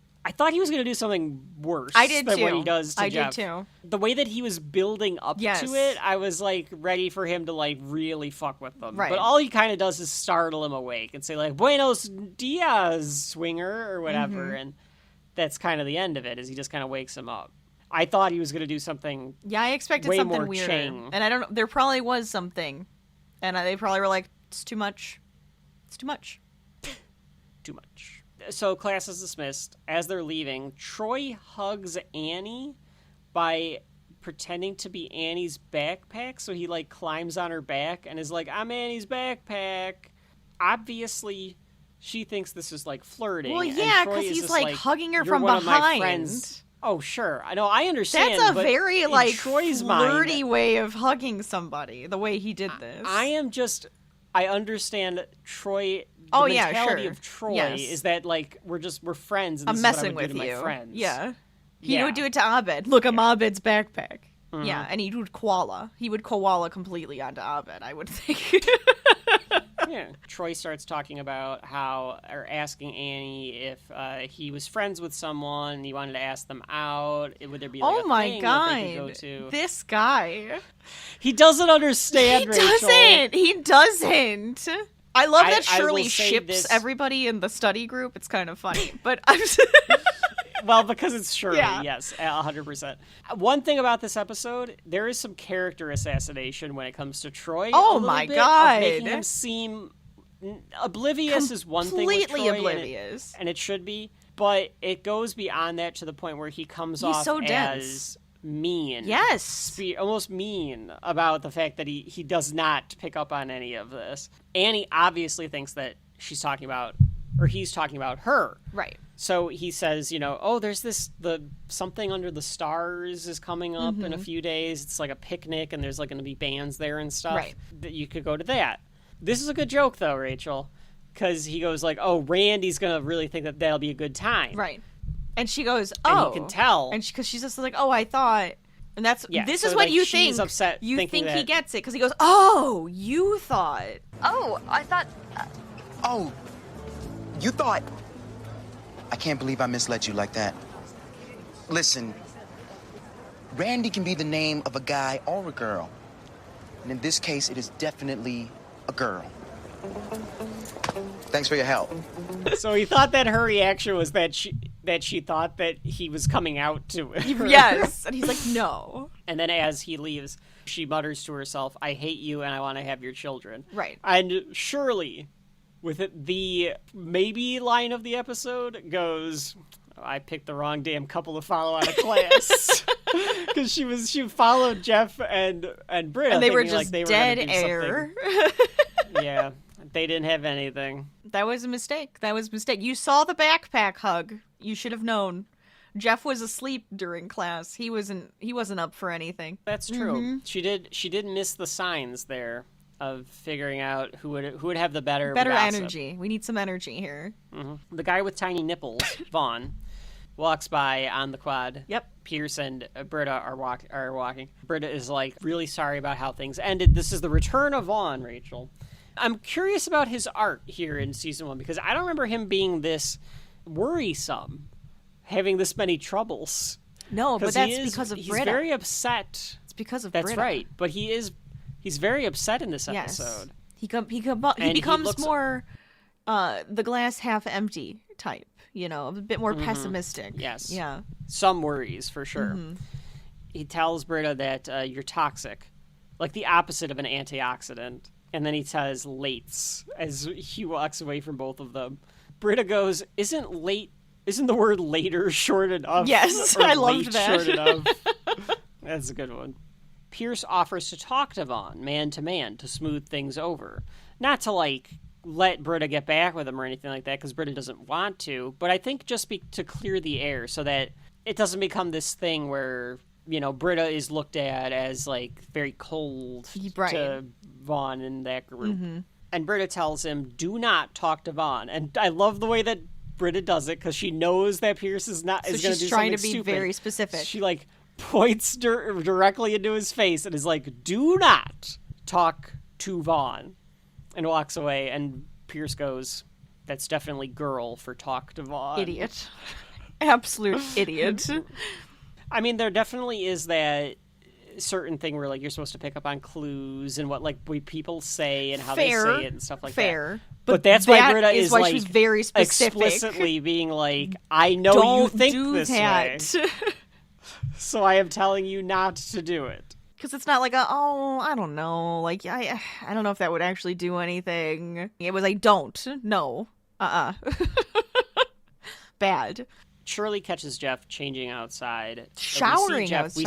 worse. I did than too. What he does to Jeff. Did too. The way that he was building up to it, I was like ready for him to like really fuck with them. Right. But all he kind of does is startle him awake and say like "Buenos dias, swinger" or whatever, and that's kind of the end of it. Is he just kind of wakes him up. I thought he was going to do something. Yeah, I expected something weirder. Chang. And I don't know. There probably was something, and they probably were like, "It's too much. It's too much. Too much." So class is dismissed. As they're leaving, Troy hugs Annie by pretending to be Annie's backpack. So he like climbs on her back and is like, "I'm Annie's backpack." Obviously, she thinks this is like flirting. Well, yeah, because he's like hugging her from behind. Oh, sure. I know. I understand. That's a very like Troy's flirty way of hugging somebody. The way he did this. I am just I understand Troy. The mentality of Troy is that, like, we're friends. And I'm messing with you. My friends. Yeah. He would do it to Abed. Look, I'm Abed's backpack. Mm-hmm. Yeah, and he would koala. He would koala completely onto Abed, I would think. Yeah. Troy starts talking about asking Annie if he was friends with someone and he wanted to ask them out. Would there be like a thing that they could go to? This guy. He doesn't understand, Rachel. He doesn't. I love that Shirley ships everybody in the study group. It's kind of funny, but I'm well, because it's Shirley, yes, 100%. One thing about this episode, there is some character assassination when it comes to Troy. Oh my God. Making him seem oblivious is one thing with Troy. Completely oblivious. And it should be, but it goes beyond that to the point where he comes off so as mean. Yes. Almost mean about the fact that he does not pick up on any of this. Annie obviously thinks that he's talking about her. Right. So he says, there's something under the stars is coming up in a few days. It's like a picnic and there's like going to be bands there and stuff. Right. That you could go to that. This is a good joke though, Rachel, because he goes like, oh, Randy's going to really think that that'll be a good time. Right. And she goes, oh. And he can tell. And because she's just like, oh, I thought. And this is what you think. She's upset. You think he gets it because he goes, oh, you thought. Oh, I thought. Oh, you thought. I can't believe I misled you like that. Listen, Randy can be the name of a guy or a girl. And in this case, it is definitely a girl. Thanks for your help. So he thought that her reaction was that she thought that he was coming out to her. Yes. And he's like, no. And then as he leaves, she mutters to herself, I hate you and I want to have your children. Right. And Shirley, with it, the maybe line of the episode goes, I picked the wrong damn couple to follow out of class. Because she followed Jeff and Britta. And they were just dead air. Yeah. They didn't have anything. That was a mistake. You saw the backpack hug. You should have known. Jeff was asleep during class. He wasn't up for anything. That's true. Mm-hmm. She did miss the signs there of figuring out who would have the better energy. We need some energy here. Mm-hmm. The guy with tiny nipples, Vaughn, walks by on the quad. Yep. Pierce and Britta are walking. Britta is like really sorry about how things ended. This is the return of Vaughn, Rachel. I'm curious about his art here in season 1 because I don't remember him being this worrisome, having this many troubles. No, but that's because of Britta. He's very upset. It's because of Britta. Britta. That's right. But he's very upset in this episode. He becomes more the glass half empty type, a bit more pessimistic. Yes. Yeah. Some worries for sure. Mm-hmm. He tells Britta that you're toxic, like the opposite of an antioxidant. And then he says lates as he walks away from both of them. Britta goes, isn't the word later short enough? Yes, I loved that. Short enough. That's a good one. Pierce offers to talk to Vaughn, man to man, to smooth things over. Not to, let Britta get back with him or anything like that, because Britta doesn't want to, but I think just to clear the air so that it doesn't become this thing where, Britta is looked at as, very cold to Vaughn in that group. Mm-hmm. And Britta tells him, do not talk to Vaughn. And I love the way that Britta does it, because she knows that Pierce is going to do something stupid. She's trying to be very specific. She, points directly into his face and is like, do not talk to Vaughn, and walks away. And Pierce goes, that's definitely girl for talk to Vaughn. Idiot. Absolute idiot. I mean, there definitely is that certain thing where you're supposed to pick up on clues and what people say and how they say it and stuff like that. But that's why Britta is she's very specific. Explicitly being I know you think this way. So I am telling you not to do it. Because it's not I don't know. I don't know if that would actually do anything. It was don't. No. Bad. Shirley catches Jeff changing outside. Showering outside. We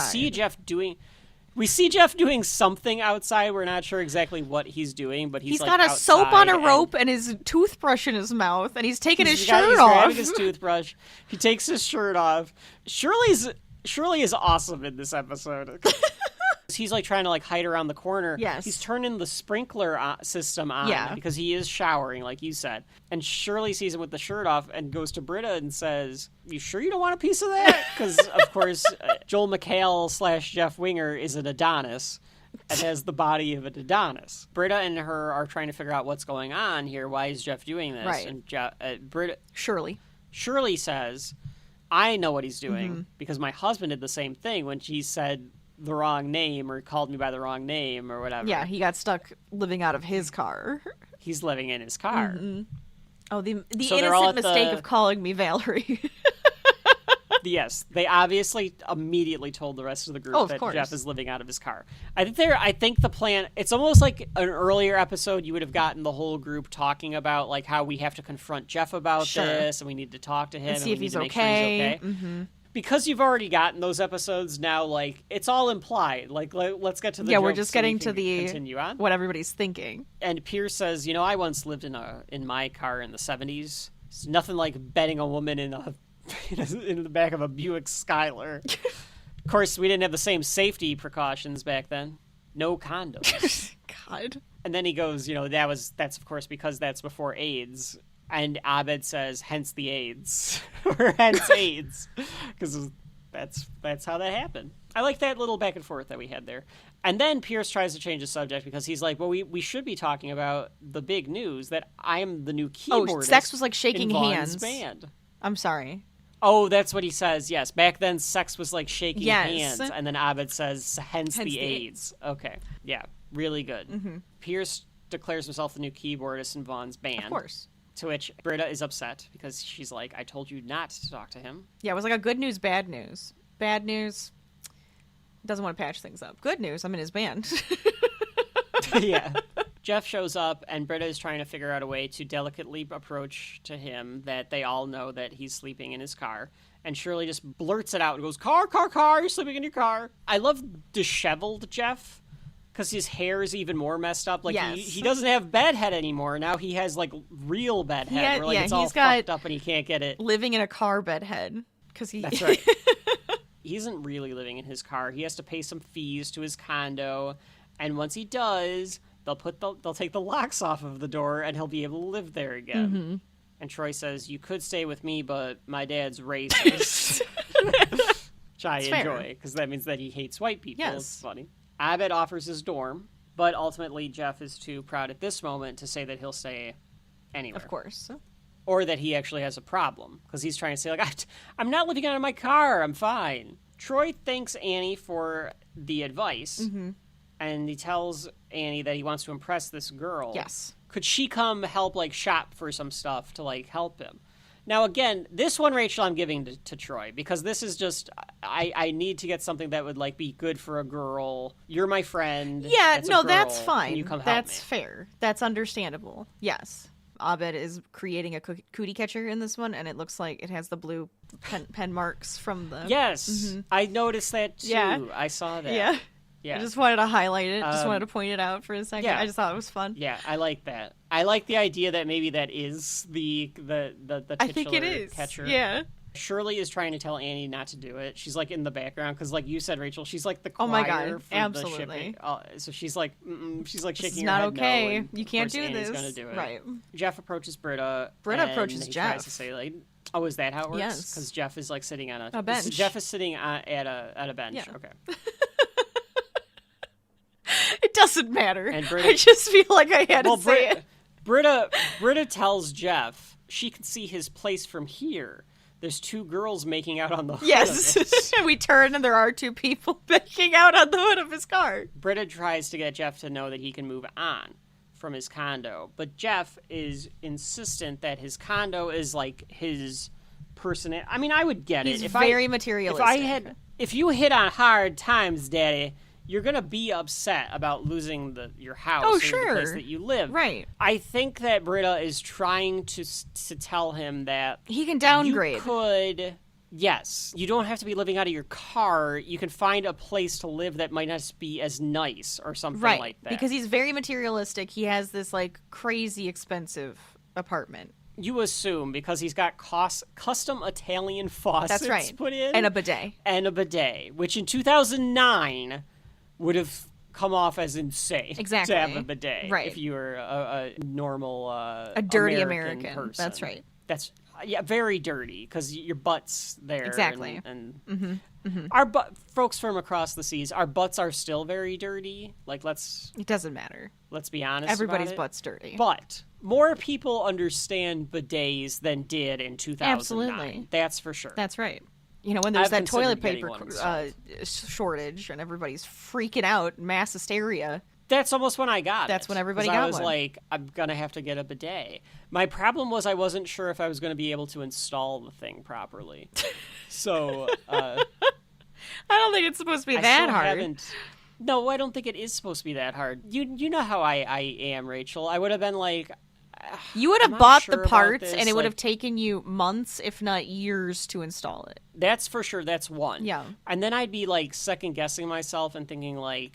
see Jeff doing something outside. We're not sure exactly what he's doing, but he's got a soap on a rope and his toothbrush in his mouth, and he's taking his shirt off. He's grabbing his toothbrush. He takes his shirt off. Shirley is awesome in this episode. He's like trying to like hide around the corner. Yes. He's turning the sprinkler system on because he is showering, like you said. And Shirley sees him with the shirt off and goes to Britta and says, "You sure you don't want a piece of that?" Because, of course, Joel McHale / Jeff Winger is an Adonis and has the body of an Adonis. Britta and her are trying to figure out what's going on here. Why is Jeff doing this? Right. And Britta... Shirley says, "I know what he's doing because my husband did the same thing when she said the wrong name or called me by the wrong name or whatever." Yeah, he got stuck living out of his car. He's living in his car. Oh, the innocent mistake of calling me Valerie. Yes, they obviously immediately told the rest of the group that Jeff is living out of his car. I think the plan, it's almost like an earlier episode you would have gotten the whole group talking about like how we have to confront Jeff about this and we need to talk to him and see if he's make sure he's okay. Because you've already gotten those episodes now, like it's all implied. Like let's get to the we're just getting to the continue on what everybody's thinking. And Pierce says, I once lived in my car in the 70s. It's nothing like betting a woman in the back of a Buick Skylar. Of course, we didn't have the same safety precautions back then. No condoms. God. And then he goes, that's of course because that's before AIDS. And Abed says, hence the AIDS. Or hence AIDS. Because that's how that happened. I like that little back and forth that we had there. And then Pierce tries to change the subject because he's like, well, we should be talking about the big news that I'm the new keyboardist. Oh, sex was like shaking in Vaughn's hands. Band. I'm sorry. Oh, that's what he says, yes. Back then, sex was like shaking hands. And then Abed says, hence the AIDS. Okay. Yeah, really good. Pierce declares himself the new keyboardist in Vaughn's band. Of course. To which Britta is upset because she's like, I told you not to talk to him. Yeah, it was like a good news, bad news. Bad news, doesn't want to patch things up. Good news, I'm in his band. Yeah. Jeff shows up, and Britta is trying to figure out a way to delicately approach to him that they all know that he's sleeping in his car. And Shirley just blurts it out and goes, car, you're sleeping in your car. I love disheveled Jeff, because his hair is even more messed up. Like, he doesn't have bed head anymore. Now he has, like, real bed head, where, like, it's all fucked up and he can't get it. Living in a car bed head. That's right. He isn't really living in his car. He has to pay some fees to his condo, and once he does... They'll take the locks off of the door, and he'll be able to live there again. And Troy says, "You could stay with me, but my dad's racist." Which I enjoy, because that means that he hates white people. Yes. It's funny. Abed offers his dorm, but ultimately Jeff is too proud at this moment to say that he'll stay anywhere. Of course. Or that he actually has a problem, because he's trying to say, like, I'm not living out of my car, I'm fine. Troy thanks Annie for the advice. And he tells Annie that he wants to impress this girl. Yes. Could she come help, like, shop for some stuff to, like, help him? Now, again, this one, Rachel, I'm giving to Troy, because this is just, I need to get something that would, like, be good for a girl. You're my friend. Yeah, that's fine. Can you come help That's me? fair. That's understandable. Yes. Abed is creating a cootie catcher in this one, and it looks like it has the blue pen marks from the... Yes. I noticed that, too. Yeah. I saw that. Yeah. Yeah. I just wanted to highlight it. Just wanted to point it out for a second. Yeah. I just thought it was fun. Yeah, I like that. I like the idea that maybe that is the titular I think it is. catcher. Yeah. Shirley is trying to tell Annie not to do it. She's like in the background because, like you said, Rachel, she's like the choir. Oh my God! For absolutely. The shipping. So she's like shaking her head. Not okay. No, and you can't do Annie's this. Gonna do it. Right. Jeff approaches Britta. Britta approaches he Jeff. Tries to say like, "Oh, is that how it works?" Yes. Because Jeff is like sitting on a bench. Jeff is sitting at a bench. Yeah. Okay. It doesn't matter. And Britta, I just feel like I had to say it. Britta tells Jeff she can see his place from here. There's two girls making out on the hood. Yes. We turn and there are two people making out on the hood of his car. Britta tries to get Jeff to know that he can move on from his condo, but Jeff is insistent that his condo is like his person. I mean, I would get it. He's very materialistic. If you hit on hard times, Daddy, you're going to be upset about losing your house or the place that you live. Right. I think that Britta is trying to tell him that he can downgrade. You could, yes. You don't have to be living out of your car. You can find a place to live that might not be as nice or something like that. Because he's very materialistic. He has this like crazy expensive apartment. You assume because he's got custom Italian faucets That's right. put in. And a bidet. Which in 2009... would have come off as insane exactly. to have a bidet right. if you were a normal a dirty American person. That's right. That's very dirty because your butt's there. Exactly. And mm-hmm. Mm-hmm. Our folks from across the seas, our butts are still very dirty. Like, it doesn't matter. Let's be honest. Everybody's about it. butt's dirty. But more people understand bidets than did in 2009. Absolutely. That's for sure. That's right. You know, when there's that toilet paper shortage and everybody's freaking out, mass hysteria. That's almost when I got That's it. when everybody got one. I was like, I'm going to have to get a bidet. My problem was I wasn't sure if I was going to be able to install the thing properly. So, I don't think it's supposed to be that hard. No, I don't think it is supposed to be that hard. You know how I am, Rachel. I would have been like... You would have bought the parts, and it would have taken you months, if not years, to install it. That's for sure. That's one. Yeah. And then I'd be, like, second-guessing myself and thinking, like...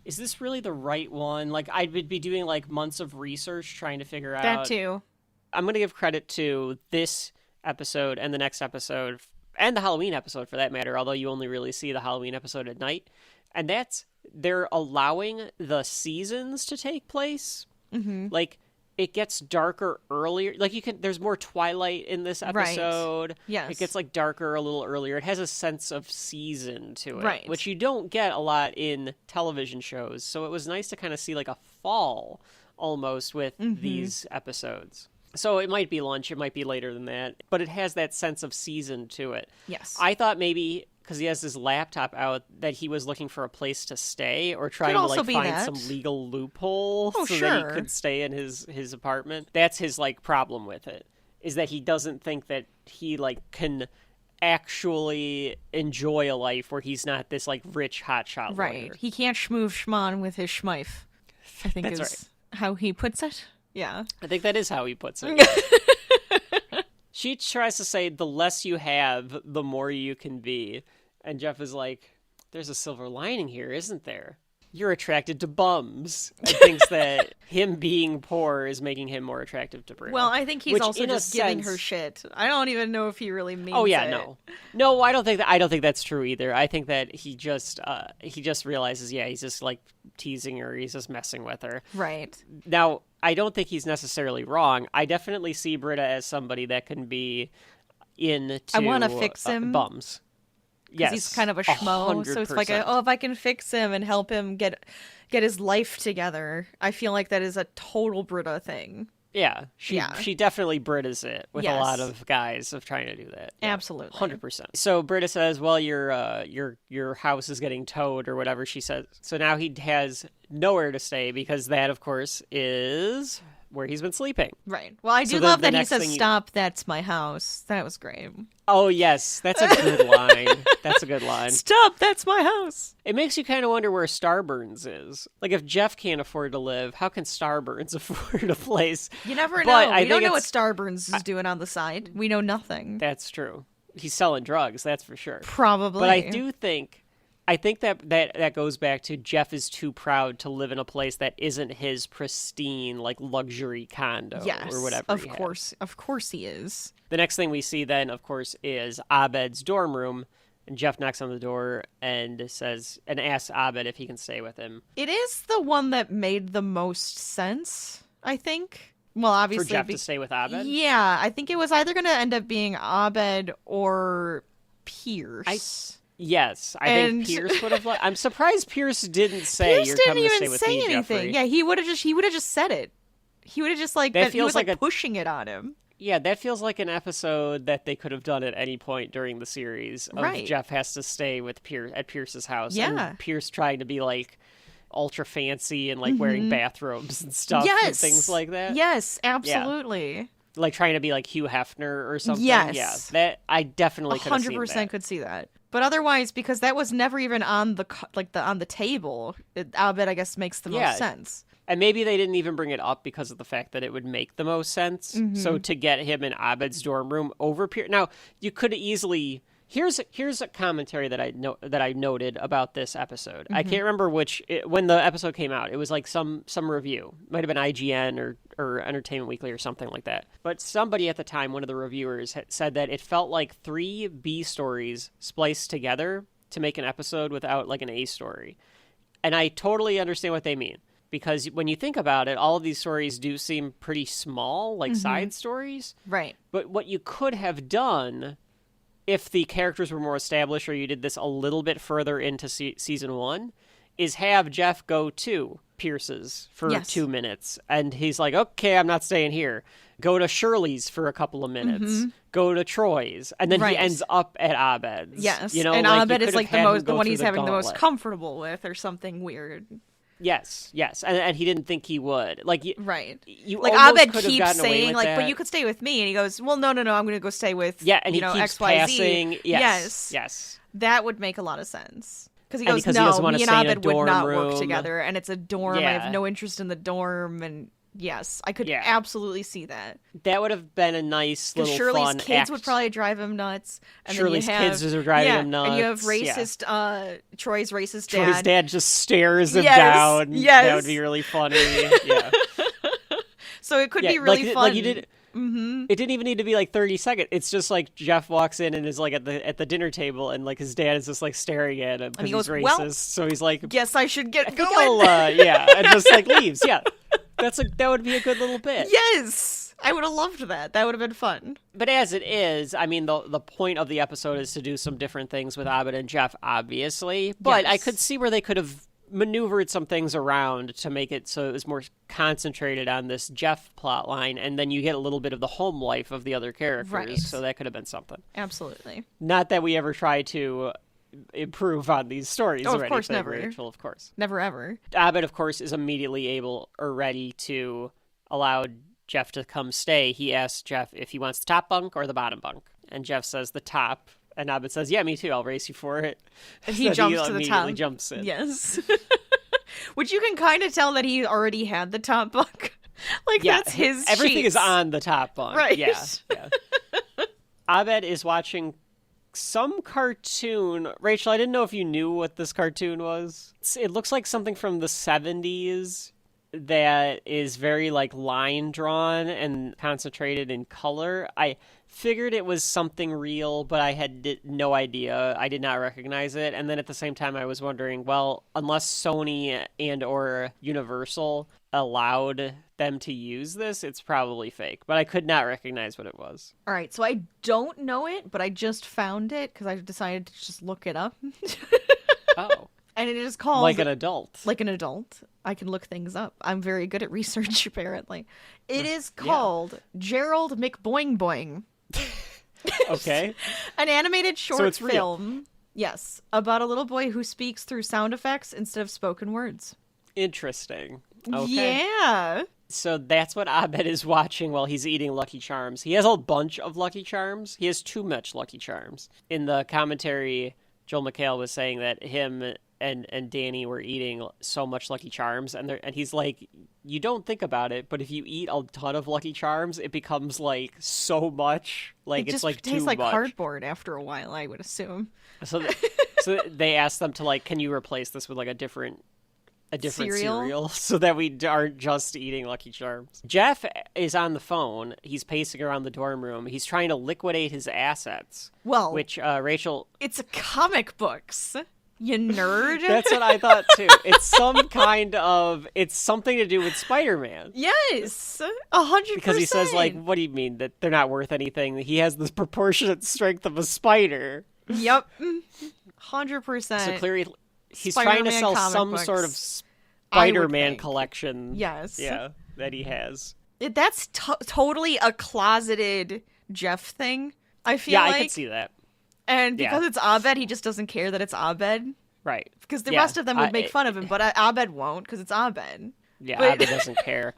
is this really the right one? Like, I would be doing, like, months of research trying to figure out... That, too. I'm going to give credit to this episode and the next episode, and the Halloween episode, for that matter, although you only really see the Halloween episode at night. And they're allowing the seasons to take place. Mm-hmm. Like, it gets darker earlier. Like, there's more twilight in this episode. Right. Yes. It gets, like, darker a little earlier. It has a sense of season to it. Right. Which you don't get a lot in television shows. So it was nice to kind of see, like, a fall almost with these episodes. So it might be lunch. It might be later than that. But it has that sense of season to it. Yes. I thought maybe... because he has his laptop out, that he was looking for a place to stay or trying to, like, find some legal loophole that he could stay in his apartment. That's his, like, problem with it, is that he doesn't think that he, like, can actually enjoy a life where he's not this, like, rich hotshot lawyer. Right. He can't schmoove schmon with his schmeif, I think is how he puts it. Yeah. I think that is how he puts it. She tries to say, the less you have, the more you can be. And Jeff is like, there's a silver lining here, isn't there? You're attracted to bums. And thinks that him being poor is making him more attractive to Britta. Well, I think he's also just giving her shit. I don't even know if he really means it. Oh, yeah, no, I don't think that's true either. I think that he just realizes, he's just, like, teasing her. He's just messing with her. Right. Now, I don't think he's necessarily wrong. I definitely see Britta as somebody that can be into I want to fix him. Bums. Yes, he's kind of a schmo, 100%. So it's like, if I can fix him and help him get his life together, I feel like that is a total Britta thing. Yeah, she definitely Britta's it with a lot of guys of trying to do that. Yeah, absolutely, 100%. So Britta says, "Well, your house is getting towed or whatever." She says. So now he has nowhere to stay because that, of course, is where he's been sleeping. Right. Well, I do love that he says, "Stop, that's my house." That was great. Oh, yes. That's a good line. That's a good line. Stop, that's my house. It makes you kind of wonder where Starburns is. Like, if Jeff can't afford to live, how can Starburns afford a place? You never know. We don't know what Starburns is doing on the side. We know nothing. That's true. He's selling drugs, that's for sure. Probably. But I think that goes back to Jeff is too proud to live in a place that isn't his pristine, like, luxury condo or whatever. Of course he is. The next thing we see then, of course, is Abed's dorm room, and Jeff knocks on the door and asks Abed if he can stay with him. It is the one that made the most sense, I think. Well, obviously, for Jeff to stay with Abed? Yeah, I think it was either going to end up being Abed or Pierce. Yes, I think Pierce would have. I'm surprised Pierce didn't say Pierce you're didn't coming to even stay with say me, anything. Jeffrey. Yeah, he would have just said it. He would have just like he was like pushing it on him. Yeah, that feels like an episode that they could have done at any point during the series. Of Jeff has to stay with Pierce at Pierce's house. Yeah, and Pierce trying to be like ultra fancy and like wearing bathrobes and stuff and things like that. Yes, absolutely. Yeah. Like trying to be like Hugh Hefner or something. Yes. Yeah, that I definitely could have seen that. 100% could see that. But otherwise, because that was never even on the table, Abed, I guess, makes the most sense. And maybe they didn't even bring it up because of the fact that it would make the most sense. Mm-hmm. So to get him in Abed's dorm room over Pierce. Now, you could easily... Here's a commentary that I noted about this episode. Mm-hmm. I can't remember when the episode came out. It was like some review. Might have been IGN or Entertainment Weekly or something like that. But somebody at the time, one of the reviewers, said that it felt like 3 B stories spliced together to make an episode without like an A story. And I totally understand what they mean. Because when you think about it, all of these stories do seem pretty small, like side stories. Right. But what you could have done, if the characters were more established or you did this a little bit further into season 1, is have Jeff go to Pierce's for 2 minutes. And he's like, okay, I'm not staying here. Go to Shirley's for a couple of minutes. Go to Troy's. And then he ends up at Abed's. Yes. You know, and like, Abed is like the one he's having the most gauntlet. comfortable with or something weird. Yes, and he didn't think he would. Like, right. You like almost Abed could have keeps gotten away saying, with like, that. but you could stay with me. And he goes, well, no, I'm going to go stay with, and he you know, keeps XYZ. passing. Yes. That would make a lot of sense. Because he And goes, because he no, doesn't want me to and stay in a Abed would dorm not room. work together. And it's a dorm. I Yeah. have no interest in the dorm. And yes, I could absolutely see that. That would have been a nice little Shirley's fun kids act. would probably drive him nuts. And Shirley's then you have, kids are driving him nuts. And you have racist, Troy's racist dad. Troy's dad just stares him down. Yes. That would be really funny. Yeah. So it could be really fun. Like you did. It didn't even need to be like 30 seconds. It's just like Jeff walks in and is like at the dinner table, and like his dad is just like staring at him because he's racist. Well, so he's like, guess I should get going. And just like leaves. Yeah, that would be a good little bit. Yes, I would have loved that. That would have been fun. But as it is, I mean, the point of the episode is to do some different things with Abed and Jeff, obviously. But I could see where they could have maneuvered some things around to make it so it was more concentrated on this Jeff plot line, and then you get a little bit of the home life of the other characters. Right. So that could have been something. Absolutely. Not that we ever try to improve on these stories or anything. Of course, never. Rachel, of course. Never, ever. Abed, of course, is immediately able or ready to allow Jeff to come stay. He asks Jeff if he wants the top bunk or the bottom bunk. And Jeff says the top. And Abed says, yeah, me too. I'll race you for it. And he jumps to the top. Immediately jumps in. Yes. Which you can kind of tell that he already had the top bunk. Like, that's his everything sheets. is on the top bunk. Right. Yeah. Abed is watching some cartoon. Rachel, I didn't know if you knew what this cartoon was. It looks like something from the 70s that is very, like, line drawn and concentrated in color. I figured it was something real, but I had no idea. I did not recognize it. And then at the same time, I was wondering, well, unless Sony and or Universal allowed them to use this, it's probably fake. But I could not recognize what it was. All right, so I don't know it, but I just found it because I decided to just look it up. Oh. And it is called... Like an adult. Like an adult. I can look things up. I'm very good at research, apparently. It is called Gerald McBoing Boing. Okay. An animated short it's real. film. Yes. About a little boy who speaks through sound effects instead of spoken words. Interesting. Okay. Yeah. So that's what Abed is watching while he's eating Lucky Charms. He has a bunch of Lucky Charms. He has too much Lucky Charms. In the commentary, Joel McHale was saying that him and Danny were eating so much Lucky Charms, and he's like, you don't think about it, but if you eat a ton of Lucky Charms, it becomes like so much, like it's like too much. It tastes like cardboard after a while, I would assume. So they asked them to like, can you replace this with like a different cereal so that we aren't just eating Lucky Charms. Jeff is on the phone. He's pacing around the dorm room. He's trying to liquidate his assets. Well, which Rachel, it's a comic books. You nerd. That's what I thought too. It's something to do with Spider-Man. Yes, 100%. Because he says like, what do you mean that they're not worth anything? He has the proportionate strength of a spider. Yep, 100%. So clearly he's trying to sell some sort of Spider-Man collection. Yes. Yeah, that he has. That's totally a closeted Jeff thing, I feel like. Yeah, I could see that. And because it's Abed, he just doesn't care that it's Abed. Right. Because the rest of them would make fun of him, but Abed won't because it's Abed. Yeah, Abed doesn't care.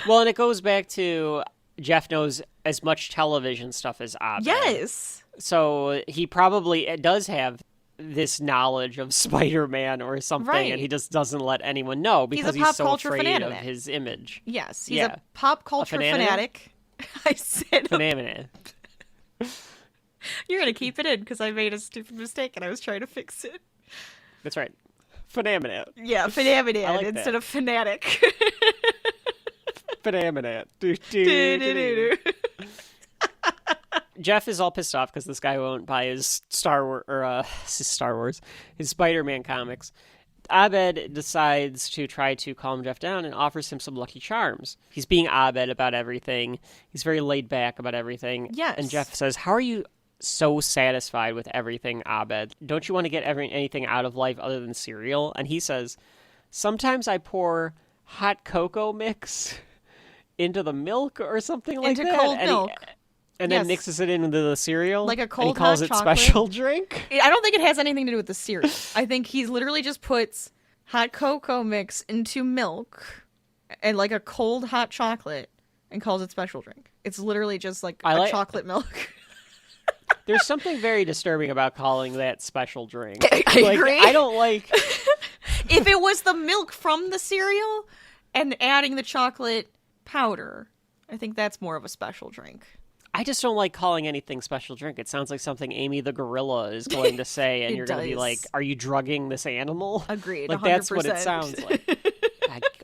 Well, and it goes back to Jeff knows as much television stuff as Abed. Yes. So he probably does have this knowledge of Spider-Man or something, right. And he just doesn't let anyone know because he's so afraid of his image. Yes, he's a pop culture fanatic. I said fanatic. You're going to keep it in because I made a stupid mistake and I was trying to fix it. That's right. Phenomenal. Yeah, phenomenal like instead of fanatic. Phenomenal. Jeff is all pissed off because this guy won't buy his his Spider-Man comics. Abed decides to try to calm Jeff down and offers him some Lucky Charms. He's being Abed about everything. He's very laid back about everything. Yes. And Jeff says, how are you so satisfied with everything, Abed? Don't you want to get anything out of life other than cereal? And he says, sometimes I pour hot cocoa mix into the milk or something like that. Into cold milk. And then mixes it into the cereal. Like a cold, and he calls it chocolate. special drink. I don't think it has anything to do with the cereal. I think he literally just puts hot cocoa mix into milk and like a cold hot chocolate and calls it special drink. It's literally just like chocolate milk. There's something very disturbing about calling that special drink. I agree. I don't like... If it was the milk from the cereal and adding the chocolate powder, I think that's more of a special drink. I just don't like calling anything special drink. It sounds like something Amy the gorilla is going to say, and you're going to be like, are you drugging this animal? Agreed, like 100%. That's what it sounds like.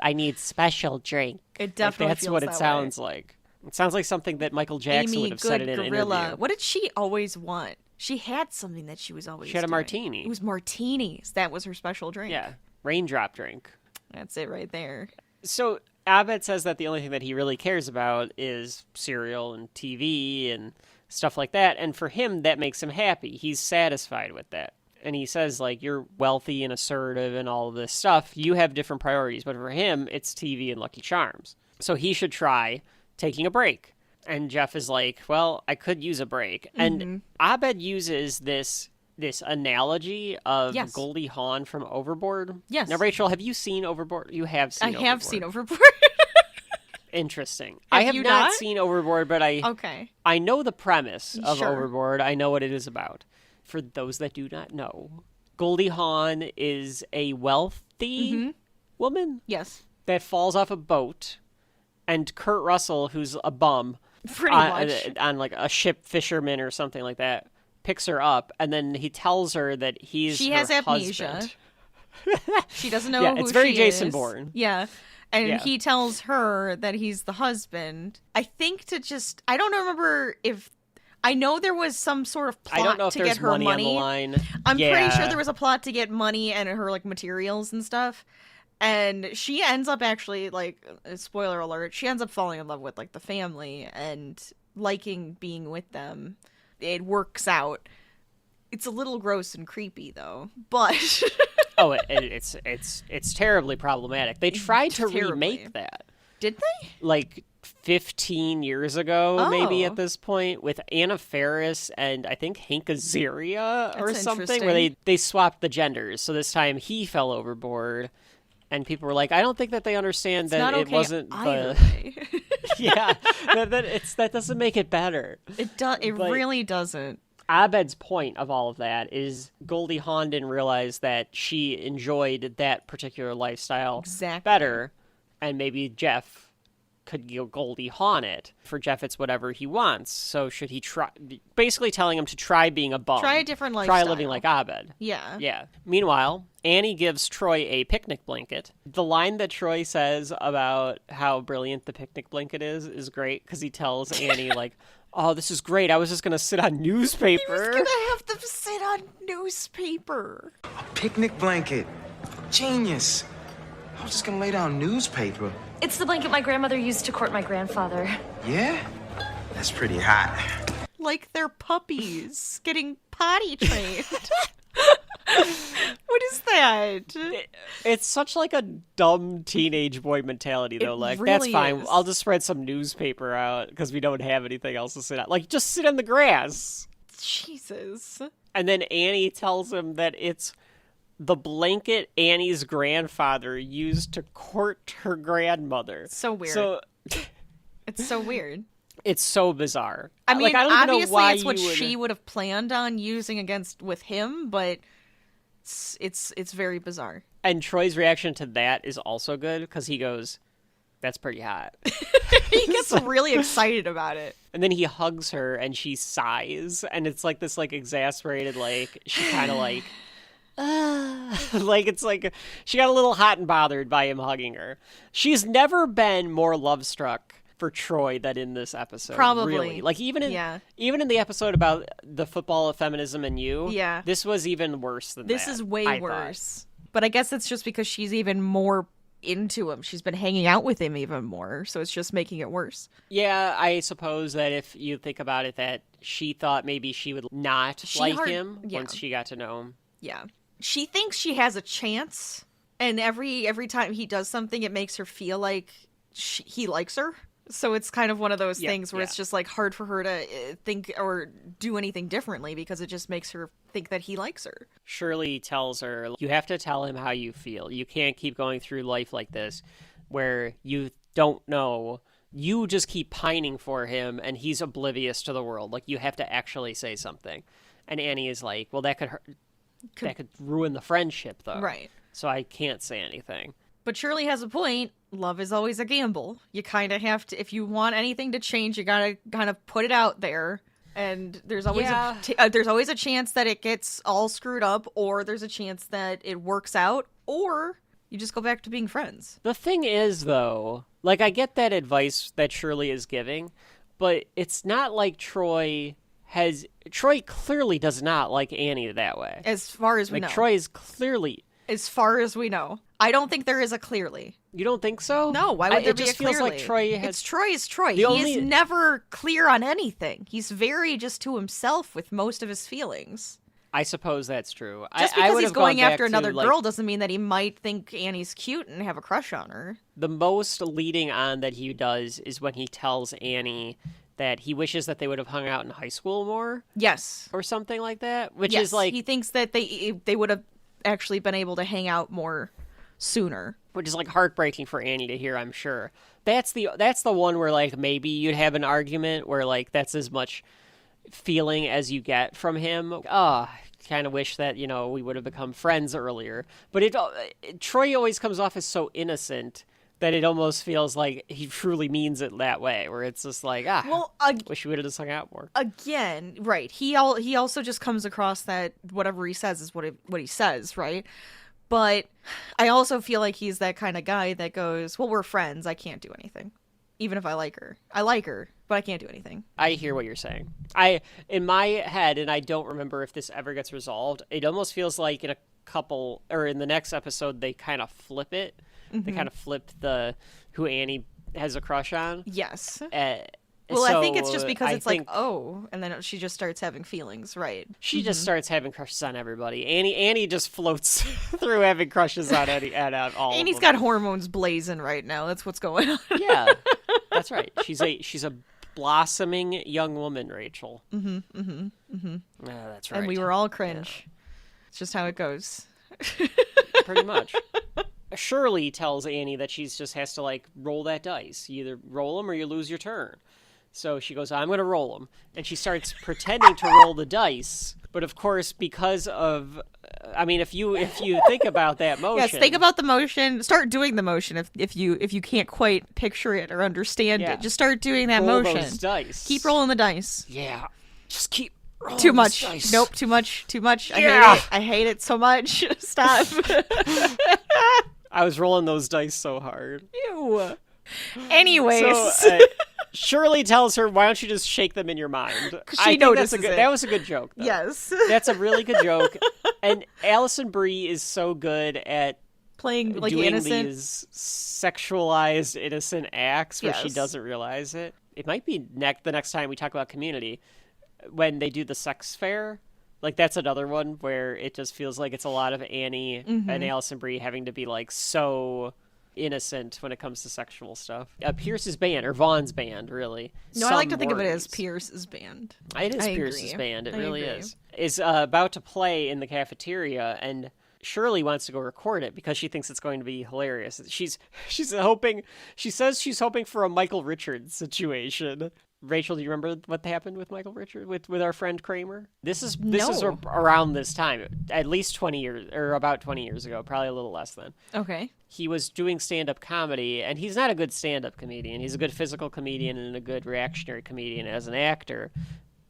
I need special drink. It definitely that's feels what it that sounds way. like. It sounds like something that Michael Jackson would have said in an interview. What did she always want? She had something that she was always She had a doing. martini. It was martinis. That was her special drink. Yeah. Raindrop drink. That's it right there. So Abed says that the only thing that he really cares about is cereal and TV and stuff like that. And for him, that makes him happy. He's satisfied with that. And he says, like, you're wealthy and assertive and all of this stuff. You have different priorities. But for him, it's TV and Lucky Charms. So he should try taking a break. And Jeff is like, well, I could use a break. And Abed uses this analogy of Goldie Hawn from Overboard. Yes. Now, Rachel, have you seen Overboard? You have seen Overboard. I have seen Overboard. Interesting. I have not seen Overboard, but I know the premise of Overboard. I know what it is about. For those that do not know, Goldie Hawn is a wealthy woman. Yes. That falls off a boat, and Kurt Russell, who's a bum, pretty much on like a ship fisherman or something like that, picks her up, and then he tells her that she has her amnesia. Husband. She doesn't know who it's very she Jason is. Bourne. Yeah. And he tells her that he's the husband. I think I don't remember if... I know there was some sort of plot to get her money. On the line. I'm pretty sure there was a plot to get money and her like materials and stuff. And she ends up actually, like, spoiler alert, she ends up falling in love with like the family and liking being with them. It works out. It's a little gross and creepy though, but it's terribly problematic. They tried to remake that. Did they? Like 15 years ago, maybe at this point, with Anna Faris and I think Hank Azaria or something, where they swapped the genders. So this time he fell overboard, and people were like, "I don't think that they understand that it wasn't the." Yeah, that doesn't make it better. It does. It really doesn't. Abed's point of all of that is Goldie Hawn didn't realize that she enjoyed that particular lifestyle better, and maybe Jeff could Goldie Hawn it. For Jeff, it's whatever he wants. So should he try? Basically telling him to try being a bum. Try a different lifestyle. Try living like Abed. Yeah. Yeah. Meanwhile, Annie gives Troy a picnic blanket. The line that Troy says about how brilliant the picnic blanket is great, because he tells Annie, like, oh, this is great. I was just going to sit on newspaper. He was going to have them sit on newspaper. A picnic blanket. Genius. I was just going to lay down newspaper. It's the blanket my grandmother used to court my grandfather. Yeah? That's pretty hot. Like they're puppies getting potty trained. What is that? It's such like a dumb teenage boy mentality, though. Like, really that's fine. is. I'll just spread some newspaper out because we don't have anything else to sit on. Like, just sit on the grass. Jesus. And then Annie tells him that it's the blanket Annie's grandfather used to court her grandmother. So weird. It's so weird. It's so bizarre. I mean, like, I don't obviously even know why it's what she would have planned on using with him, but it's very bizarre. And Troy's reaction to that is also good, because he goes, that's pretty hot. He gets really excited about it. And then he hugs her and she sighs, and it's like this like exasperated, like she kind of like like it's like she got a little hot and bothered by him hugging her. She's never been more love struck for Troy than in this episode. Probably. Really. Like, even in the episode about the football of feminism and you, this was even worse than this that. This is way worse. But I guess it's just because she's even more into him. She's been hanging out with him even more, so it's just making it worse. Yeah, I suppose that if you think about it, that she thought maybe she would not him once she got to know him. Yeah. She thinks she has a chance, and every time he does something, it makes her feel like he likes her. So it's kind of one of those things where it's just like hard for her to think or do anything differently because it just makes her think that he likes her. Shirley tells her, you have to tell him how you feel. You can't keep going through life like this where you don't know. You just keep pining for him and he's oblivious to the world. Like, you have to actually say something. And Annie is like, well, that could ruin the friendship, though. Right. So I can't say anything. But Shirley has a point. Love is always a gamble. You kind of have to, if you want anything to change, you gotta kind of put it out there. And there's always there's always a chance that it gets all screwed up, or there's a chance that it works out, or you just go back to being friends. The thing is, though, like, I get that advice that Shirley is giving, but it's not like Troy clearly does not like Annie that way. As far as we know. Troy is clearly... As far as we know. I don't think there is a clearly. You don't think so? No, why would there be a clearly? It just feels like Troy has... It's Troy's Troy. He is never clear on anything. He's very just to himself with most of his feelings. I suppose that's true. Just because he's going after another girl doesn't mean that he might think Annie's cute and have a crush on her. The most leading on that he does is when he tells Annie that he wishes that they would have hung out in high school more. Yes. Or something like that. Which is like... he thinks that they would have actually been able to hang out more sooner. Which is like heartbreaking for Annie to hear, I'm sure. That's the one where like maybe you'd have an argument where like that's as much feeling as you get from him. I kind of wish that, we would have become friends earlier. But Troy always comes off as so innocent that it almost feels like he truly means it that way, where it's just like, wish we would have just hung out more. Again, right. He also just comes across that whatever he says is what he says, right? But I also feel like he's that kind of guy that goes, well, we're friends. I can't do anything. Even if I like her. I like her, but I can't do anything. I hear what you're saying. In my head, and I don't remember if this ever gets resolved, it almost feels like in the next episode, they kind of flip it. Mm-hmm. They kind of flip who Annie has a crush on. Yes. Well, I think it's just because it's like, and then she just starts having feelings, right? She just starts having crushes on everybody. Annie just floats through having crushes on all. Annie's got hormones blazing right now. That's what's going on. Yeah, that's right. She's a blossoming young woman, Rachel. Mm-hmm. Mm-hmm. Mm-hmm. That's right. And we were all cringe. Yeah. It's just how it goes. Pretty much. Shirley tells Annie that she just has to like roll that dice. You either roll them or you lose your turn. So she goes, I'm going to roll them. And she starts pretending to roll the dice. But of course, because of, if you think about that motion. Yes, think about the motion. Start doing the motion if you can't quite picture it or understand it. Just start doing that motion. Roll those dice. Keep rolling the dice. Yeah. Just keep rolling Too much. Dice. Nope, too much. Yeah. I hate it so much. Stop. I was rolling those dice so hard. Ew. Anyways. So, Shirley tells her, why don't you just shake them in your mind? She notices that was a good joke, though. Yes. That's a really good joke. And Alison Brie is so good at playing like doing innocent. These sexualized innocent acts where she doesn't realize it. It might be the next time we talk about Community, when they do the sex fair. Like, that's another one where it just feels like it's a lot of Annie and Alison Brie having to be, like, so innocent when it comes to sexual stuff. Pierce's band, or Vaughn's band, really. No, I like to think of it as Pierce's band. It is Pierce's band. It really is. Is about to play in the cafeteria, and Shirley wants to go record it because she thinks it's going to be hilarious. She's hoping. She says she's hoping for a Michael Richards situation. Rachel, do you remember what happened with Michael Richards, with our friend Kramer? This is around this time, at least 20 years, or about 20 years ago, probably a little less than. Okay. He was doing stand-up comedy, and he's not a good stand-up comedian. He's a good physical comedian and a good reactionary comedian as an actor.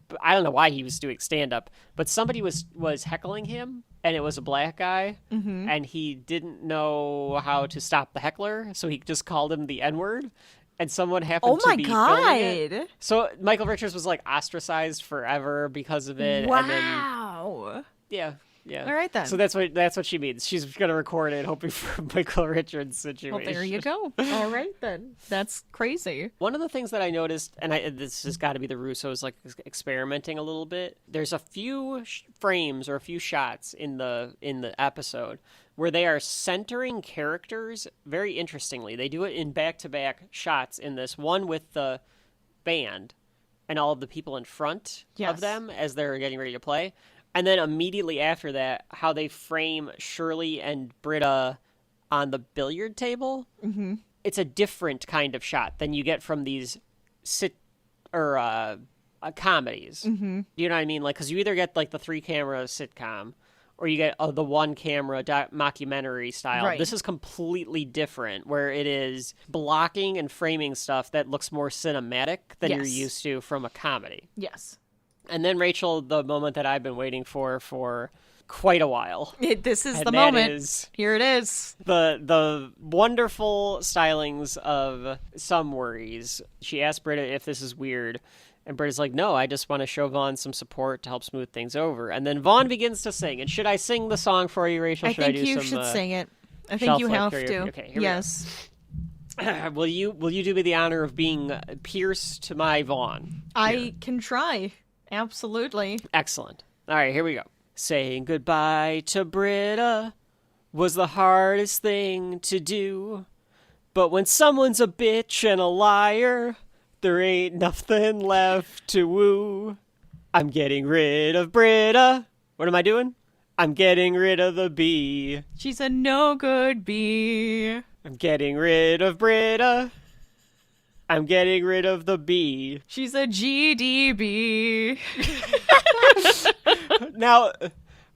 But I don't know why he was doing stand-up, but somebody was heckling him, and it was a black guy, and he didn't know how to stop the heckler, so he just called him the N-word. and someone happened to be filming it. God. So Michael Richards was like ostracized forever because of it. Wow. And then, yeah. All right, then. So that's what she means. She's going to record it, hoping for a Michael Richards situation. Well, there you go. All right, then. That's crazy. One of the things that I noticed, and this has got to be the Russos like experimenting a little bit. There's a few frames or a few shots in the episode where they are centering characters very interestingly. They do it in back-to-back shots in this one with the band and all of the people in front of them as they're getting ready to play. And then immediately after that, how they frame Shirley and Britta on the billiard table. Mm-hmm. It's a different kind of shot than you get from these comedies. Mm-hmm. You know what I mean? Like, because you either get like the 3-camera sitcom, or you get the 1-camera mockumentary style. Right. This is completely different, where it is blocking and framing stuff that looks more cinematic than you're used to from a comedy. Yes. And then, Rachel, the moment that I've been waiting for quite a while. This is the moment. Here it is. The wonderful stylings of Some Worries. She asked Britta if this is weird. And Britta's like, no, I just want to show Vaughn some support to help smooth things over. And then Vaughn begins to sing. And should I sing the song for you, Rachel? I think you should sing it. I think you have to. Okay, here yes. we go. Will you do me the honor of being Pierce to my Vaughn? I can try. Absolutely. Excellent. All right, here we go. Saying goodbye to Britta was the hardest thing to do. But when someone's a bitch and a liar, there ain't nothing left to woo. I'm getting rid of Britta. What am I doing? I'm getting rid of the bee. She's a no good bee. I'm getting rid of Britta. I'm getting rid of the bee. She's a GDB. Now,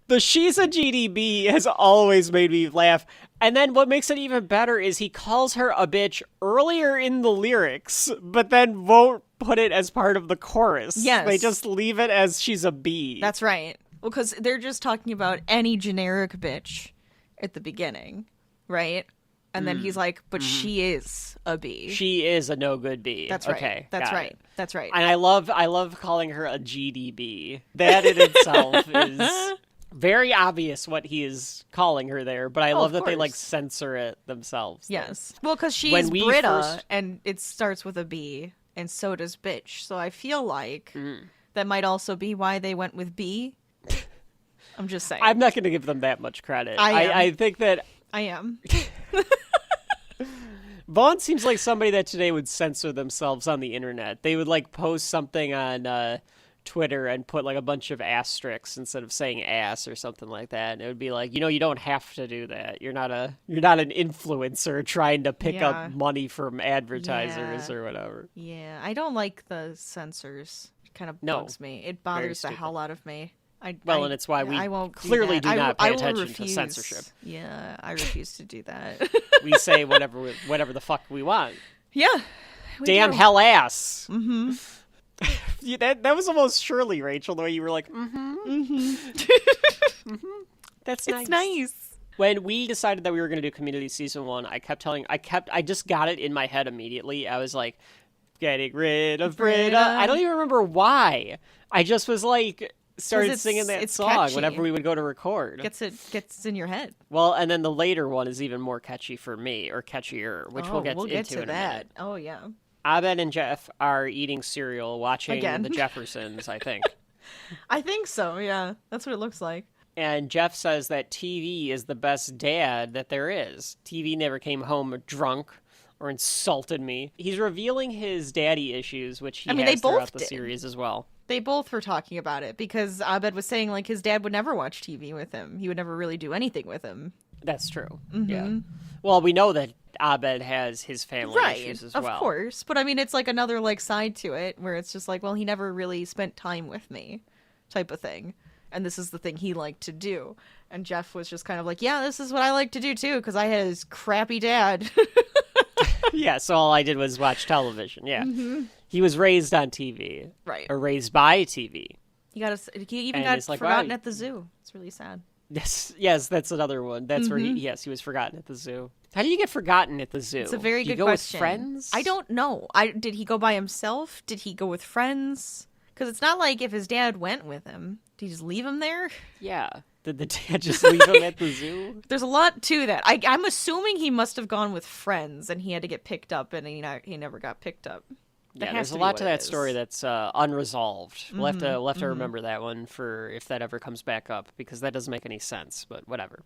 the she's a GDB has always made me laugh. And then what makes it even better is he calls her a bitch earlier in the lyrics, but then won't put it as part of the chorus. Yes. They just leave it as she's a bee. That's right. Well, because they're just talking about any generic bitch at the beginning, right? And then he's like, but she is a bee. She is a no good bee. That's right. Okay, That's got right. it. That's right. And I love calling her a GDB. That in itself is very obvious what he is calling her there, but I love that they like censor it themselves. Yes. Well, because she's Britta, and it starts with a B, and so does bitch. So I feel like that might also be why they went with B. I'm just saying. I'm not going to give them that much credit. I think that I am. Vaughn seems like somebody that today would censor themselves on the internet. They would like post something on Twitter and put like a bunch of asterisks instead of saying ass or something like that. And it would be like, you don't have to do that. You're not an influencer trying to pick up money from advertisers or whatever. Yeah, I don't like the censors. It kind of bugs me. It bothers the hell out of me. And it's why we clearly do not pay attention to censorship. Yeah, I refuse to do that. We say whatever the fuck we want. Yeah. Damn hell ass. Mm-hmm. that was almost Shirley, Rachel, the way you were like, That's nice. It's nice. When we decided that we were going to do Community Season 1, I just got it in my head immediately. I was like, getting rid of Britta. I don't even remember why. I just was like... started singing that song catchy. Whenever we would go to record. Gets in your head. Well, and then the later one is even more catchy for me, or catchier, which we'll get into in a minute. Oh, yeah. Abed and Jeff are eating cereal, watching the Jeffersons, I think. I think so, yeah. That's what it looks like. And Jeff says that TV is the best dad that there is. TV never came home drunk or insulted me. He's revealing his daddy issues, which he has throughout the series as well. They both were talking about it because Abed was saying like his dad would never watch TV with him. He would never really do anything with him. That's true. Mm-hmm. Yeah. Well, we know that Abed has his family issues as well. Of course. But I mean, it's like another like side to it where it's just like, well, he never really spent time with me type of thing. And this is the thing he liked to do. And Jeff was just kind of like, yeah, this is what I like to do too because I had his crappy dad. Yeah, so all I did was watch television. Yeah. Mm-hmm. He was raised on TV. Right. Or raised by TV. He even got forgotten at the zoo. It's really sad. Yes, that's another one. That's where he was forgotten at the zoo. How do you get forgotten at the zoo? It's a very good question. question. With friends? I don't know. Did he go by himself? Did he go with friends? Because it's not like if his dad went with him. Did he just leave him there? Yeah. Did the dad just leave him at the zoo? There's a lot to that. I'm assuming he must have gone with friends and he had to get picked up and he never got picked up. Yeah, there's a lot to that story that's unresolved. We'll have to remember that one for if that ever comes back up, because that doesn't make any sense, but whatever.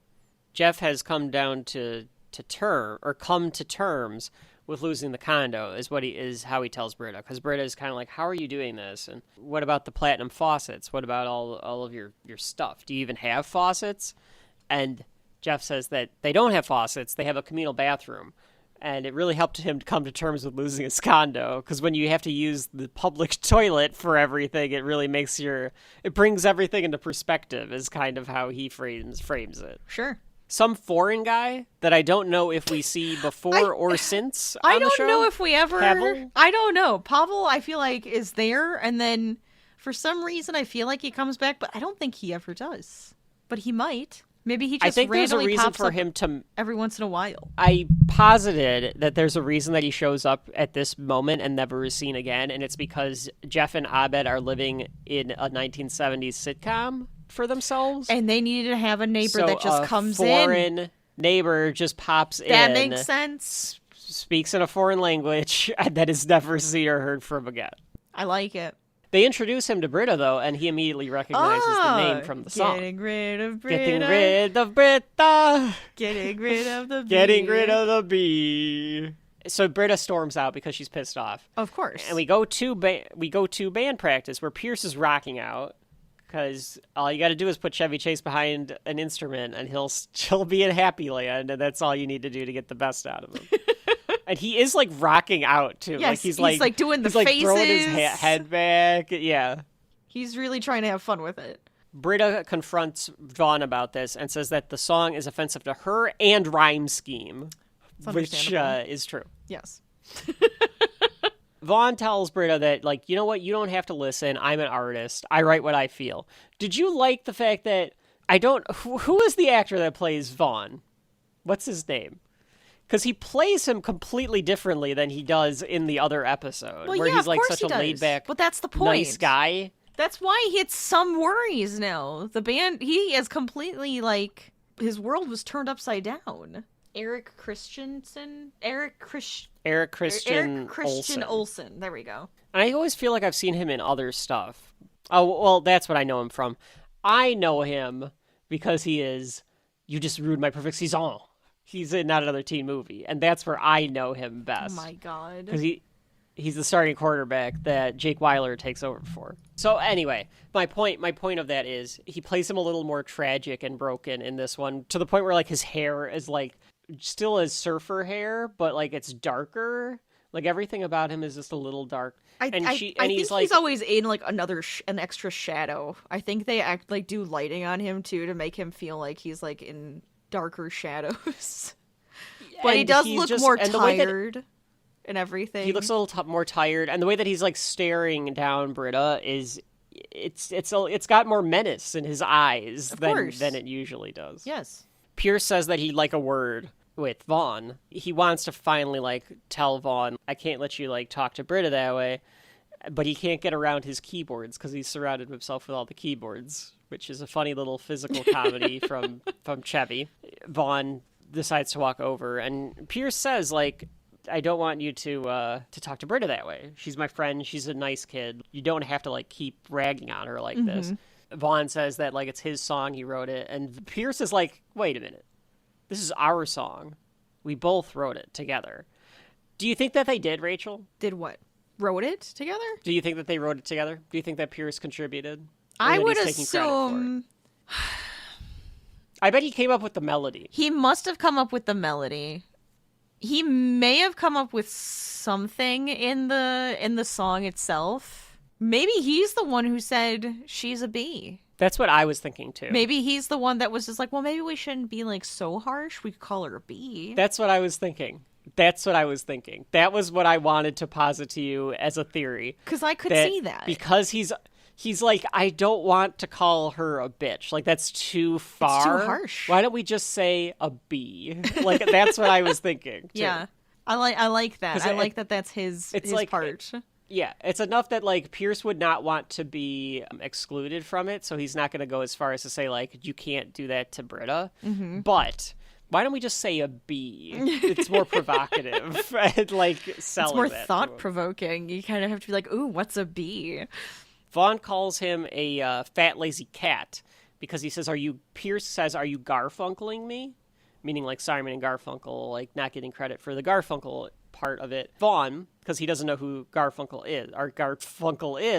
Jeff has come to terms with losing the condo is how he tells Britta, because Britta is kind of like, how are you doing this? And what about the platinum faucets? What about all of your stuff? Do you even have faucets? And Jeff says that they don't have faucets. They have a communal bathroom. And it really helped him to come to terms with losing his condo, because when you have to use the public toilet for everything, it really it brings everything into perspective, is kind of how he frames it. Sure. Some foreign guy that I don't know if we see before or since on the show. I don't know if we ever... Pavel? I don't know. Pavel, I feel like, is there, and then for some reason I feel like he comes back, but I don't think he ever does. But he might. Maybe he just randomly pops up every once in a while. I posited that there's a reason that he shows up at this moment and never is seen again, and it's because Jeff and Abed are living in a 1970s sitcom for themselves. And they needed to have a neighbor that just comes in. A foreign neighbor just pops in. That makes sense. Speaks in a foreign language that is never seen or heard from again. I like it. They introduce him to Britta, though, and he immediately recognizes the name from the song. Getting rid of Britta. Getting rid of Britta. Getting rid of the bee. Getting rid of the bee. So Britta storms out because she's pissed off. Of course. And we go to band practice where Pierce is rocking out, because all you got to do is put Chevy Chase behind an instrument and he'll be in Happy Land, and that's all you need to do to get the best out of him. And he is like rocking out too. Yes, like he's like doing the faces. faces. Throwing his head back. Yeah. He's really trying to have fun with it. Britta confronts Vaughn about this and says that the song is offensive to her and rhyme scheme, which is true. Yes. Vaughn tells Britta that, like, you know what? You don't have to listen. I'm an artist. I write what I feel. Did you like the fact that who is the actor that plays Vaughn? What's his name? Because he plays him completely differently than he does in the other episode, where he's like such a laid-back, but that's the point. Nice guy. That's why he had some worries now. The band, he is completely like, his world was turned upside down. Eric Christian Olsen. There we go. And I always feel like I've seen him in other stuff. Oh, well, that's what I know him from. I know him because he is You Just Ruined My Perfect Saison. He's in Not Another Teen Movie, and that's where I know him best. Oh my god. Because he's the starting quarterback that Jake Weiler takes over for. So anyway, my point of that is he plays him a little more tragic and broken in this one, to the point where like his hair is like still his surfer hair, but like it's darker. Like everything about him is just a little dark. I think he's always in like an extra shadow. I think they do lighting on him too to make him feel like he's like in darker shadows. But he does look more tired and everything. He looks a little more tired, and the way that he's like staring down Britta is it's got more menace in his eyes than it usually does. Yes. Pierce says that he'd like a word with Vaughn. He wants to finally like tell Vaughn, I can't let you like talk to Britta that way, but he can't get around his keyboards because he's surrounded himself with all the keyboards, which is a funny little physical comedy from Chevy. Vaughn decides to walk over, and Pierce says, like, I don't want you to talk to Britta that way. She's my friend. She's a nice kid. You don't have to like keep ragging on her like this. Vaughn says that like it's his song, he wrote it, and Pierce is like, wait a minute. This is our song. We both wrote it together. Do you think that they did, Rachel? Did what? Wrote it together? Do you think that they wrote it together? Do you think that Pierce contributed? I would assume... I bet he came up with the melody. He must have come up with the melody. He may have come up with something in the song itself. Maybe he's the one who said she's a bee. That's what I was thinking too. Maybe he's the one that was just like, well, maybe we shouldn't be like so harsh. We could call her a bee. That's what I was thinking. That was what I wanted to posit to you as a theory. Because I could see that. Because he's he's like, I don't want to call her a bitch. Like, that's too far. It's too harsh. Why don't we just say a bee? Like, that's what I was thinking, too. Yeah. I like that. I like that that's his like, part. Yeah, it's enough that, like, Pierce would not want to be excluded from it, so he's not going to go as far as to say, like, you can't do that to Britta. Mm-hmm. But why don't we just say a bee? It's more provocative and, like, selling it's more that thought-provoking. You kind of have to be like, ooh, what's a bee? Vaughn calls him a fat, lazy cat because he says, Pierce says, are you Garfunkeling me? Meaning, like, Simon and Garfunkel, like, not getting credit for the Garfunkel part of it. Vaughn, because he doesn't know who Garfunkel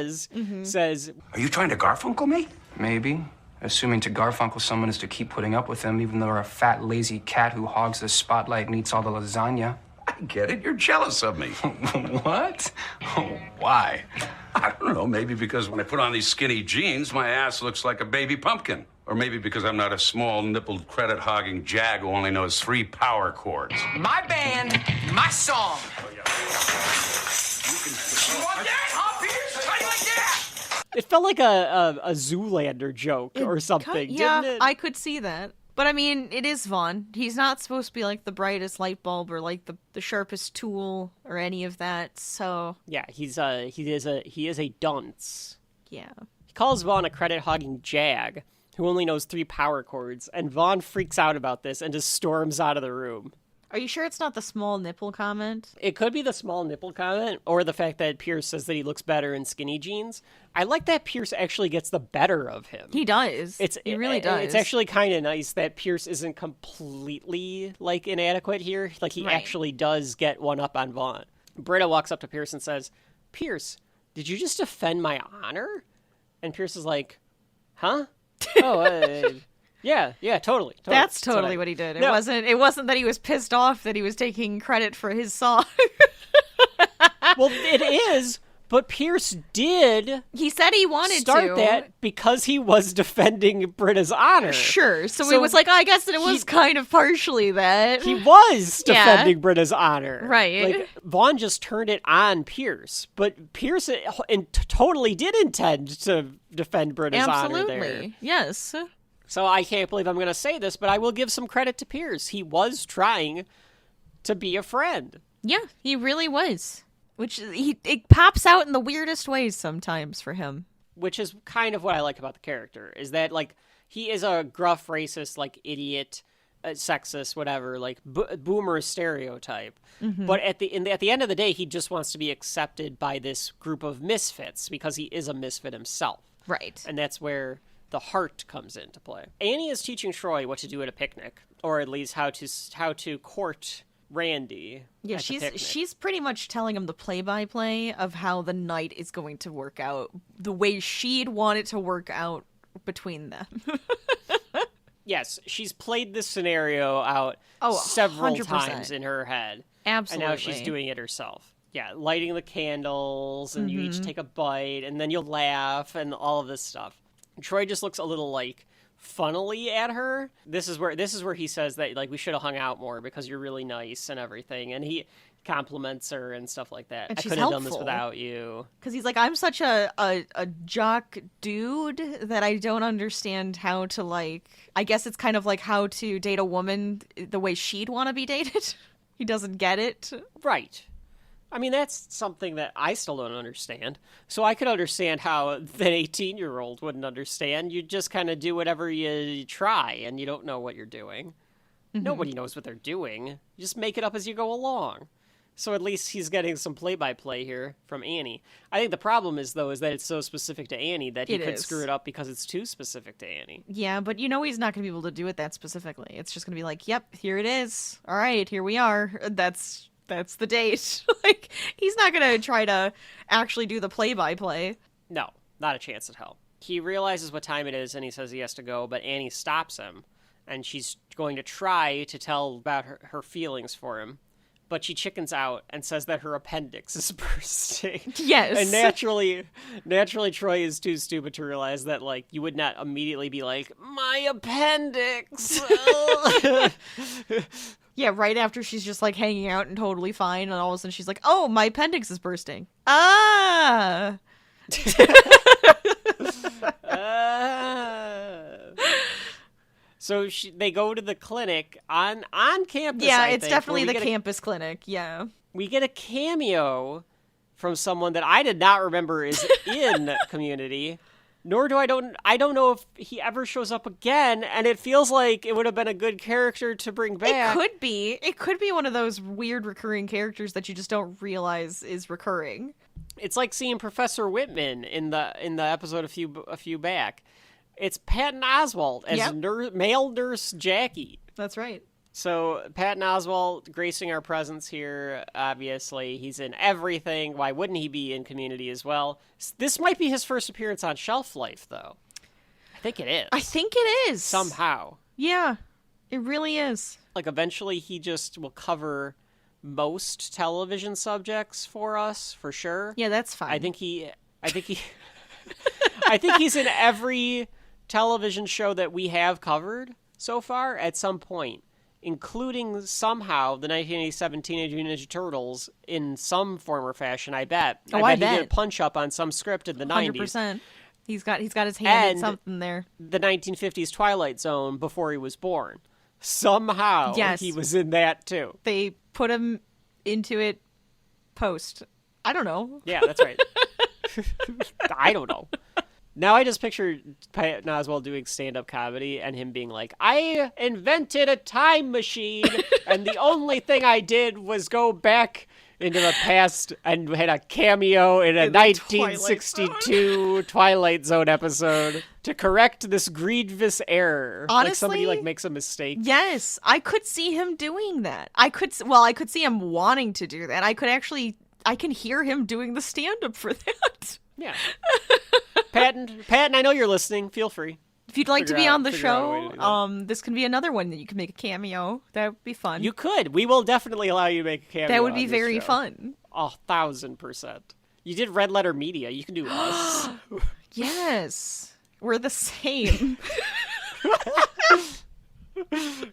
is, says, are you trying to Garfunkel me? Maybe. Assuming to Garfunkel someone is to keep putting up with him, even though they're a fat, lazy cat who hogs the spotlight and eats all the lasagna. I get it. You're jealous of me. What? Oh, why? I don't know. Maybe because when I put on these skinny jeans, my ass looks like a baby pumpkin. Or maybe because I'm not a small, nippled, credit-hogging jag who only knows 3 power chords. My band, my song. It felt like a Zoolander joke or something, didn't it? I could see that. But I mean, it is Vaughn. He's not supposed to be like the brightest light bulb or like the sharpest tool or any of that. So yeah, he is a dunce. Yeah. He calls Vaughn a credit-hogging jag who only knows 3 power chords, and Vaughn freaks out about this and just storms out of the room. Are you sure it's not the small nipple comment? It could be the small nipple comment, or the fact that Pierce says that he looks better in skinny jeans. I like that Pierce actually gets the better of him. He does. He really does. It's actually kind of nice that Pierce isn't completely, like, inadequate here. Like, he actually does get one up on Vaughn. Britta walks up to Pierce and says, Pierce, did you just defend my honor? And Pierce is like, huh? Oh, yeah, totally. That's totally what he did. It wasn't that he was pissed off that he was taking credit for his song. Well, it is, but Pierce did. He said he wanted to start that because he was defending Britta's honor. Sure. So he was like, I guess that it was kind of partially that. He was defending Britta's honor. Right. Like, Vaughn just turned it on Pierce, but Pierce totally did intend to defend Britta's honor there. Absolutely. Yes. So I can't believe I'm going to say this, but I will give some credit to Pierce. He was trying to be a friend. Yeah, he really was. Which it pops out in the weirdest ways sometimes for him. Which is kind of what I like about the character, is that, like, he is a gruff, racist, like, idiot, sexist, whatever, like, boomer stereotype. Mm-hmm. But at the end of the day, he just wants to be accepted by this group of misfits because he is a misfit himself. Right. And that's where the heart comes into play. Annie is teaching Troy what to do at a picnic, or at least how to court Randy. Yeah, she's pretty much telling him the play-by-play of how the night is going to work out, the way she'd want it to work out between them. Yes, she's played this scenario out several 100%. Times in her head. Absolutely. And now she's doing it herself. Yeah, lighting the candles, and you each take a bite, and then you'll laugh, and all of this stuff. Troy just looks a little, like, funnily at her. This is where he says that, like, we should have hung out more because you're really nice and everything, and he compliments her and stuff like that. And I she's couldn't have helpful. done this without you. Because he's like, I'm such a jock dude that I don't understand how to, like, I guess it's kind of like how to date a woman the way she'd want to be dated. He doesn't get it. Right. I mean, that's something that I still don't understand. So I could understand how an 18-year-old wouldn't understand. You just kind of do whatever you try, and you don't know what you're doing. Mm-hmm. Nobody knows what they're doing. You just make it up as you go along. So at least he's getting some play-by-play here from Annie. I think the problem is that it's so specific to Annie that he could screw it up because it's too specific to Annie. Yeah, but you know he's not going to be able to do it that specifically. It's just going to be like, yep, here it is. All right, here we are. That's the date. Like, he's not going to try to actually do the play-by-play. No, not a chance in hell. He realizes what time it is, and he says he has to go, but Annie stops him, and she's going to try to tell about her feelings for him, but she chickens out and says that her appendix is bursting. Yes. And naturally, Troy is too stupid to realize that, like, you would not immediately be like, my appendix! Yeah, right after she's just, like, hanging out and totally fine, and all of a sudden she's like, oh, my appendix is bursting. Ah! So they go to the clinic on campus. Yeah, I it's think, definitely the campus clinic. Yeah. We get a cameo from someone that I did not remember is in Community. Nor I don't know if he ever shows up again, and it feels like it would have been a good character to bring back. It could be one of those weird recurring characters that you just don't realize is recurring. It's like seeing Professor Whitman in the episode a few back. It's Patton Oswalt as male nurse Jackie. That's right. So Patton Oswalt gracing our presence here, obviously. He's in everything. Why wouldn't he be in Community as well? This might be his first appearance on Shelf Life, though. I think it is. I think it is. Somehow. Yeah, it really is. Like, eventually he just will cover most television subjects for us, for sure. Yeah, that's fine. I think he's in every television show that we have covered so far at some point, including somehow the 1987 Teenage Mutant Ninja Turtles in some form or fashion, I bet. I bet he did a punch-up on some script in the 90s. 100%. He's got his hand in something there. The 1950s Twilight Zone before he was born. Somehow he was in that, too. They put him into it post. I don't know. Yeah, that's right. I don't know. Now I just picture Patton Oswalt doing stand-up comedy and him being like, I invented a time machine, and the only thing I did was go back into the past and had a cameo in a 1962 Twilight Zone episode to correct this grievous error. Honestly, like somebody makes a mistake. Yes, I could see him doing that. I could see him wanting to do that. I can hear him doing the stand-up for that. Yeah. Patton, I know you're listening. Feel free. If you'd like to be on the show, this can be another one that you can make a cameo. That would be fun. You could. We will definitely allow you to make a cameo. That would be very fun. 1,000%. You did Red Letter Media. You can do us. Yes. We're the same.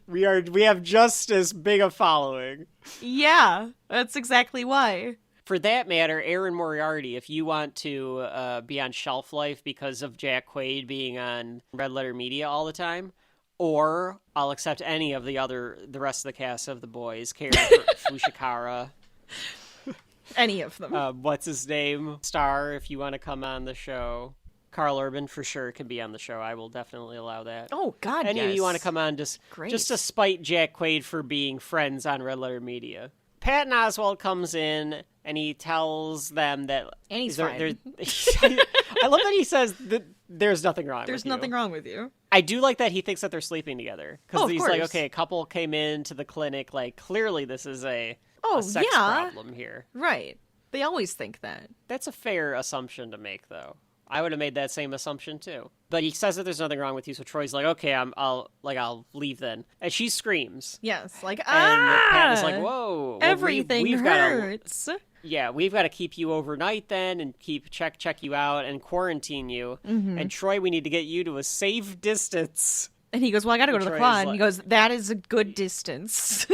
We have just as big a following. Yeah, that's exactly why. For that matter, Aaron Moriarty, if you want to be on Shelf Life because of Jack Quaid being on Red Letter Media all the time, or I'll accept any of the rest of the cast of The Boys, Karen Fushikara. Any of them. What's his name? Star, if you want to come on the show. Carl Urban, for sure, can be on the show. I will definitely allow that. Oh, God, Any of you want to come on just to spite Jack Quaid for being friends on Red Letter Media. Patton Oswalt comes in, and he tells them that... And he's fine. I love that he says that there's nothing wrong with you. There's nothing wrong with you. I do like that he thinks that they're sleeping together. Because he's course. like, okay, a couple came into the clinic, like, clearly this is a sex problem here. Right. They always think that. That's a fair assumption to make, though. I would have made that same assumption, too. But he says that there's nothing wrong with you, so Troy's like, okay, I'll leave then. And she screams. Yes, like, And Patton's like, whoa. Everything hurts. We've got to keep you overnight then and check you out and quarantine you. Mm-hmm. And Troy, we need to get you to a safe distance. And he goes, well, I got to go to the quad. And he goes, that is a good distance.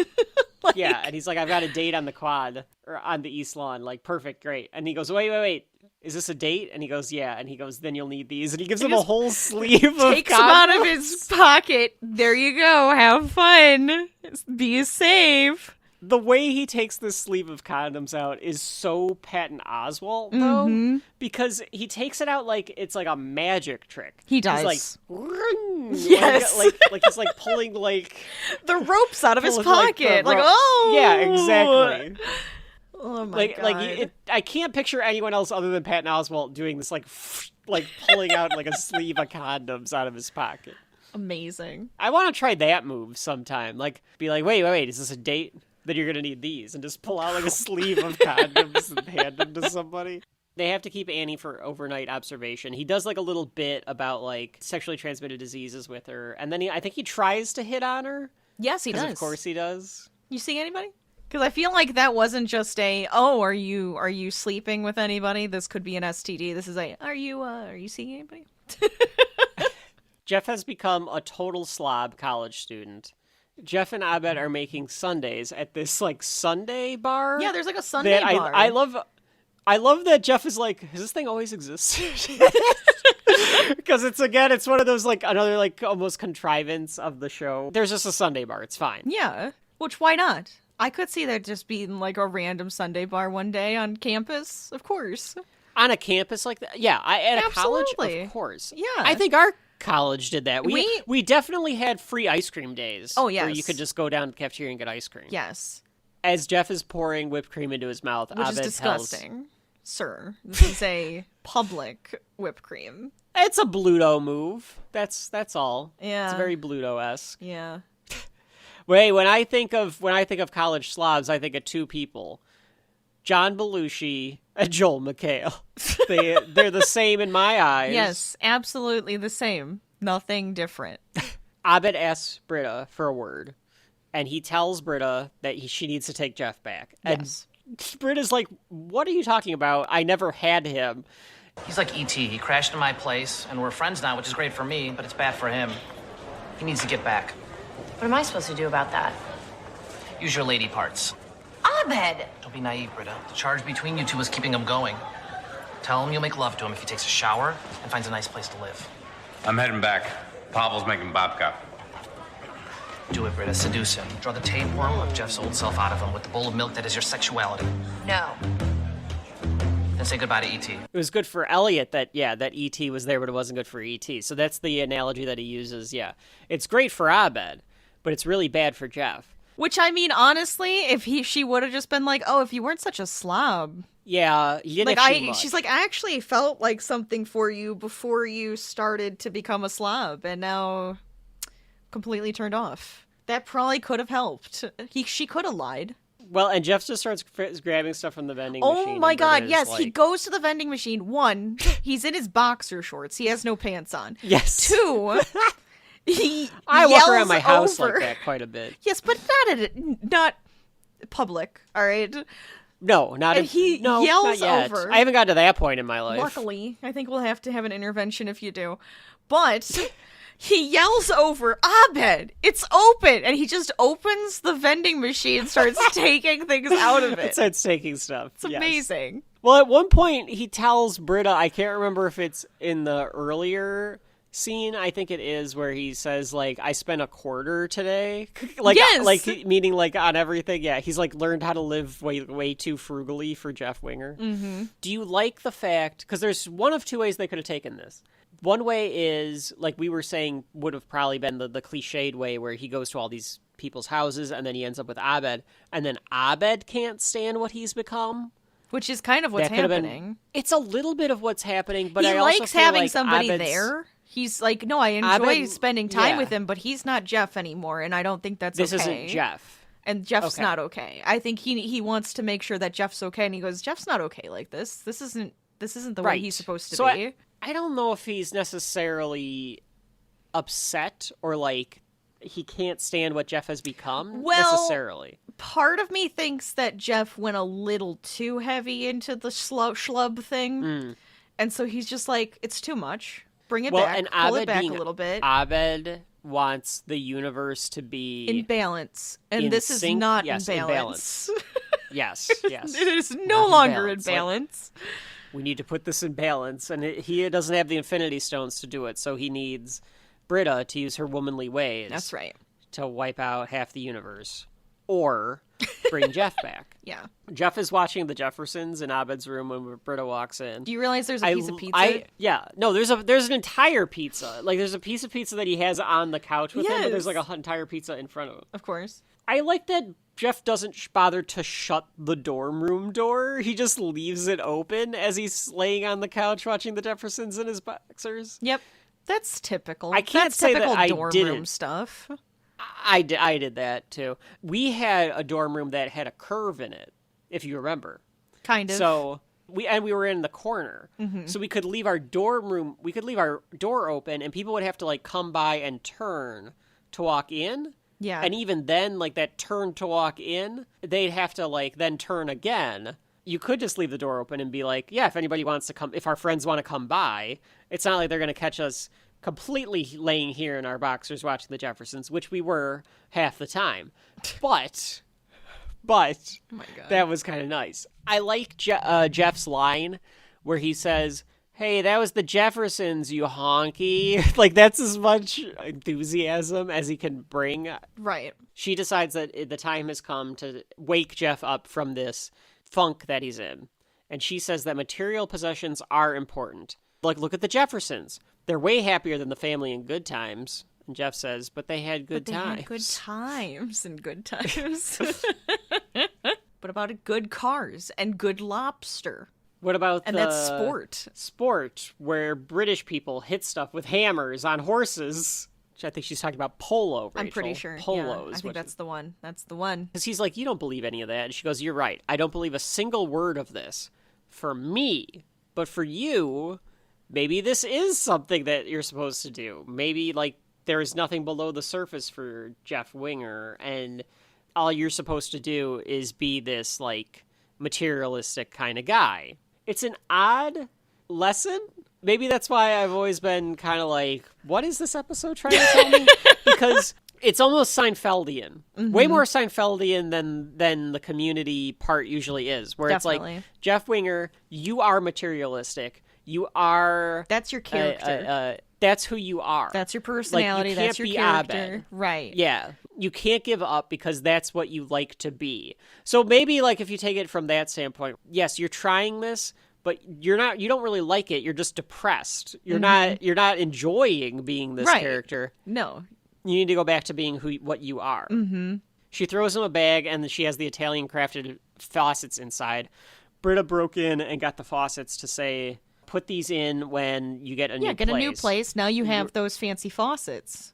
Yeah, and he's like, I've got a date on the quad, or on the East Lawn. Like, perfect, great. And he goes, wait. Is this a date? And he goes, yeah. And he goes, then you'll need these. And he gives him a whole sleeve of condoms. Takes them out of his pocket. There you go. Have fun. Be safe. The way he takes this sleeve of condoms out is so Patton Oswalt, though, because he takes it out like it's like a magic trick. He does. He's like, yes, like he's like pulling like the ropes out of his pocket. Like oh, yeah, exactly. Oh my god! I can't picture anyone else other than Patton Oswalt doing this, like pulling out like a sleeve of condoms out of his pocket. Amazing. I want to try that move sometime. Like, be like, wait, is this a date? Then you're gonna need these, and just pull out like a sleeve of condoms and hand them to somebody. They have to keep Annie for overnight observation. He does like a little bit about like sexually transmitted diseases with her, and then I think he tries to hit on her. Yes, he does. Of course, he does. You see anybody? Because I feel like that wasn't just are you sleeping with anybody? This could be an STD. This is are you seeing anybody? Jeff has become a total slob college student. Jeff and Abed are making sundaes at this like Sunday bar. Yeah, there's like a Sunday bar. I love. I love that Jeff is like, has this thing always existed? Because it's one of those, like, another, like, almost contrivance of the show. There's just a Sunday bar. It's fine. Yeah. Which, why not? I could see there just being, like, a random Sunday bar one day on campus. Of course. On a campus like that? Yeah. At a college? Of course. Yeah. I think our college did that. We definitely had free ice cream days. Oh, yes. Where you could just go down to the cafeteria and get ice cream. Yes. As Jeff is pouring whipped cream into his mouth, which is disgusting. Sir, this is a public whipped cream. It's a Bluto move. That's all. Yeah. It's very Bluto-esque. Yeah. Wait, when I think of college slobs, I think of two people. John Belushi and Joel McHale. They're the same in my eyes. Yes, absolutely the same. Nothing different. Abed asks Britta for a word, and he tells Britta that she needs to take Jeff back. Yes. And Britta's like, what are you talking about? I never had him. He's like E.T. He crashed in my place, and we're friends now, which is great for me, but it's bad for him. He needs to get back. What am I supposed to do about that? Use your lady parts. Abed! Don't be naive, Britta. The charge between you two is keeping him going. Tell him you'll make love to him if he takes a shower and finds a nice place to live. I'm heading back. Pavel's making babka. Do it, Britta. Seduce him. Draw the tapeworm of Jeff's old self out of him with the bowl of milk that is your sexuality. No. Then say goodbye to E.T. It was good for Elliot that E.T. was there, but it wasn't good for E.T. So that's the analogy that he uses, yeah. It's great for Abed, but it's really bad for Jeff. Which, I mean, honestly, if she would have just been like, oh, if you weren't such a slob. Yeah, you didn't like have she's like, I actually felt like something for you before you started to become a slob, and now completely turned off. That probably could have helped. She could have lied. Well, and Jeff just starts grabbing stuff from the vending machine. Oh my god, yes. Like... He goes to the vending machine. 1, he's in his boxer shorts. He has no pants on. Yes. 2, I walk around my house like that quite a bit. Yes, but not public, all right? No, he yells over. I haven't gotten to that point in my life. Luckily, I think we'll have to have an intervention if you do. But... He yells over, Abed, it's open! And he just opens the vending machine and starts taking things out of it. It starts taking stuff. It's amazing. Well, at one point, he tells Britta, I can't remember if it's in the earlier scene, I think it is, where he says, like, I spent a quarter today. Yes! Like, meaning, like, on everything. Yeah, he's, like, learned how to live way too frugally for Jeff Winger. Mm-hmm. Do you like the fact, because there's one of two ways they could have taken this. One way is, like we were saying, would have probably been the cliched way where he goes to all these people's houses and then he ends up with Abed, and then Abed can't stand what he's become. Which is kind of what's happening. It's a little bit of what's happening, but he I also likes feel having like somebody Abed's... there. He's like, no, I enjoy spending time with him, but he's not Jeff anymore, and I don't think that's this okay. This isn't Jeff. And Jeff's not okay. I think he wants to make sure that Jeff's okay, and he goes, Jeff's not okay like this. This isn't the way he's supposed to be. I don't know if he's necessarily upset or like he can't stand what Jeff has become necessarily. Part of me thinks that Jeff went a little too heavy into the schlub thing. And so he's just like, it's too much. Bring it back. And pull it back a little bit. Abed wants the universe to be in balance. And this is not in balance. Yes. It is no longer in balance. We need to put this in balance, and he doesn't have the Infinity Stones to do it, so he needs Britta to use her womanly ways. That's right. To wipe out half the universe. Or bring Jeff back. Yeah. Jeff is watching The Jeffersons in Abed's room when Britta walks in. Do you realize there's a piece of pizza? No, there's an entire pizza. Like, there's a piece of pizza that he has on the couch with him, but there's like an entire pizza in front of him. Of course. I like that Jeff doesn't bother to shut the dorm room door. He just leaves it open as he's laying on the couch watching The Jeffersons in his boxers. Yep. That's typical. I can't say that I dorm didn't. room stuff. I did that too. We had a dorm room that had a curve in it, if you remember. Kind of. So we were in the corner. Mm-hmm. So we could leave our our door open and people would have to like come by and turn to walk in. Yeah. And even then, like that turn to walk in, they'd have to like then turn again. You could just leave the door open and be like, yeah, if anybody wants to come, if our friends want to come by, it's not like they're going to catch us completely laying here in our boxers watching The Jeffersons, which we were half the time. But But oh my God. That was kind of nice. I like Jeff's line where he says, "Hey, that was the Jeffersons, you honky." Like, that's as much enthusiasm as he can bring. Right. She decides that the time has come to wake Jeff up from this funk that he's in. And she says that material possessions are important. Like, look at the Jeffersons. They're way happier than the family in good times. And Jeff says, but they had good times. Had good times and good times. What about good cars and good lobster? What about that's sport. Sport, where British people hit stuff with hammers on horses. Which I think she's talking about polo, Rachel. I'm pretty sure. Polos. Yeah, I think that's the one. That's the one. Because he's like, you don't believe any of that. And she goes, you're right. I don't believe a single word of this. For me. But for you, maybe this is something that you're supposed to do. Maybe, like, there is nothing below the surface for Jeff Winger. And all you're supposed to do is be this, like, materialistic kind of guy. It's an odd lesson. Maybe that's why I've always been kind of like, what is this episode trying to tell me? Because it's almost Seinfeldian. Mm-hmm. Way more Seinfeldian than the Community part usually is. Where Definitely. It's like, Jeff Winger, you are materialistic. You are... That's your character. That's who you are. That's your personality. Like, you that's can't your be character. Abed. Right. Yeah. You can't give up because that's what you like to be. So maybe, like, if you take it from that standpoint, yes, you're trying this, but you don't really like it. You're just depressed. You're not enjoying being this character. No. You need to go back to being what you are. Mm-hmm. She throws him a bag, and she has the Italian crafted faucets inside. Britta broke in and got the faucets to say, put these in when you get a new place. Yeah, get a new place. Now you have those fancy faucets.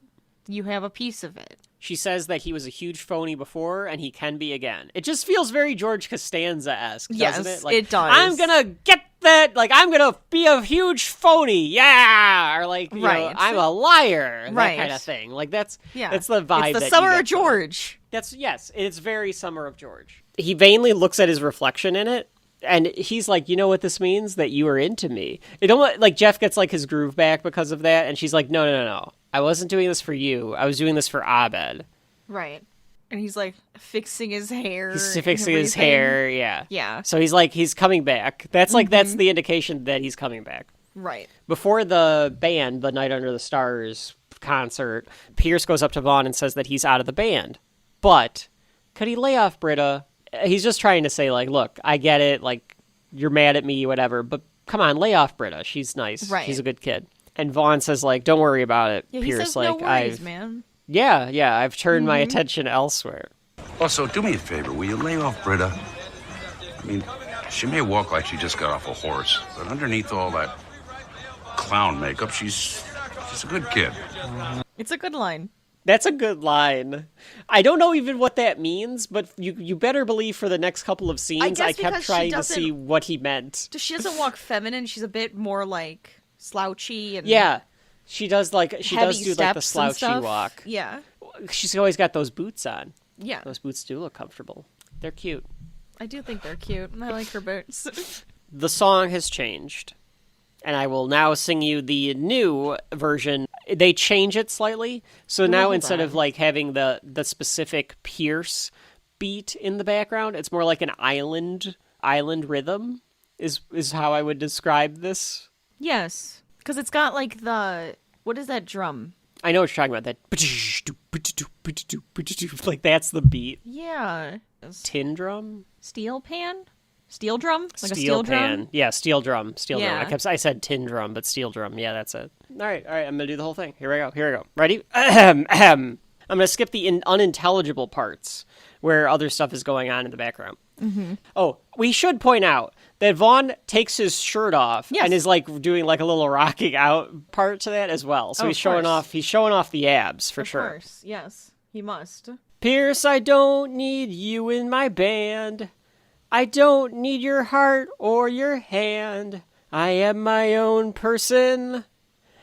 You have a piece of it. She says that he was a huge phony before, and he can be again. It just feels very George Costanza-esque, doesn't it? Like, it does. I'm gonna get that, like, I'm gonna be a huge phony, yeah! Or, like, you know, I'm a liar, that kind of thing. Like, that's the vibe. It's the Summer of George. It's very Summer of George. He vainly looks at his reflection in it, and he's like, you know what this means? That you are into me. It almost, like, Jeff gets, like, his groove back because of that, and she's like, no. I wasn't doing this for you. I was doing this for Abed. Right. And he's, like, fixing his hair. He's fixing his hair, yeah. Yeah. So he's like, he's coming back. That's, like, that's the indication that he's coming back. Right. Before the band, the Night Under the Stars concert, Pierce goes up to Vaughn and says that he's out of the band. But could he lay off Britta? He's just trying to say, like, look, I get it. Like, you're mad at me, whatever. But come on, lay off Britta. She's nice. Right. She's a good kid. And Vaughn says, like, don't worry about it, yeah, Pierce. He says, like, no worries, man. Yeah, I've turned my attention elsewhere. Also, do me a favor, will you lay off Britta? I mean, she may walk like she just got off a horse, but underneath all that clown makeup, she's a good kid. It's a good line. That's a good line. I don't know even what that means, but you better believe for the next couple of scenes, I kept trying to see what he meant. She doesn't walk feminine. She's a bit more, like, slouchy and she does do like the slouchy walk. Yeah, she's always got those boots on. Yeah, those boots do look comfortable. They're cute. I do think they're cute. I like her boots. The song has changed, and I will now sing you the new version. They change it slightly, so now instead of like having the specific Pierce beat in the background, it's more like an island rhythm. Is how I would describe this. Yes, because it's got like what is that drum? I know what you're talking about. That like that's the beat. Yeah. Tin drum? Steel pan? Steel drum? Like steel a steel pan. drum? Yeah, steel drum. Steel yeah. drum. I said tin drum, but steel drum. Yeah, that's it. All right. I'm gonna do the whole thing. Here we go. Ready? I'm gonna skip the unintelligible parts where other stuff is going on in the background. Mm-hmm. Oh, we should point out that Vaughn takes his shirt off and is like doing like a little rocking out part to that as well. So he's showing off the abs for sure. Of course, yes, he must. Pierce, I don't need you in my band. I don't need your heart or your hand. I am my own person.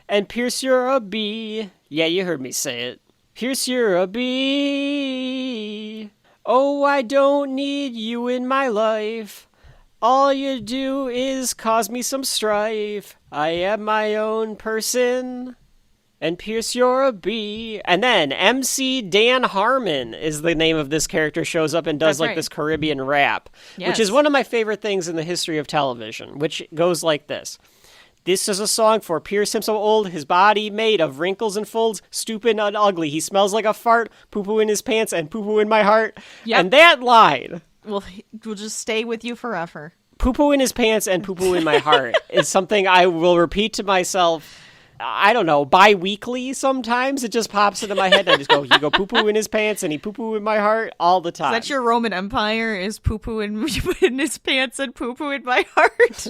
And Pierce, you're a bee. Yeah, you heard me say it. Pierce, you're a bee. Oh, I don't need you in my life. All you do is cause me some strife. I am my own person. And Pierce, you're a bee. And then MC Dan Harmon is the name of this character, shows up and does this Caribbean rap, which is one of my favorite things in the history of television, which goes like this. This is a song for Pierce, him so old, his body made of wrinkles and folds, stupid and ugly. He smells like a fart, poo-poo in his pants and poo-poo in my heart. Yep. And that line... We'll just stay with you forever. Poo-poo in his pants and poo-poo in my heart is something I will repeat to myself, I don't know, bi-weekly sometimes. It just pops into my head and I just go, he go poo-poo in his pants and he poo-poo in my heart all the time. Is that your Roman Empire? Is poo-poo in his pants and poo-poo in my heart?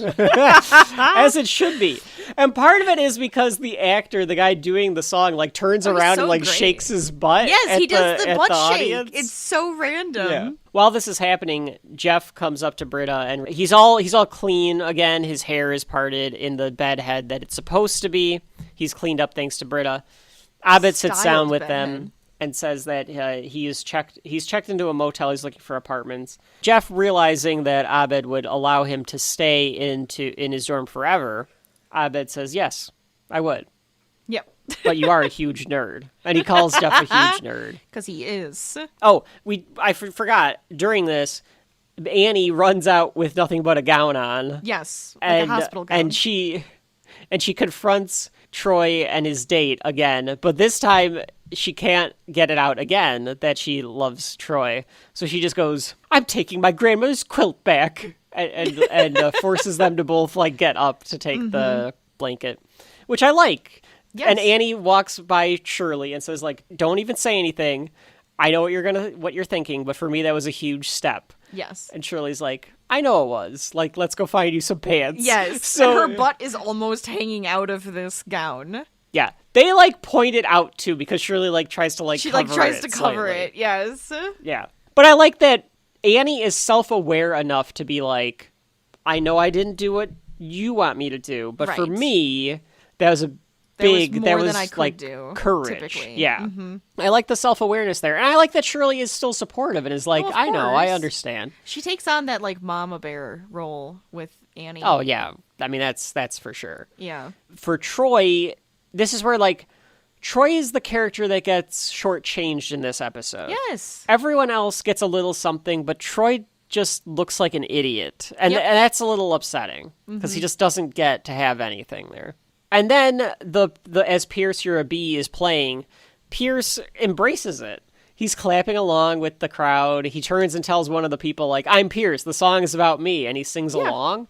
As it should be. And part of it is because the actor, the guy doing the song, like turns around and shakes his butt. Yes, he does the butt shake. Audience. It's so random. Yeah. While this is happening, Jeff comes up to Britta and he's all clean again. His hair is parted in the bed head that it's supposed to be. He's cleaned up thanks to Britta. Abed sits down with them and says that he's checked into a motel. He's looking for apartments. Jeff, realizing that Abed would allow him to stay in his dorm forever, Abed says, yes, I would. Yep. But you are a huge nerd. And he calls Jeff a huge nerd. Because he is. Oh, I forgot. During this, Annie runs out with nothing but a gown on. Yes, like a hospital gown. And she confronts Troy and his date again. But this time, she can't get it out again that she loves Troy. So she just goes, I'm taking my grandmother's quilt back. And forces them to both get up to take the blanket. Which I like. Yes. And Annie walks by Shirley and says, don't even say anything. I know what you're thinking, but for me that was a huge step. Yes. And Shirley's like, I know it was. Let's go find you some pants. Yes. So and her butt is almost hanging out of this gown. Yeah. They point it out too because Shirley tries to she cover it. She tries to cover it. Yes. Yeah. But I like that Annie is self-aware enough to be like, I know I didn't do what you want me to do, but for me that was courage. Typically. Yeah. Mm-hmm. I like the self-awareness there. And I like that Shirley is still supportive and is like, I know, I understand. She takes on that mama bear role with Annie. Oh yeah. I mean that's for sure. Yeah. For Troy, this is where Troy is the character that gets shortchanged in this episode. Yes. Everyone else gets a little something, but Troy just looks like an idiot. And that's a little upsetting because he just doesn't get to have anything there. And then the as Pierce, You're a Bee is playing, Pierce embraces it. He's clapping along with the crowd. He turns and tells one of the people, I'm Pierce, the song is about me, and he sings along.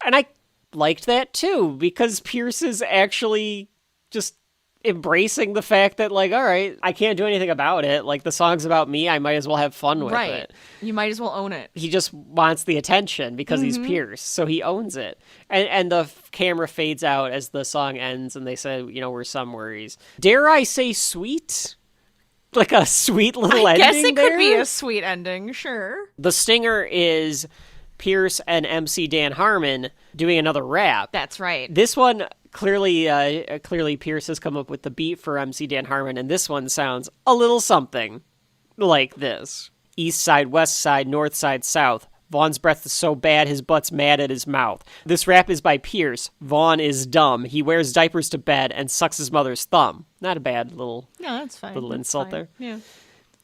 And I liked that too, because Pierce is actually just embracing the fact that, all right, I can't do anything about it. The song's about me, I might as well have fun with it. You might as well own it. He just wants the attention because he's Pierce, so he owns it. And the camera fades out as the song ends, and they say, we're some worries. Dare I say sweet? A sweet little ending I guess it there? could be a sweet ending, sure. The stinger is Pierce and MC Dan Harmon doing another rap. That's right. This one... Clearly Pierce has come up with the beat for MC Dan Harmon, and this one sounds a little something like this. East side, west side, north side, south. Vaughn's breath is so bad, his butt's mad at his mouth. This rap is by Pierce. Vaughn is dumb. He wears diapers to bed and sucks his mother's thumb. Not a bad little, that's fine. Little insult there. Yeah.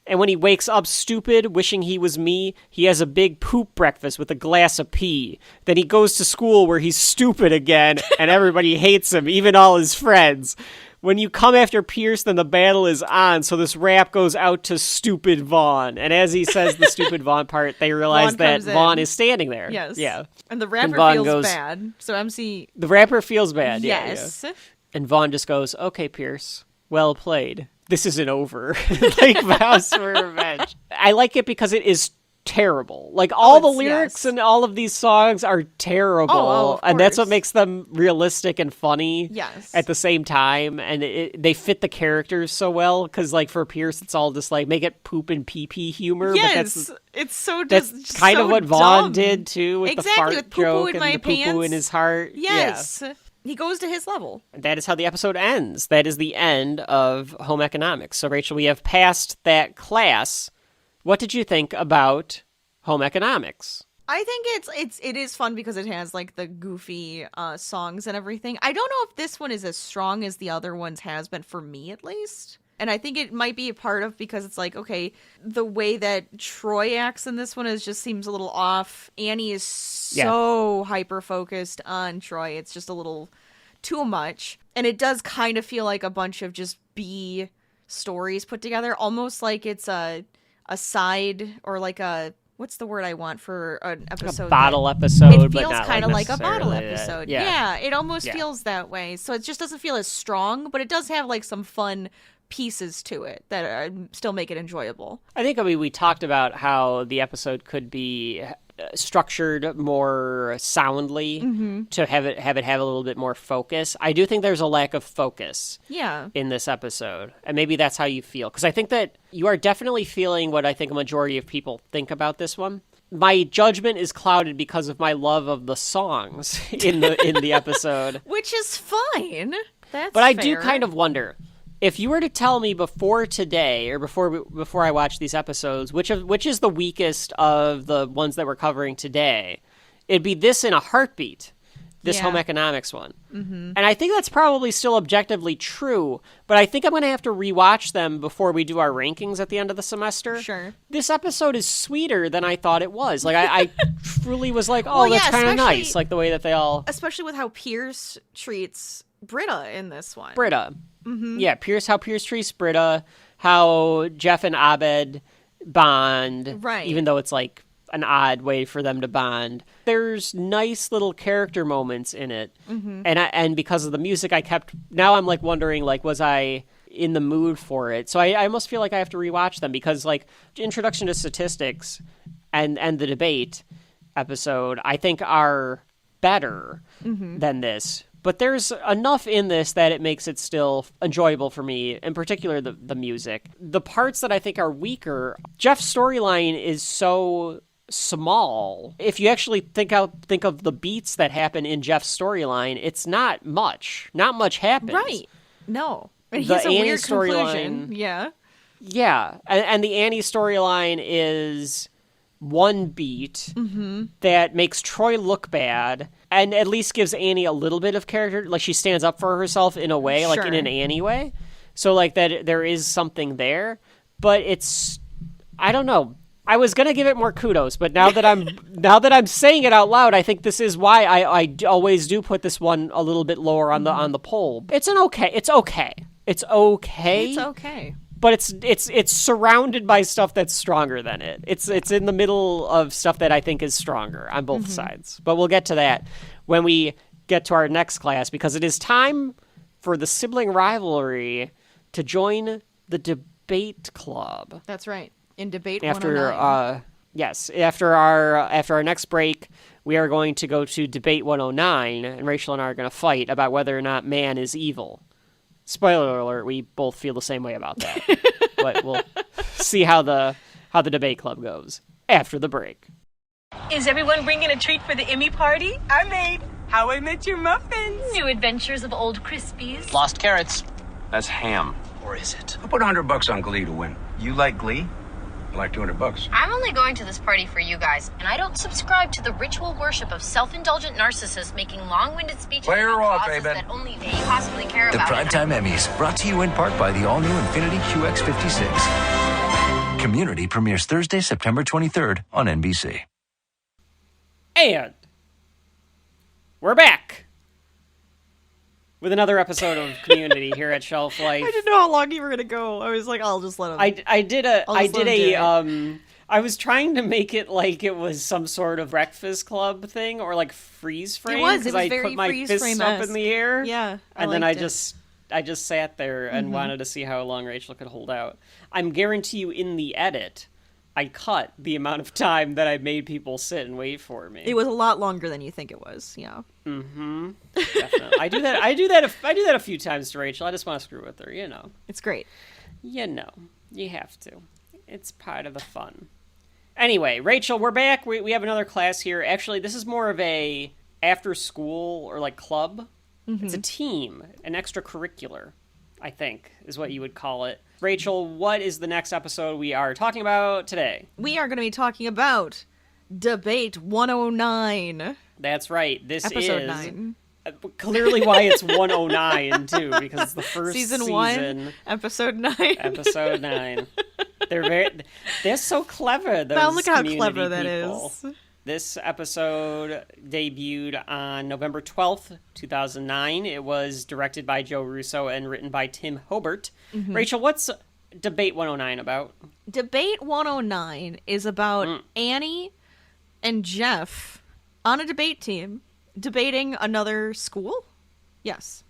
And when he wakes up stupid, wishing he was me, he has a big poop breakfast with a glass of pee. Then he goes to school where he's stupid again, and everybody hates him, even all his friends. When you come after Pierce, then the battle is on, so this rap goes out to stupid Vaughn. And as he says the stupid Vaughn part, they realize that Vaughn is standing there. Yes. Yeah. And the rapper feels bad, so MC... The rapper feels bad, yes. Yeah. And Vaughn just goes, okay, Pierce, well played. This isn't over. Vows for revenge. I like it because it is terrible. All the lyrics in all of these songs are terrible. And that's what makes them realistic and funny at the same time. And they fit the characters so well. Because for Pierce, it's all just make it poop and pee-pee humor. Yes, but it's so that's kind of what Vaughn did too with the fart with joke and the poo-poo in his heart. Yes. Yeah. He goes to his level. That is how the episode ends. That is the end of home economics. So, Rachel, we have passed that class. What did you think about home economics? I think it is fun because it has like the goofy songs and everything. I don't know if this one is as strong as the other ones has been for me, at least. And I think it might be a part of because it's like, okay, the way that Troy acts in this one just seems a little off. Annie is so hyper focused on Troy. It's just a little too much. And it does kind of feel like a bunch of just B stories put together, almost like it's a side or like a, what's the word I want for an episode? A bottle episode. It feels kind of like a bottle episode. Yeah, it almost feels that way. So it just doesn't feel as strong, but it does have like some fun pieces to it that still make it enjoyable. I think, we talked about how the episode could be structured more soundly to have it have a little bit more focus. I do think there's a lack of focus in this episode, and maybe that's how you feel, because I think that you are definitely feeling what I think a majority of people think about this one. My judgment is clouded because of my love of the songs in the episode, which is fine. That's but I fair. do kind of wonder, if you were to tell me before today, or before I watch these episodes, which is the weakest of the ones that we're covering today, it'd be this in a heartbeat, this home economics one. Mm-hmm. And I think that's probably still objectively true, but I think I'm going to have to rewatch them before we do our rankings at the end of the semester. Sure. This episode is sweeter than I thought it was. Like, I truly was like, oh, that's kind of nice, like the way that they all... Especially with how Pierce treats Britta in this one. Britta. Mm-hmm. Yeah, how Pierce treats Britta, how Jeff and Abed bond, right? Even though it's like an odd way for them to bond. There's nice little character moments in it, and because of the music, now I'm like wondering, like, was I in the mood for it? So I almost feel like I have to rewatch them, because like Introduction to Statistics and the debate episode, I think, are better than this. But there's enough in this that it makes it still enjoyable for me, in particular the music. The parts that I think are weaker, Jeff's storyline is so small. If you actually think of the beats that happen in Jeff's storyline, it's not much. Not much happens. Right. No. And the he's a Annie weird conclusion. storyline. Yeah. Yeah. And the Annie storyline is one beat that makes Troy look bad and at least gives Annie a little bit of character. Like, she stands up for herself in a way, like in an Annie way. So like that there is something there, but it's, I don't know. I was going to give it more kudos, but now that I'm saying it out loud, I think this is why I always do put this one a little bit lower on the poll. It's okay. But it's surrounded by stuff that's stronger than it. It's in the middle of stuff that I think is stronger on both sides. But we'll get to that when we get to our next class, because it is time for the sibling rivalry to join the debate club. That's right. In debate after 109. Yes, after our next break, we are going to go to debate 109, and Rachel and I are going to fight about whether or not man is evil. Spoiler alert, we both feel the same way about that. But we'll see how the debate club goes after the break. Is everyone bringing a treat for the Emmy party? I made How I Met Your Muffins. New Adventures of Old Crispies. Lost carrots. That's ham. Or is it? I'll put $100 on Glee to win. You like Glee? I like $200. I'm only going to this party for you guys, and I don't subscribe to the ritual worship of self-indulgent narcissists making long-winded speeches Play her about off, causes baby. that only they possibly care The about. Primetime Emmys, brought to you in part by the all-new Infiniti QX56. Community premieres Thursday, September 23rd on NBC. And we're back with another episode of Community here at Shelf Life. I didn't know how long you were gonna go. I was like, I'll just let him. I was trying to make it like it was some sort of Breakfast Club thing or like freeze frame. It was I very put my freeze fists frame-esque. up in the air. Yeah, and then I just sat there and wanted to see how long Rachel could hold out. I'm guarantee you in the edit, I cut the amount of time that I made people sit and wait for me. It was a lot longer than you think it was. Yeah. Mm-hmm. Definitely. I do that a few times to Rachel. I just want to screw with her, you know. It's great. You know. You have to. It's part of the fun. Anyway, Rachel, we're back. We have another class here. Actually, this is more of a after school or like club. It's a team, an extracurricular, I think, is what you would call it. Rachel, what is the next episode we are talking about today? We are going to be talking about Debate 109. That's right. This Episode is 9. Clearly why it's 109 too, because it's the first season 1, episode 9. Episode 9. They're so clever. Those wow, look how clever people. that is. This episode debuted on November 12th, 2009. It was directed by Joe Russo and written by Tim Hobart. Mm-hmm. Rachel, what's Debate 109 about? Debate 109 is about Annie and Jeff on a debate team debating another school? Yes.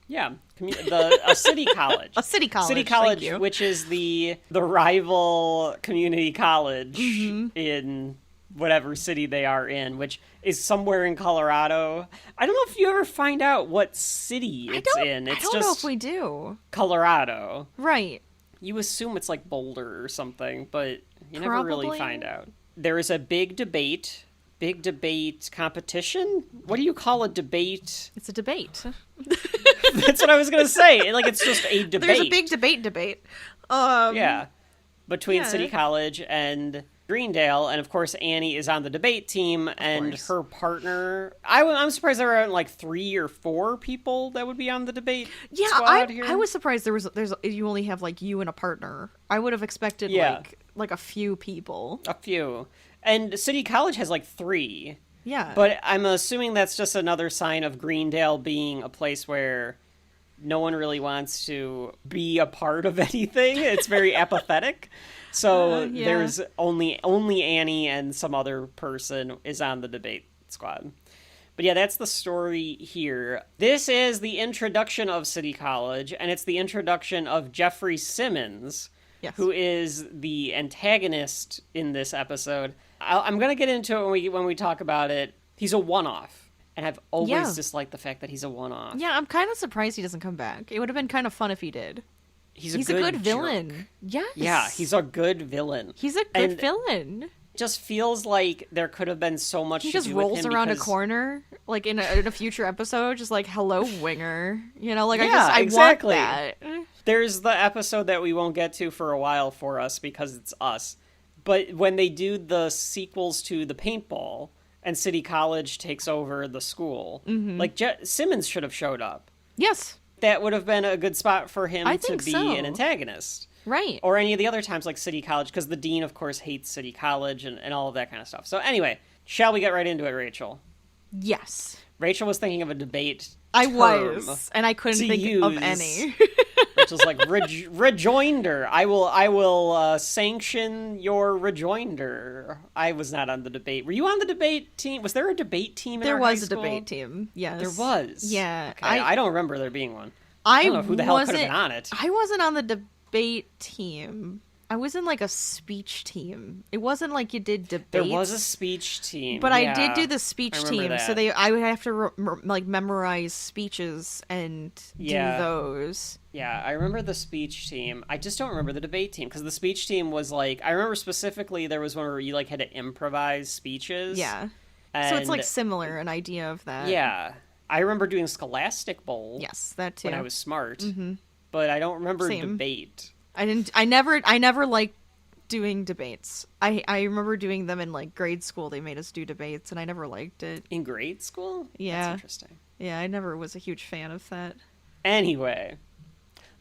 Yeah, a city college. A city college. City college, which is the rival community college in whatever city they are in, which is somewhere in Colorado. I don't know if you ever find out what city it's in. It's I don't know if we do. Colorado. Right. You assume it's like Boulder or something, but you never really find out. There is a big debate competition? What do you call a debate? It's a debate. That's what I was going to say. Like, it's just a debate. There's a big debate. Yeah. Between City College and Greendale, and of course Annie is on the debate team, and her partner. I'm surprised there aren't like 3 or 4 people that would be on the debate squad here. I was surprised there's you only have like you and a partner. I would have expected like a few people. A few. And City College has like 3. Yeah. But I'm assuming that's just another sign of Greendale being a place where no one really wants to be a part of anything. It's very apathetic. So there's only Annie and some other person is on the debate squad. But yeah, that's the story here. This is the introduction of City College, and it's the introduction of Jeffrey Simmons, who is the antagonist in this episode. I'm going to get into it when we talk about it. He's a one-off, and I've always disliked the fact that he's a one-off. Yeah, I'm kind of surprised he doesn't come back. It would have been kind of fun if he did. He's a good villain. Yes. Yeah, he's a good villain. He's a good villain. Just feels like there could have been so much. He just rolls around a corner, like in a future episode, just like, "Hello, Winger." You know, like I want that. There's the episode that we won't get to for a while for us because it's us. But when they do the sequels to the paintball and City College takes over the school, like Simmons should have showed up. Yes. That would have been a good spot for him to be an antagonist. Right. Or any of the other times like City College, because the dean, of course, hates City College and all of that kind of stuff. So anyway, shall we get right into it, Rachel? Yes. Rachel was thinking of a debate I was, and I couldn't think of any. Rachel's like, rejoinder. I will sanction your rejoinder. I was not on the debate. Were you on the debate team? Was there a debate team in our high school? There was a debate team, yes. There was? Yeah. Okay. I don't remember there being one. I don't know who the hell could have been on it. I wasn't on the debate team. I was in like a speech team. It wasn't like you did debates. There was a speech team, but I did do the speech team. That. So I would have to like memorize speeches and do those. Yeah, I remember the speech team. I just don't remember the debate team because the speech team was like I remember specifically there was one where you like had to improvise speeches. Yeah, so it's like similar, an idea of that. Yeah, I remember doing Scholastic Bowl. Yes, that too. When I was smart, but I don't remember debate. I never liked doing debates. I remember doing them in like grade school. They made us do debates, and I never liked it. In grade school? Yeah. That's interesting. Yeah, I never was a huge fan of that. Anyway,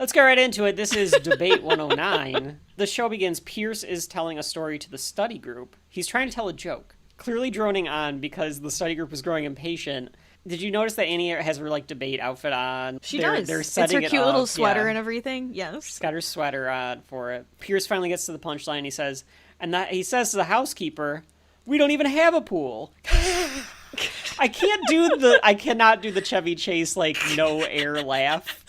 let's get right into it. This is Debate 109. The show begins. Pierce is telling a story to the study group. He's trying to tell a joke, clearly droning on because the study group is growing impatient. Did you notice that Annie has her like debate outfit on? She does. They're setting it's her cute little sweater and everything. Yes, she's got her sweater on for it. Pierce finally gets to the punchline. He says to the housekeeper, "We don't even have a pool." I cannot do the Chevy Chase like no air laugh.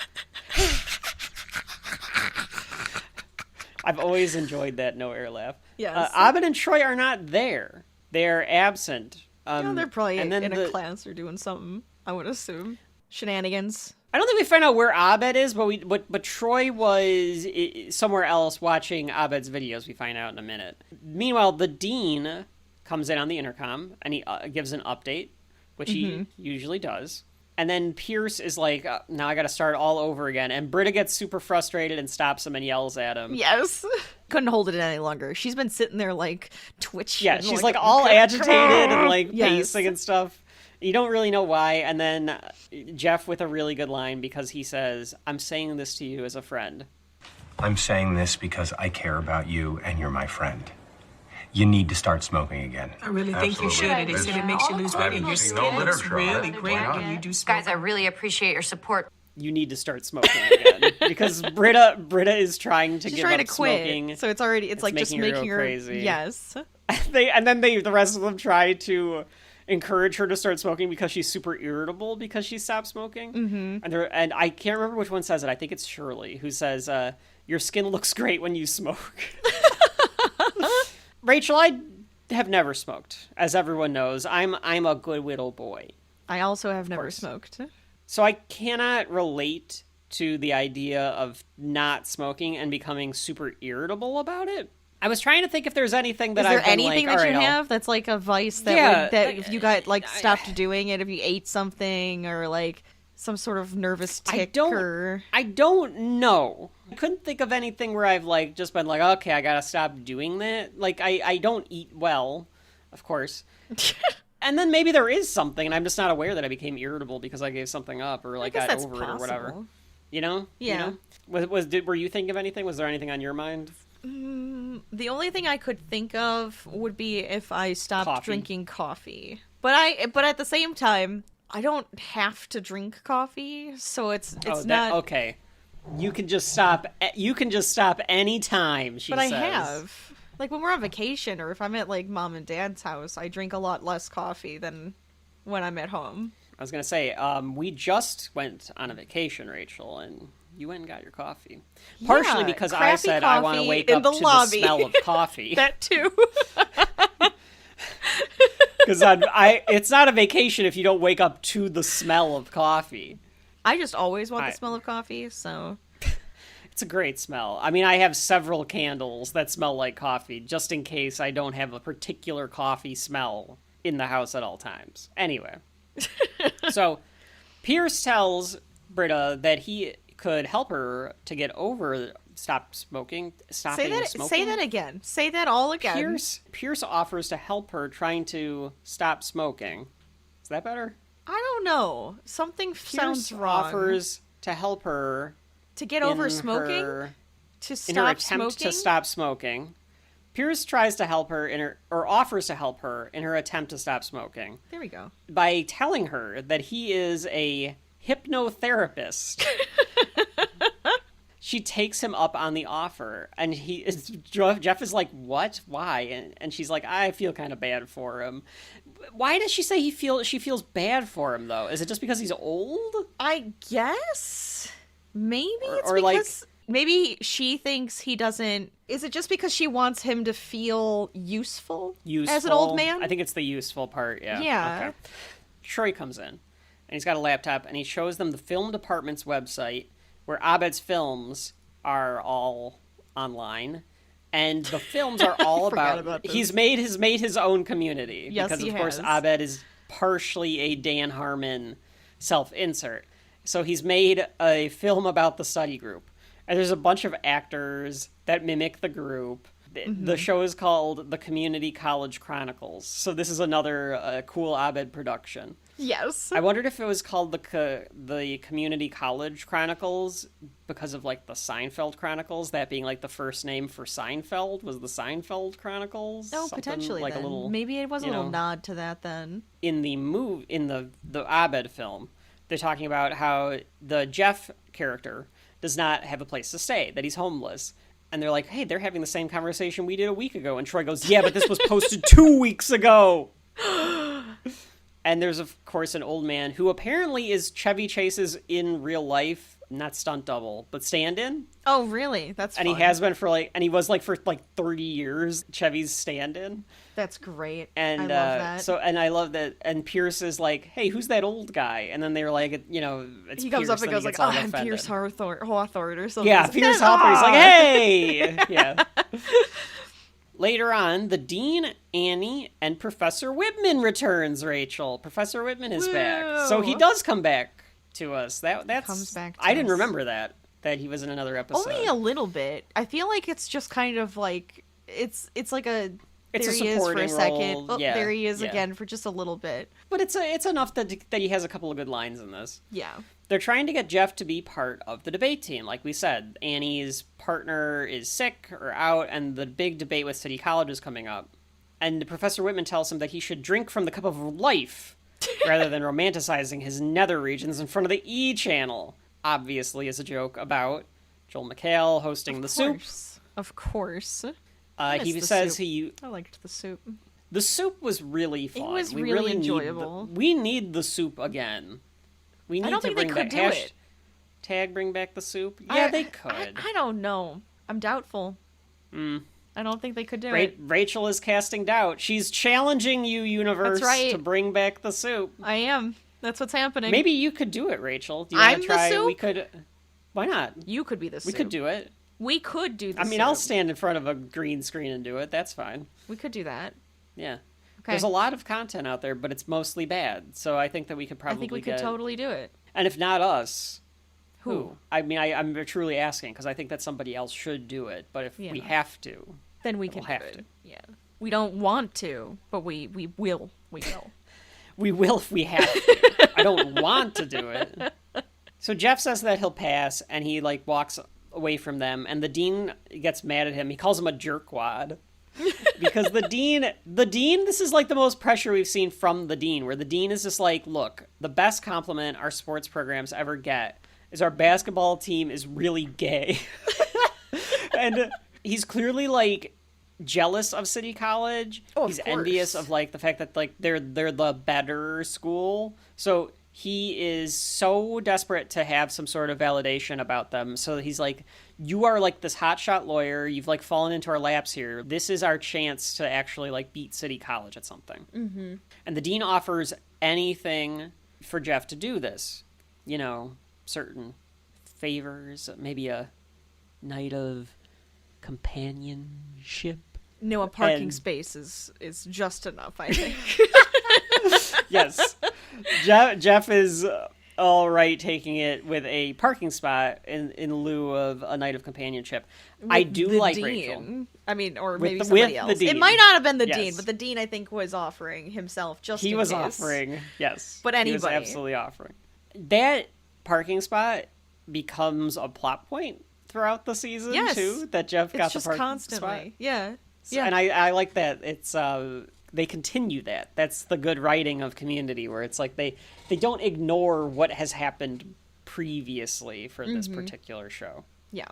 I've always enjoyed that no air laugh. Yes. Abed and Troy are not there. They are absent. They're probably in a class or doing something, I would assume. Shenanigans. I don't think we find out where Abed is, but Troy was somewhere else watching Abed's videos. We find out in a minute. Meanwhile, the dean comes in on the intercom, and he gives an update, which he usually does. And then Pierce is like, now I got to start all over again. And Britta gets super frustrated and stops him and yells at him. Yes. couldn't hold it any longer. She's been sitting there like twitching. Yeah, she's like all agitated and like pacing and stuff. You don't really know why. And then Jeff with a really good line, because he says, "I'm saying this to you as a friend." I'm saying this because I care about you and you're my friend. You need to start smoking again. I really think you should. They said it makes you lose weight and your skin looks really great when you do smoke. Guys, I really appreciate your support. You need to start smoking again. Because Britta is trying to give up smoking. Quit. So it's like just making her crazy. Yes. The rest of them try to encourage her to start smoking because she's super irritable because she stopped smoking. Mm-hmm. And I can't remember which one says it. I think it's Shirley who says, "Your skin looks great when you smoke." Rachel, I have never smoked, as everyone knows. I'm a good little boy. I also have never smoked. So I cannot relate to the idea of not smoking and becoming super irritable about it. I was trying to think if there's anything that I've been like, Is there anything that you have that's like a vice that if you got like stopped doing it, if you ate something or like some sort of nervous tick I don't know. I couldn't think of anything where I've like just been like, okay, I gotta stop doing that. Like I don't eat well, of course. And then maybe there is something and I'm just not aware that I became irritable because I gave something up or like got over it or whatever. You know? Yeah. You know? Were you thinking of anything? Was there anything on your mind? The only thing I could think of would be if I stopped drinking coffee. But at the same time, I don't have to drink coffee, so it's not okay. You can just stop. You can just stop anytime. She says. But I have, like, when we're on vacation or if I'm at like mom and dad's house, I drink a lot less coffee than when I'm at home. I was gonna say, we just went on a vacation, Rachel, and you went and got your coffee. Partially because I said I want to wake up to the smell of coffee. That too. Because it's not a vacation if you don't wake up to the smell of coffee. I just always want the smell of coffee, so... It's a great smell. I mean, I have several candles that smell like coffee, just in case I don't have a particular coffee smell in the house at all times. Anyway. So, Pierce tells Britta that he could help her to get over stopping smoking. Say that again. Say that all again. Pierce offers to help her trying to stop smoking. Is that better? I don't know. Something sounds wrong. Offers to help her to get over smoking. To stop in her attempt smoking? to stop smoking. Pierce tries to help her offers to help her in her attempt to stop smoking. There we go. By telling her that he is a hypnotherapist. She takes him up on the offer, and Jeff is like, "What? Why?" And she's like, "I feel kind of bad for him." Why does she say she feels bad for him though? Is it just because he's old? I guess maybe it's because maybe she thinks he doesn't. Is it just because she wants him to feel useful as an old man? I think it's the useful part. Yeah. Yeah. Okay. Troy comes in, and he's got a laptop, and he shows them the film department's website, where Abed's films are all online, and the films are all about he's made his own community. Yes, because of course Abed is partially a Dan Harmon self-insert. So he's made a film about the study group, and there's a bunch of actors that mimic the group. Mm-hmm. The show is called The Community College Chronicles. So this is another cool Abed production. Yes. I wondered if it was called the Community College Chronicles because of like the Seinfeld Chronicles, that being like the first name for Seinfeld was the Seinfeld Chronicles. Oh, potentially. Like then. A little, maybe it was a little nod to that then. In the the Abed film, they're talking about how the Jeff character does not have a place to stay, that he's homeless. And they're like, "Hey, they're having the same conversation we did a week ago." And Troy goes, "Yeah, but this was posted 2 weeks ago." And there's, of course, an old man who apparently is Chevy Chase's in real life, not stunt double, but stand-in. Oh, really? That's fun. And he has been for and he was for 30 years, Chevy's stand-in. That's great. And I love that. And I love that. And Pierce is like, "Hey, who's that old guy?" And then they're like, it's he comes Pierce, up and goes like, "Oh, I'm Pierce Hawthorne or something." Yeah, Pierce Hawthorne. He's like, "Hey!" Yeah. Later on, the Dean, Annie, and Professor Whitman returns, Rachel. Professor Whitman is back. So he does come back to us. That's comes back to I didn't us. remember that. that he was in another episode. Only a little bit. I feel like it's just kind of like it's like a it's there a he is for a second. role. Oh, yeah, there he is again for just a little bit. But it's enough that he has a couple of good lines in this. Yeah. They're trying to get Jeff to be part of the debate team. Like we said, Annie's partner is sick or out, and the big debate with City College is coming up. And Professor Whitman tells him that he should drink from the cup of life rather than romanticizing his nether regions in front of the E channel. Obviously, as a joke about Joel McHale hosting the soup. Of course. He says I liked the soup. The soup was really fun. It was really enjoyable. We need the soup again. We need I don't to think bring they could back do it. Tag bring back the soup. Yeah, they could. I don't know. I'm doubtful. I don't think they could do it. Rachel is casting doubt. She's challenging you, universe, to bring back the soup. I am. That's what's happening. Maybe you could do it, Rachel. Do you want to try? The soup? We could. Why not? You could be the soup. We could do it. We could do the soup. I'll stand in front of a green screen and do it. That's fine. We could do that. Yeah. Okay. There's a lot of content out there, but it's mostly bad. So I think that we could probably I think we could totally do it. And if not us, who? I'm truly asking, because I think that somebody else should do it. But if we have to, then we can have to. Yeah. We don't want to, but we will. We will. We will if we have to. I don't want to do it. So Jeff says that he'll pass, and he walks away from them, and the dean gets mad at him. He calls him a jerkwad. Because the dean, this is the most pressure we've seen from the dean, where the dean is just look, the best compliment our sports programs ever get is our basketball team is really gay. And he's clearly jealous of City College. He's envious of the fact that they're the better school. So he is so desperate to have some sort of validation about them. So he's you are this hotshot lawyer. You've fallen into our laps here. This is our chance to actually beat City College at something. Mm-hmm. And the dean offers anything for Jeff to do this. Certain favors, maybe a night of companionship. No, a parking space is just enough, I think. Yes. Jeff is all right taking it with a parking spot in lieu of a night of companionship. I do like dean. Rachel. I mean, or maybe somebody else. It might not have been the dean, but the dean, I think, was offering himself just in case. He was offering, yes. But anybody. He was absolutely offering. That parking spot becomes a plot point throughout the season, too, that Jeff got the parking constantly. spot. Yeah. Yeah. And I like that. It's they continue that. That's the good writing of Community, where it's they don't ignore what has happened previously for this particular show. Yeah.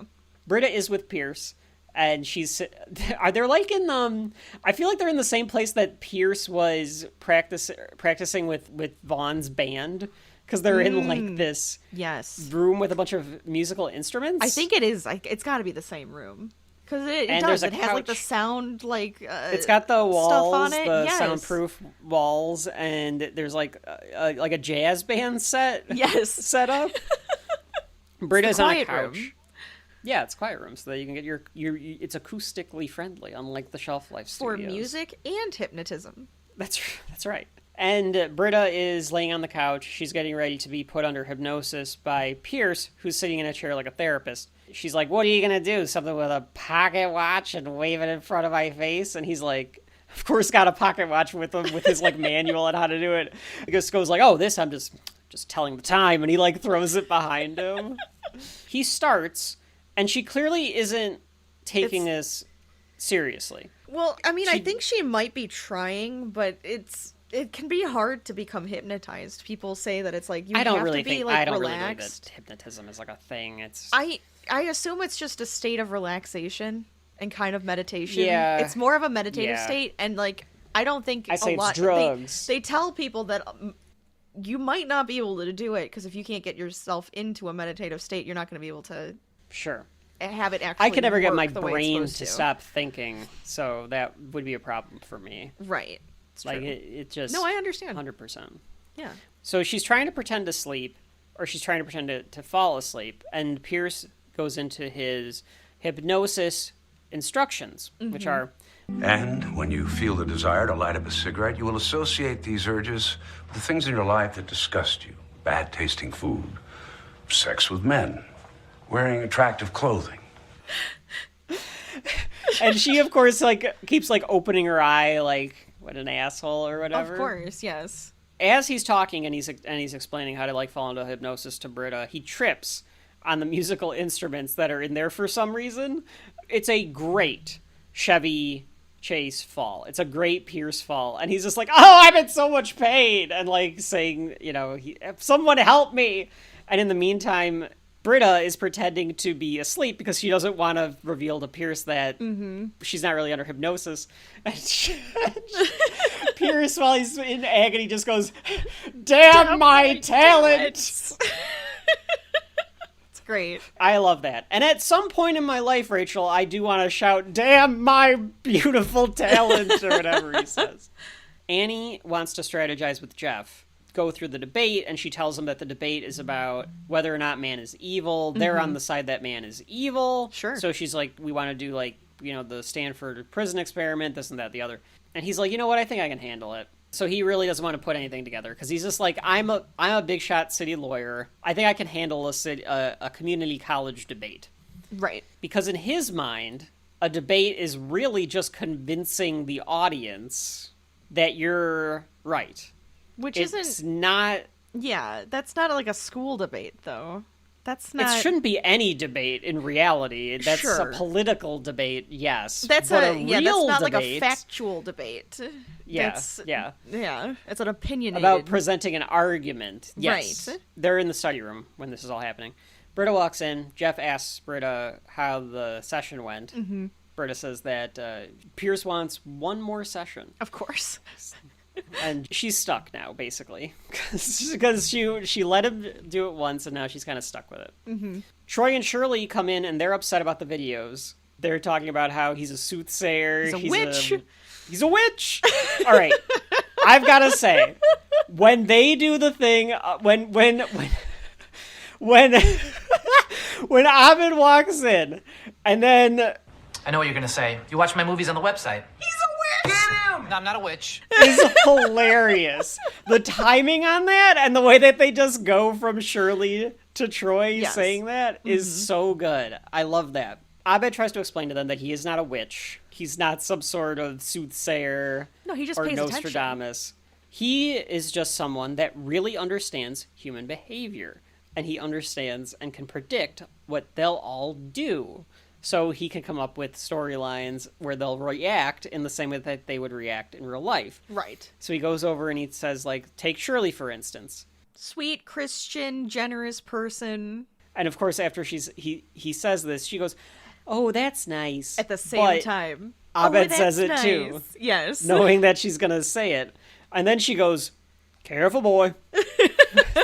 Britta is with Pierce, and they're in I feel like they're in the same place that Pierce was practicing with Vaughn's band, because they're in this room with a bunch of musical instruments. I think it is. It's got to be the same room. Because it does. It has the sound it's got the walls, stuff on it. The soundproof walls, and there's a jazz band set up. Britta's on a couch. Room. Yeah, it's quiet room, so that you can get your it's acoustically friendly, unlike the Shelf Life Studios. For music and hypnotism. That's right. And Britta is laying on the couch. She's getting ready to be put under hypnosis by Pierce, who's sitting in a chair like a therapist. She's like, "What are you going to do? Something with a pocket watch and wave it in front of my face?" And he's like, of course, got a pocket watch with him with his manual on how to do it. I guess goes "Oh, this I'm just telling the time," and he throws it behind him. He starts, and she clearly isn't taking this seriously. Well, I mean, I think she might be trying, but it can be hard to become hypnotized. People say that it's you have to be relaxed. I don't really believe that hypnotism is a thing. It's I assume it's just a state of relaxation and kind of meditation. Yeah. It's more of a meditative state, and I don't think I say a lot. It's drugs. They tell people that you might not be able to do it because if you can't get yourself into a meditative state, you're not going to be able to have it actually. I could never get my the brain to stop thinking, so that would be a problem for me. Right. It's true. It just no, I understand 100%. Yeah. So she's trying to pretend to sleep, or she's trying to pretend to fall asleep, and Pierce goes into his hypnosis instructions, which are... And when you feel the desire to light up a cigarette, you will associate these urges with the things in your life that disgust you. Bad-tasting food, sex with men, wearing attractive clothing. And she, of course, like keeps like opening her eye, like what an asshole or whatever. Of course, yes. As he's talking and he's explaining how to like fall into hypnosis to Britta, he trips on the musical instruments that are in there for some reason. It's a great Chevy Chase fall. It's a great Pierce fall. And he's just like, oh, I'm in so much pain. And like saying, you know, someone help me. And in the meantime, Britta is pretending to be asleep because she doesn't want to reveal to Pierce that she's not really under hypnosis. And Pierce, while he's in agony, just goes, damn my talent! Great. I love that. And at some point in my life, Rachel, I do want to shout, damn my beautiful talent, or whatever he says. Annie wants to strategize with Jeff, go through the debate, and she tells him that the debate is about whether or not man is evil. They're on the side that man is evil. Sure. So she's like, we want to do like, you know, the Stanford prison experiment, this and that, the other. And he's like, you know what, I think I can handle it. So he really doesn't want to put anything together because he's just like, I'm a big shot city lawyer. I think I can handle a community college debate. Right. Because in his mind, a debate is really just convincing the audience that you're right. Which it's not... Yeah, that's not like a school debate, though. That's not... It shouldn't be any debate in reality. That's Sure. a political debate, yes. That's but that's not debate, like a factual debate. Yeah, yeah. It's an opinionated... About presenting an argument. Yes. Right. They're in the study room when this is all happening. Britta walks in. Jeff asks Britta how the session went. Mm-hmm. Britta says that Pierce wants one more session. Of course. And she's stuck now, basically. Because she let him do it once, and now she's kind of stuck with it. Mm-hmm. Troy and Shirley come in, and they're upset about the videos. They're talking about how he's a soothsayer. He's a witch. He's a witch. All right. I've got to say, when they do the thing, when Abed walks in, and then... I know what you're going to say. You watch my movies on the website. He's a witch! Get him! No, I'm not a witch. Is hilarious. The timing on that and the way that they just go from Shirley to Troy saying that is so good. I love that. Abed tries to explain to them that he is not a witch. He's not some sort of soothsayer. No, he just or pays Nostradamus. attention. He is just someone that really understands human behavior. And he understands and can predict what they'll all do. So he can come up with storylines where they'll react in the same way that they would react in real life. Right. So he goes over and he says, like, take Shirley, for instance. Sweet, Christian, generous person. And of course, after he says this, she goes, oh, that's nice. At the same time. Abed says it too. Yes. Knowing that she's going to say it. And then she goes, careful, boy.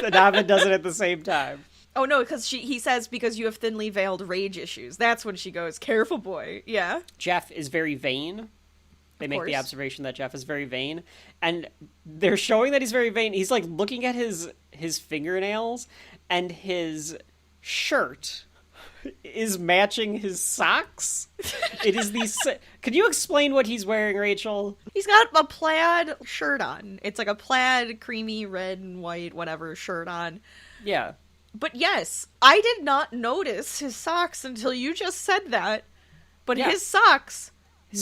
And Abed does it at the same time. Oh, no, because he says, because you have thinly veiled rage issues. That's when she goes, careful, boy. Yeah. Jeff is very vain. They make the observation that Jeff is very vain. And they're showing that he's very vain. He's, like, looking at his fingernails, and his shirt is matching his socks. It is the... Could you explain what he's wearing, Rachel? He's got a plaid shirt on. It's like a plaid, creamy, red and white, whatever, shirt on. Yeah. But yes, I did not notice his socks until you just said that. But his socks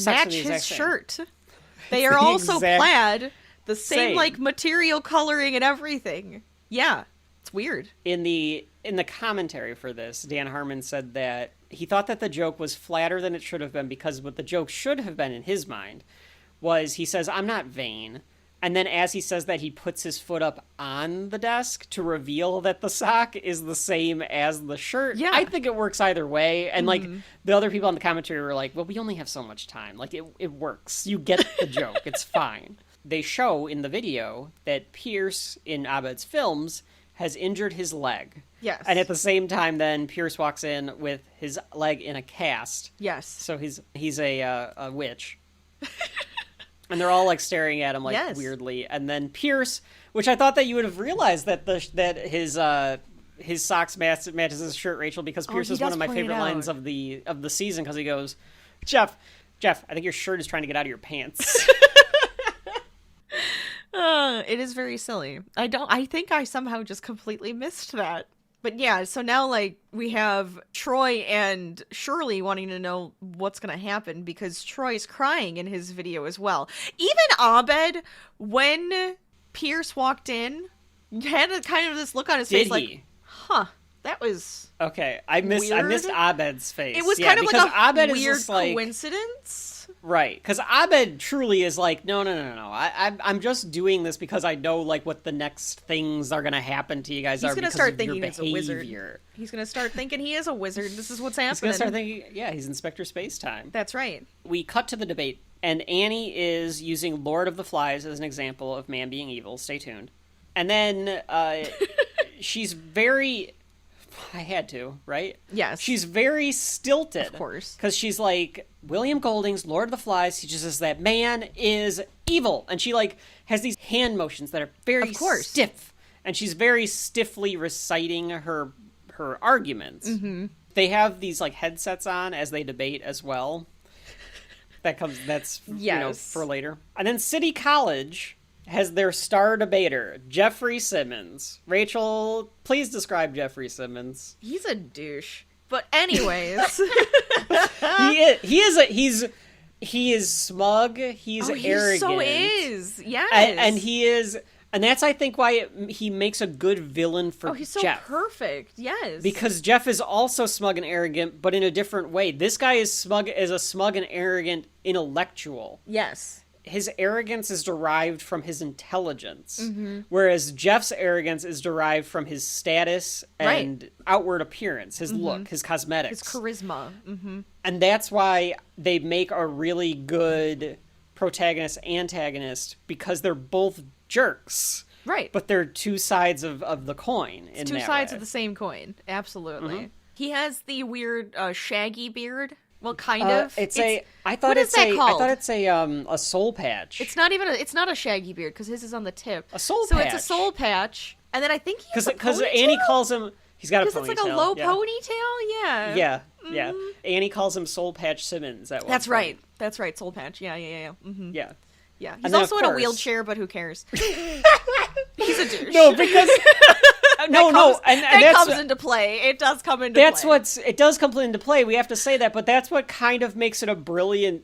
match his shirt. They are also plaid, the same like material coloring and everything. Yeah, it's weird. In the commentary for this, Dan Harmon said that he thought that the joke was flatter than it should have been because what the joke should have been in his mind was he says, I'm not vain. And then as he says that, he puts his foot up on the desk to reveal that the sock is the same as the shirt. Yeah. I think it works either way. And, like, the other people on the commentary were like, well, we only have so much time. Like, it works. You get the joke. It's fine. They show in the video that Pierce, in Abed's films, has injured his leg. Yes. And at the same time, then, Pierce walks in with his leg in a cast. Yes. So he's a witch. And they're all, like, staring at him, like, weirdly. And then Pierce, which I thought that you would have realized that his socks matches his shirt, Rachel, because Pierce is one of my favorite lines of the season, because he goes, Jeff, I think your shirt is trying to get out of your pants. It is very silly. I think I somehow just completely missed that. But yeah, so now, like, we have Troy and Shirley wanting to know what's going to happen because Troy's crying in his video as well. Even Abed, when Pierce walked in, had a kind of this look on his face like, huh, that was okay. I missed Abed's face. It was kind of like a Abed weird is like, coincidence. Right, because Abed truly is like, no. I'm just doing this because I know like what the next things are gonna happen to you guys. He's gonna start thinking he's a wizard. He's gonna start thinking he is a wizard. This is what's happening. He's gonna start thinking, yeah, he's Inspector Spacetime. That's right. We cut to the debate, and Annie is using Lord of the Flies as an example of man being evil. Stay tuned. And then she's very... I had to, right? Yes. She's very stilted. Of course. Because she's like, William Golding's Lord of the Flies teaches us that man is evil. And she, like, has these hand motions that are very stiff. And she's very stiffly reciting her arguments. Mm-hmm. They have these, like, headsets on as they debate as well. That's you know, for later. And then City College has their star debater, Jeffrey Simmons. Rachel, please describe Jeffrey Simmons. He's a douche. But anyways. he is smug, he's arrogant. He so is. Yes. And he is, and that's I think why he makes a good villain for Jeff. Oh, he's so perfect. Yes. Because Jeff is also smug and arrogant, but in a different way. This guy is a smug and arrogant intellectual. Yes. His arrogance is derived from his intelligence, mm-hmm. whereas Jeff's arrogance is derived from his status and outward appearance, his look, his cosmetics. His charisma. Mm-hmm. And that's why they make a really good protagonist-antagonist, because they're both jerks. Right. But they're two sides of the coin. It's two sides of the same coin. Absolutely. Mm-hmm. He has the weird shaggy beard. Well, kind of. I thought it's a soul patch. It's not even it's not a shaggy beard because his is on the tip. A soul patch. So it's a soul patch, and then I think he has a ponytail. Because Annie calls him. He's got a ponytail. Because it's like a low ponytail. Yeah. Yeah. Yeah. Annie calls him Soul Patch Simmons. That's right. That's right. Soul Patch. Yeah. Mm-hmm. Yeah. Yeah. He's also in a wheelchair, but who cares? He's a douche. No, because. That comes into play. It does come into play. It does come into play. We have to say that, but that's what kind of makes it a brilliant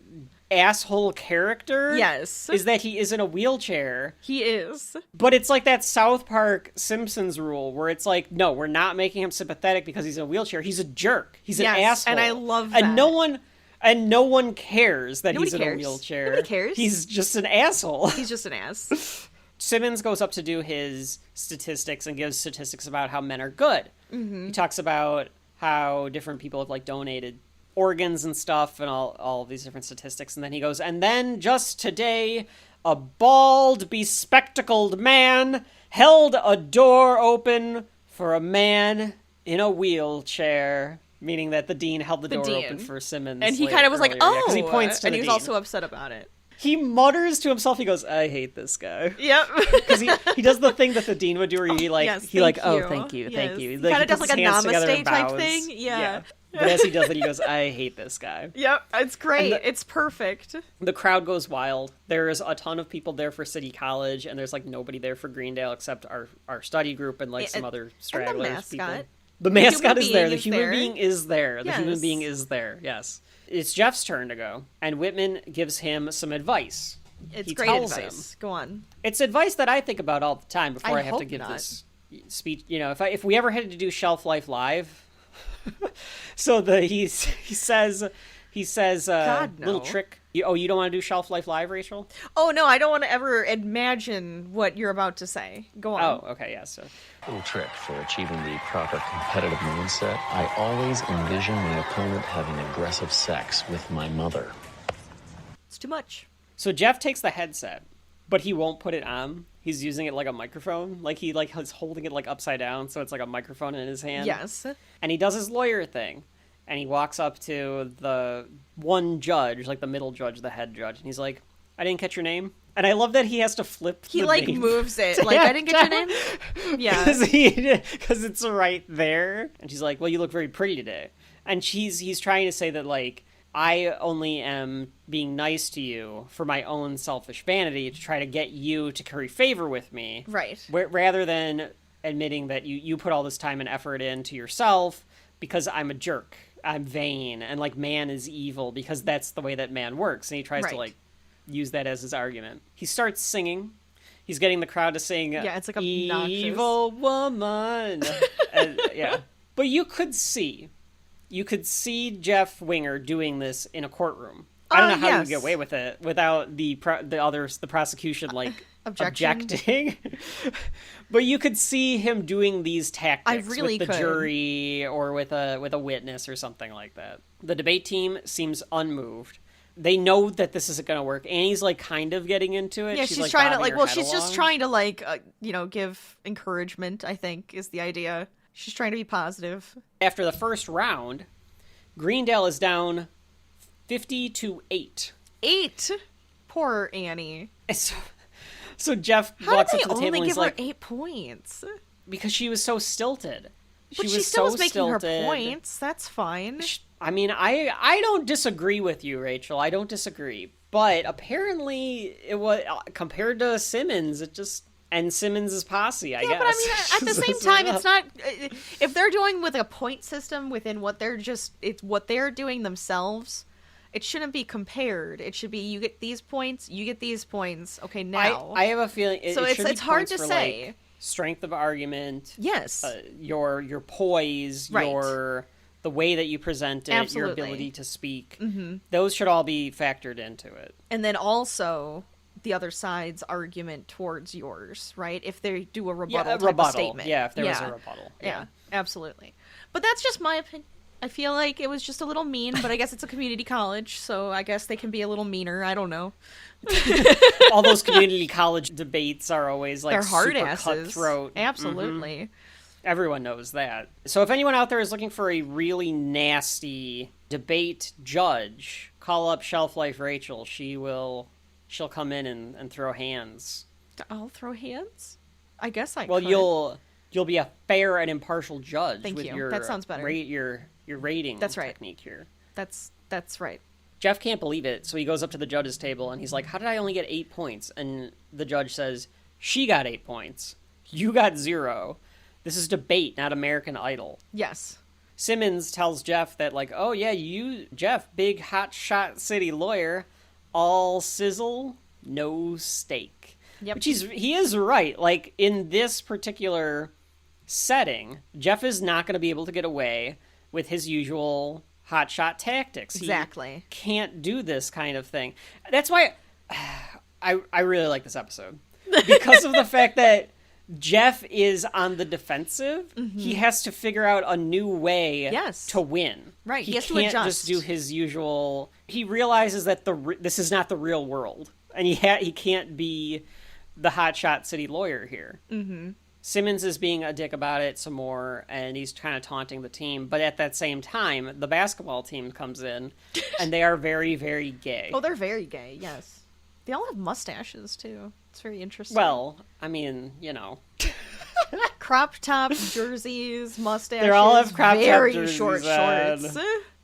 asshole character. Yes. Is that he is in a wheelchair. He is. But it's like that South Park Simpsons rule where it's like, no, we're not making him sympathetic because he's in a wheelchair. He's a jerk. He's an asshole. And I love that. And no one cares that he's in a wheelchair. Nobody cares. He's just an asshole. He's just an ass. Simmons goes up to do his statistics and gives statistics about how men are good. Mm-hmm. He talks about how different people have like donated organs and stuff and all these different statistics. And then he goes, and then just today, a bald, bespectacled man held a door open for a man in a wheelchair. Meaning that the dean held the door open for Simmons. And he kind of was like, oh. Because he points to and the he's dean. Also upset about it. He mutters to himself. He goes, "I hate this guy." Yep. Because he does the thing that the dean would do, where he thank you. Oh, thank you. He kind of does like a namaste type thing. Yeah. But as he does it, he goes, "I hate this guy." Yep, it's great. It's perfect. The crowd goes wild. There's a ton of people there for City College, and there's like nobody there for Greendale except our study group and like some other stragglers. And the mascot. People. The mascot is there. The human being is there. The human being is there. Yes. It's Jeff's turn to go, and Whitman gives him some advice. It's great advice. Go on. It's advice that I think about all the time before I have to give this speech. You know, if we ever had to do Shelf Life Live, so he says, God, no. little trick. You don't want to do Shelf Life Live, Rachel? Oh no, I don't want to ever imagine what you're about to say. Go on. Oh, okay, yeah. So, little trick for achieving the proper competitive mindset. I always envision my opponent having aggressive sex with my mother. It's too much. So Jeff takes the headset, but he won't put it on. He's using it like a microphone. Like he is holding it like upside down, so it's like a microphone in his hand. Yes. And he does his lawyer thing. And he walks up to the one judge, like the middle judge, the head judge, and he's like, "I didn't catch your name." And I love that he has to flip He the like name. moves it. Like, "I didn't get your name?" Yeah. Because it's right there. And she's like, "Well, you look very pretty today." And he's trying to say that like, I only am being nice to you for my own selfish vanity to try to get you to curry favor with me. Right. Rather than admitting that you put all this time and effort into yourself because I'm a jerk. I'm vain, and like man is evil because that's the way that man works. And he tries to like use that as his argument. He starts singing. He's getting the crowd to sing, yeah, it's like obnoxious. Evil woman. Yeah. But you could see Jeff Winger doing this in a courtroom. I don't know how you get away with it without the prosecution like objecting. But you could see him doing these tactics with the jury or with a witness or something like that. The debate team seems unmoved. They know that this isn't going to work. Annie's like kind of getting into it. Yeah, she's like, trying to like. Well, she's just trying to like, give encouragement. I think is the idea. She's trying to be positive. After the first round, Greendale is down 50-8. 8. Poor Annie. So Jeff walks up to the table and he's like, "How did they only give her 8 points?" Because she was so stilted. But she still was making her points. That's fine. I mean, I don't disagree with you, Rachel. I don't disagree. But apparently, it was compared to Simmons, and Simmons' posse, I guess. But I mean, at the same time, it's not. If they're doing with a point system within it's what they're doing themselves, it shouldn't be compared. It should be you get these points, you get these points. Okay, now I have a feeling. It's hard to say. Like, strength of argument. Yes. Your poise. Right. The way that you present it, Absolutely. Your ability to speak, mm-hmm. Those should all be factored into it. And then also the other side's argument towards yours, right? If they do a rebuttal type of statement. Yeah, if there was a rebuttal. Yeah, absolutely. But that's just my opinion. I feel like it was just a little mean, but I guess it's a community college, so I guess they can be a little meaner. I don't know. All those community college debates are always like they're hard super asses. Cutthroat. Absolutely. Mm-hmm. Everyone knows that. So if anyone out there is looking for a really nasty debate judge, call up Shelf Life Rachel. She'll come in and throw hands. I'll throw hands? I guess I could. Well, you'll be a fair and impartial judge. Thank with you. Your that sounds better. Your rating That's right. technique here. That's right. Jeff can't believe it, so he goes up to the judge's table and he's like, "How did I only get 8 points?" And the judge says, "She got 8 points. You got 0. This is debate, not American Idol." Yes. Simmons tells Jeff that, like, "Oh, yeah, you, Jeff, big hot shot city lawyer, all sizzle, no steak." Yep. Which he is right. Like, in this particular setting, Jeff is not going to be able to get away with his usual hotshot tactics. Exactly. He can't do this kind of thing. That's why I really like this episode. Because of the fact that Jeff is on the defensive. Mm-hmm. He has to figure out a new way to win. Right. He has can't to adjust. just do his usual. He realizes that this is not the real world, and he can't be the hotshot city lawyer here. Mm-hmm. Simmons is being a dick about it some more, and he's kind of taunting the team. But at that same time, the basketball team comes in, and they are very, very gay. Oh, they're very gay, yes. They all have mustaches, too. It's very interesting. Well, I mean, crop top jerseys, mustaches. They all have crop top jerseys. Very short shorts.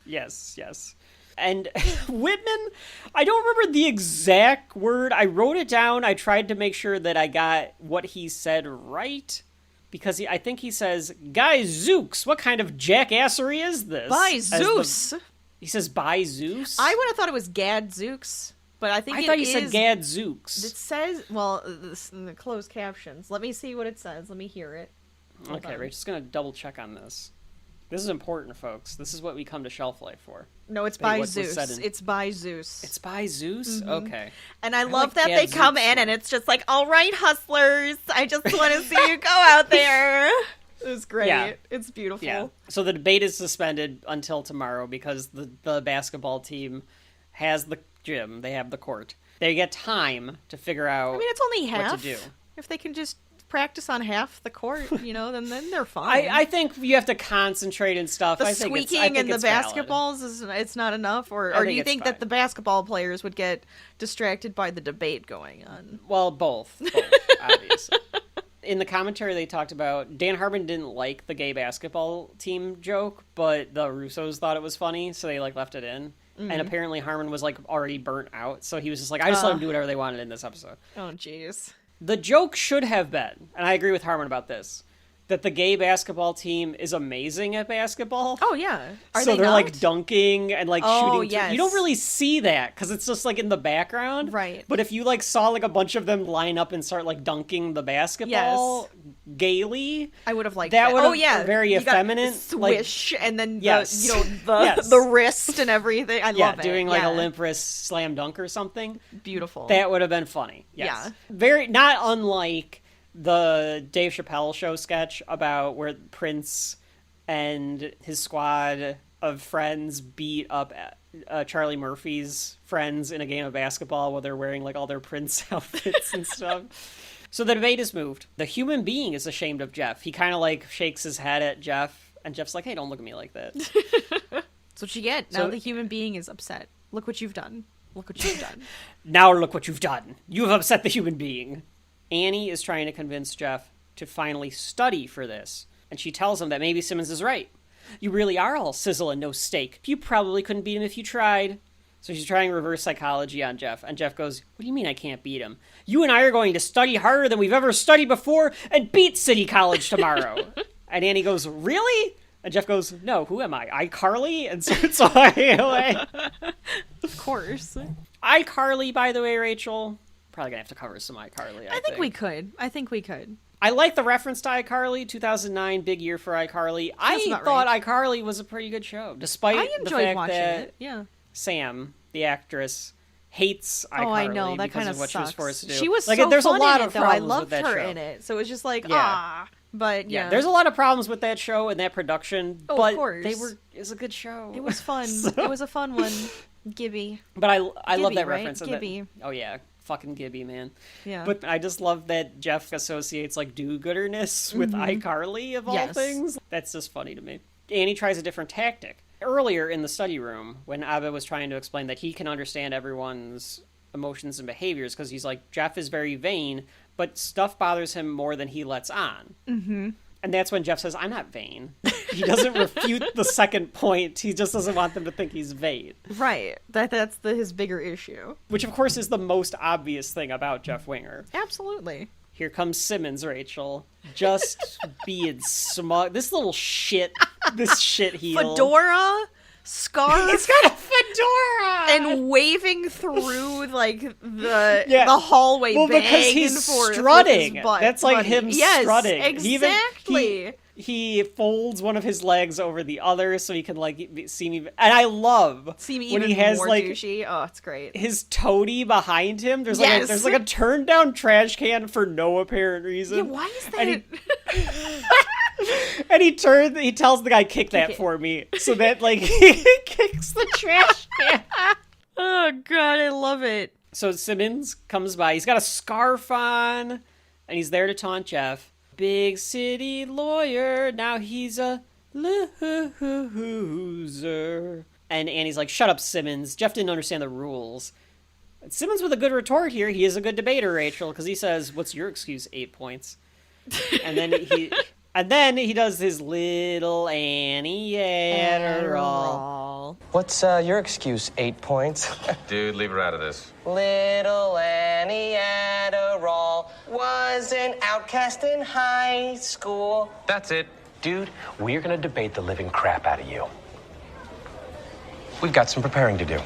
Yes. And Whitman, I don't remember the exact word. I wrote it down. I tried to make sure that I got what he said right. Because I think he says, "Guy Zooks, what kind of jackassery is this?" By Zeus. He says, "By Zeus?" I would have thought it was Gad Zooks. But I think I thought you said Gadzooks. It says, well, in the closed captions. Let me see what it says. Let me hear it. Hold on. Rachel's going to double check on this. This is important, folks. This is what we come to Shelf Life for. No, it's by Zeus. It's by Zeus. It's by Zeus? Mm-hmm. Okay. And I love that they come in and it's just like, "All right, hustlers. I just want to see you go out there." It was great. Yeah. It's beautiful. Yeah. So the debate is suspended until tomorrow because the basketball team has the gym. They have the court. They get time to figure out it's only half. What to do. If they can just practice on half the court, then they're fine. I think you have to concentrate and stuff. The squeaking and the basketballs, it's not enough? Or do you think that the basketball players would get distracted by the debate going on? Well, both obviously. In the commentary, they talked about Dan Harmon didn't like the gay basketball team joke, but the Russos thought it was funny, so they left it in. Mm-hmm. And apparently Harmon was already burnt out, so he was just like, "I just let them do whatever they wanted in this episode." Oh, jeez. The joke should have been, and I agree with Harmon about this, that the gay basketball team is amazing at basketball. Oh, yeah. So they're not? like dunking and like shooting. Yes. You don't really see that because it's just like in the background. Right. But if you like saw like a bunch of them line up and start like dunking the basketball gaily, I would have liked that. Oh, yeah. Very you effeminate. Swish and then yes. the wrist and everything. I love it. Doing like a limp wrist slam dunk or something. Beautiful. That would have been funny. Yes. Yeah. Very not unlike the Dave Chappelle show sketch about where Prince and his squad of friends beat up Charlie Murphy's friends in a game of basketball while they're wearing like all their Prince outfits and stuff. So the debate is moved. The human being is ashamed of Jeff. He kind of like shakes his head at Jeff, and Jeff's like, hey, don't look at me like that. That's what you get. Now the human being is upset. Look what you've done. Look what you've done. Now look what you've done. You have upset the human being. Annie is trying to convince Jeff to finally study for this, and she tells him that maybe Simmons is right. You really are all sizzle and no steak. You probably couldn't beat him if you tried. So she's trying reverse psychology on Jeff, and Jeff goes, what do you mean I can't beat him? You and I are going to study harder than we've ever studied before and beat City College tomorrow. And Annie goes, really? And Jeff goes, no, who am I? iCarly? And starts flying away. Of course. iCarly, by the way, Rachel. Probably gonna have to cover some iCarly. I think we could. I like the reference to iCarly. 2009, big year for iCarly. I thought iCarly was a pretty good show, despite the fact that Sam, the actress, hates iCarly. Oh, I know, that because kind of what she was forced to do. She was like, so there's fun a lot in it, of though. problems I loved with that her show. in it, so it was just like but there's a lot of problems with that show and that production. Oh, but of course. it was a good show. It was fun. It was a fun one. Gibby. But I Gibby, love that right? reference. Gibby. Oh yeah. Fucking Gibby, man. Yeah. But I just love that Jeff associates like do-gooderness with iCarly of all things. That's just funny to me. Annie tries a different tactic. Earlier in the study room, when Abba was trying to explain that he can understand everyone's emotions and behaviors, because he's like, Jeff is very vain, but stuff bothers him more than he lets on. Mm-hmm. And that's when Jeff says, I'm not vain. He doesn't refute the second point. He just doesn't want them to think he's vain. Right. That's his bigger issue. Which, of course, is the most obvious thing about Jeff Winger. Absolutely. Here comes Simmons, Rachel. Just being smug. This little shit. This shit heel. Fedora, scarf. He's got a fedora! And waving through, like, the hallway because he's strutting. That's like him strutting. Exactly. He folds one of his legs over the other so he can, like, see me. And I love see me when even he has, more like, douchey. Oh, it's great. His toady behind him. There's like a turned down trash can for no apparent reason. Yeah, why is that? And he tells the guy, kick that for me. So that, like, he kicks the trash can. Oh, God, I love it. So Simmons comes by. He's got a scarf on, and he's there to taunt Jeff. Big city lawyer, now he's a loser. And Annie's like, shut up, Simmons. Jeff didn't understand the rules. And Simmons with a good retort here. He is a good debater, Rachel, because he says, what's your excuse? 8 points. And then he does his little Annie Adderall. What's your excuse? 8 points. Dude, leave her out of this. Little Annie Adderall was an outcast in high school. That's it. Dude, we're gonna debate the living crap out of you. We've got some preparing to do.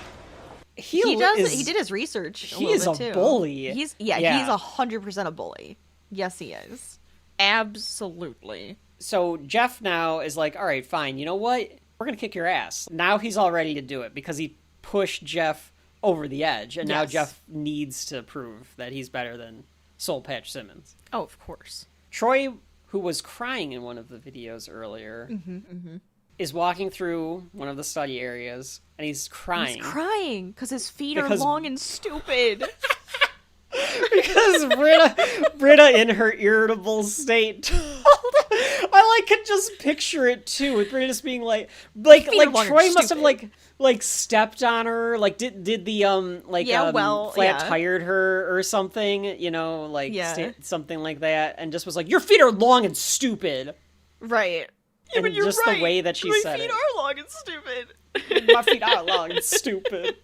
He did his research. He is a bully. He's 100% a bully. Yes, he is. Absolutely. So Jeff now is like, all right, fine. You know what? We're going to kick your ass. Now he's all ready to do it because he pushed Jeff over the edge. And now Jeff needs to prove that he's better than Soul Patch Simmons. Oh, of course. Troy, who was crying in one of the videos earlier, is walking through one of the study areas, and he's crying. He's crying because his feet are long and stupid. Because Britta in her irritable state I could just picture it too, with Britta just being like Troy must have like stepped on her, like did the flat tired her or something, you know, like something like that, and just was like, your feet are long and stupid. Right. And but you're just right. the way that she said it. My feet are long and stupid. My feet are long and stupid.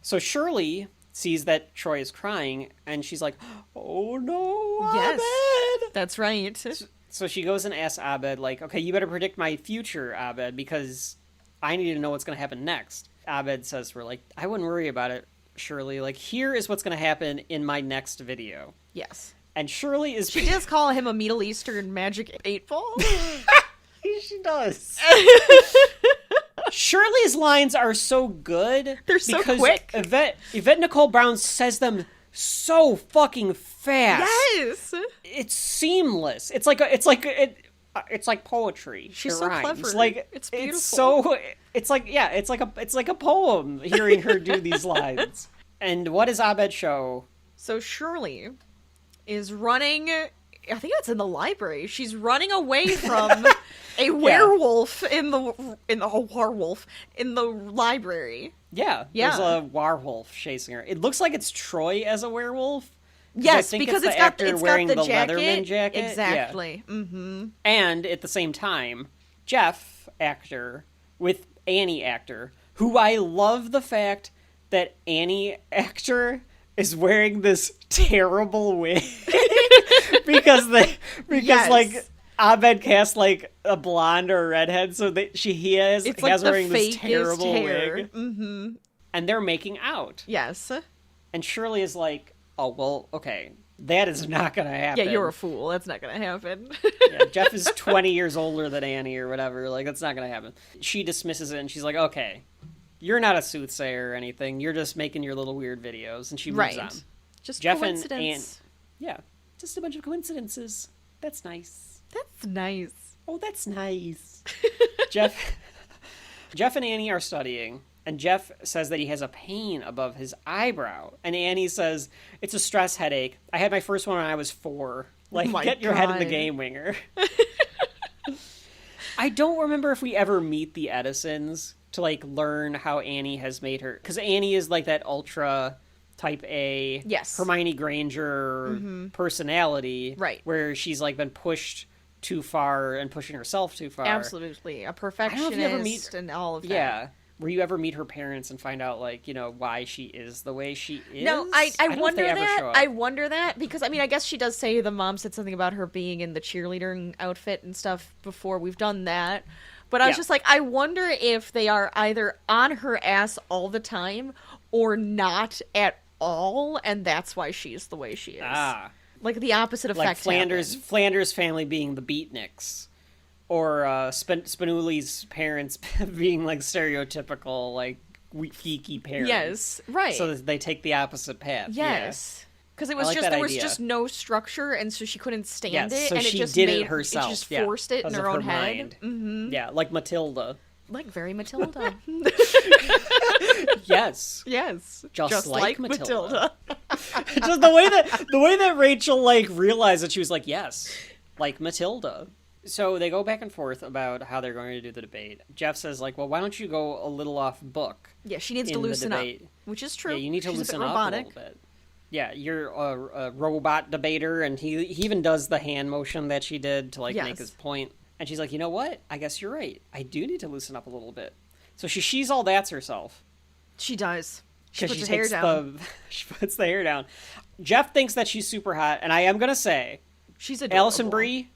So Shirley sees that Troy is crying, and she's like, oh no, yes, Ahmed. That's right. So she goes and asks Abed, like, okay, you better predict my future, Abed, because I need to know what's going to happen next. Abed says to her, like, I wouldn't worry about it, Shirley. Like, here is what's going to happen in my next video. Yes. And Shirley is... She does call him a Middle Eastern magic 8-ball. She does. Shirley's lines are so good. They're so quick. Yvette Nicole Brown says them so fucking fast. Yes. It's seamless. It's like poetry. She's so clever. Like, it's beautiful. It's like a poem hearing her do these lines. And what does Abed show? So Shirley is running, I think that's in the library. She's running away from a werewolf in the library. Yeah. There's a werewolf chasing her. It looks like it's Troy as a werewolf. Yes, because it's got the Leatherman jacket. Exactly. Yeah. Mm-hmm. And at the same time, Jeff, actor, with Annie, actor, who I love the fact that Annie, actor, is wearing this terrible wig because like Abed cast like a blonde or a redhead, so he has wearing this terrible wig. Mm-hmm. And they're making out. Yes. And Shirley is like, oh, well, okay, that is not going to happen. Yeah, you're a fool. That's not going to happen. Yeah, Jeff is 20 years older than Annie or whatever. Like, that's not going to happen. She dismisses it, and she's like, okay, you're not a soothsayer or anything. You're just making your little weird videos. And she moves on. Just Jeff coincidence. Yeah, just a bunch of coincidences. That's nice. That's nice. Oh, that's nice. Jeff and Annie are studying. And Jeff says that he has a pain above his eyebrow. And Annie says, it's a stress headache. I had my first one when I was 4. Like, get your head in the game, Winger. I don't remember if we ever meet the Edisons to, like, learn how Annie has made her... Because Annie is, like, that ultra type A Hermione Granger personality. Right. Where she's, like, been pushed too far and pushing herself too far. Absolutely. A perfectionist and all of that. Yeah. Where you ever meet her parents and find out, like, you know, why she is the way she is? No, I wonder that. I wonder that because, I mean, I guess she does say the mom said something about her being in the cheerleader outfit and stuff before. We've done that. But I was just like, I wonder if they are either on her ass all the time or not at all, and that's why she's the way she is. Ah. Like the opposite effect. Like Flanders' family being the beatniks. Or Spinelli's parents being, like, stereotypical, like, geeky parents. Yes, right. So they take the opposite path. Yes. Because it was there was just no structure, and so she couldn't stand it, so and she it just did it herself. It just forced it in her own head. Mm-hmm. Yeah, like Matilda. Like very Matilda. Yes. Yes. Just like Matilda. Just the way that Rachel, like, realized that she was like, yes, like Matilda. So they go back and forth about how they're going to do the debate. Jeff says, like, well, why don't you go a little off book? Yeah, she needs to loosen up, which is true. Yeah, you need to loosen up robotic. a little bit. Yeah, you're a robot debater, and he even does the hand motion that she did to, like, make his point. And she's like, you know what? I guess you're right. I do need to loosen up a little bit. So she's all that's herself. She does. She puts she her hair down. She puts the hair down. Jeff thinks that she's super hot, and I am going to say, she's adorable. Alison Brie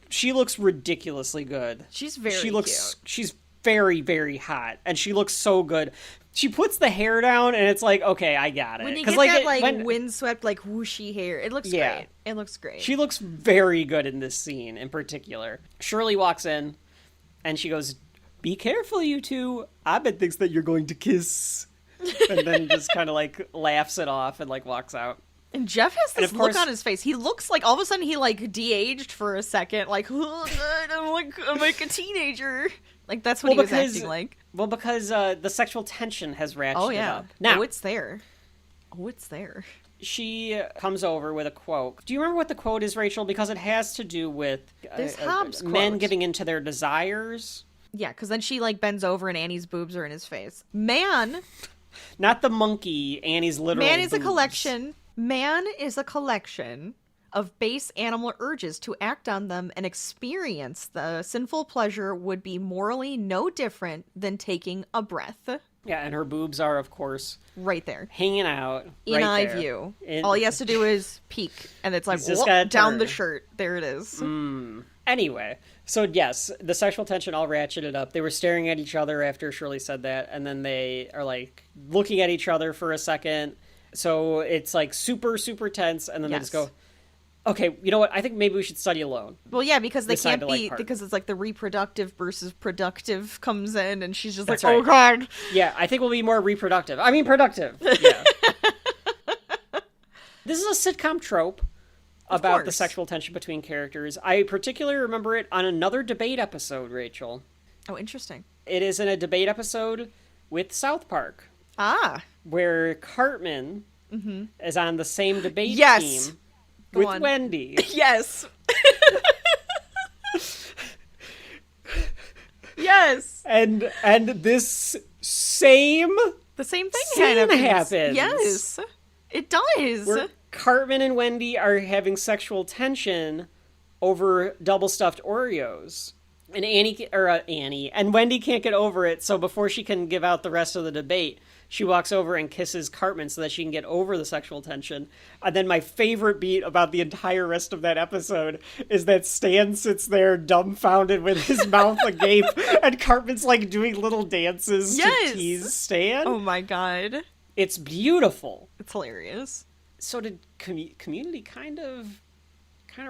she looks ridiculously good. She's very cute. She's very, very hot, and she looks so good. She puts the hair down, and it's like, okay, I got it. When you get that, windswept, like, whooshy hair, it looks great. It looks great. She looks very good in this scene, in particular. Shirley walks in, and she goes, be careful, you two. Abed thinks that you're going to kiss. And then just kind of, like, laughs it off and, like, walks out. And Jeff has this look on his face. He looks like, all of a sudden, he, like, de-aged for a second. Like, oh, God, I'm like a teenager. Like, that's what he was acting like. Well, because the sexual tension has ratcheted up. Now, it's there. Oh, it's there. She comes over with a quote. Do you remember what the quote is, Rachel? Because it has to do with men giving into their desires. Yeah, because then she, like, bends over and Annie's boobs are in his face. Man. Not the monkey, Annie's literal Man is boobs. a collection. Man is a collection of base animal urges. To act on them and experience the sinful pleasure would be morally no different than taking a breath. Yeah, and her boobs are, of course, right there, hanging out in right eye there. View. All he has to do is peek, and it's like down the shirt. There it is. Anyway, so yes, the sexual tension all ratcheted up. They were staring at each other after Shirley said that, and then they are like looking at each other for a second. So it's like super, super tense, and then they just go, okay, you know what? I think maybe we should study alone. Well, yeah, because they can't be, because it's like the reproductive versus productive comes in, and she's just like, oh, God. Yeah, I think we'll be more reproductive. I mean, productive. Yeah. This is a sitcom trope about the sexual tension between characters. I particularly remember it on another debate episode, Rachel. Oh, interesting. It is in a debate episode with South Park. Ah. Where Cartman is on the same debate team with Wendy. Yes. Yes. And this same thing happens. Yes. It does. Where Cartman and Wendy are having sexual tension over double stuffed Oreos. And Annie and Wendy can't get over it, so before she can give out the rest of the debate, she walks over and kisses Cartman so that she can get over the sexual tension. And then my favorite beat about the entire rest of that episode is that Stan sits there dumbfounded with his mouth agape, and Cartman's like doing little dances to tease Stan. Oh my God. It's beautiful. It's hilarious. So did Community kind of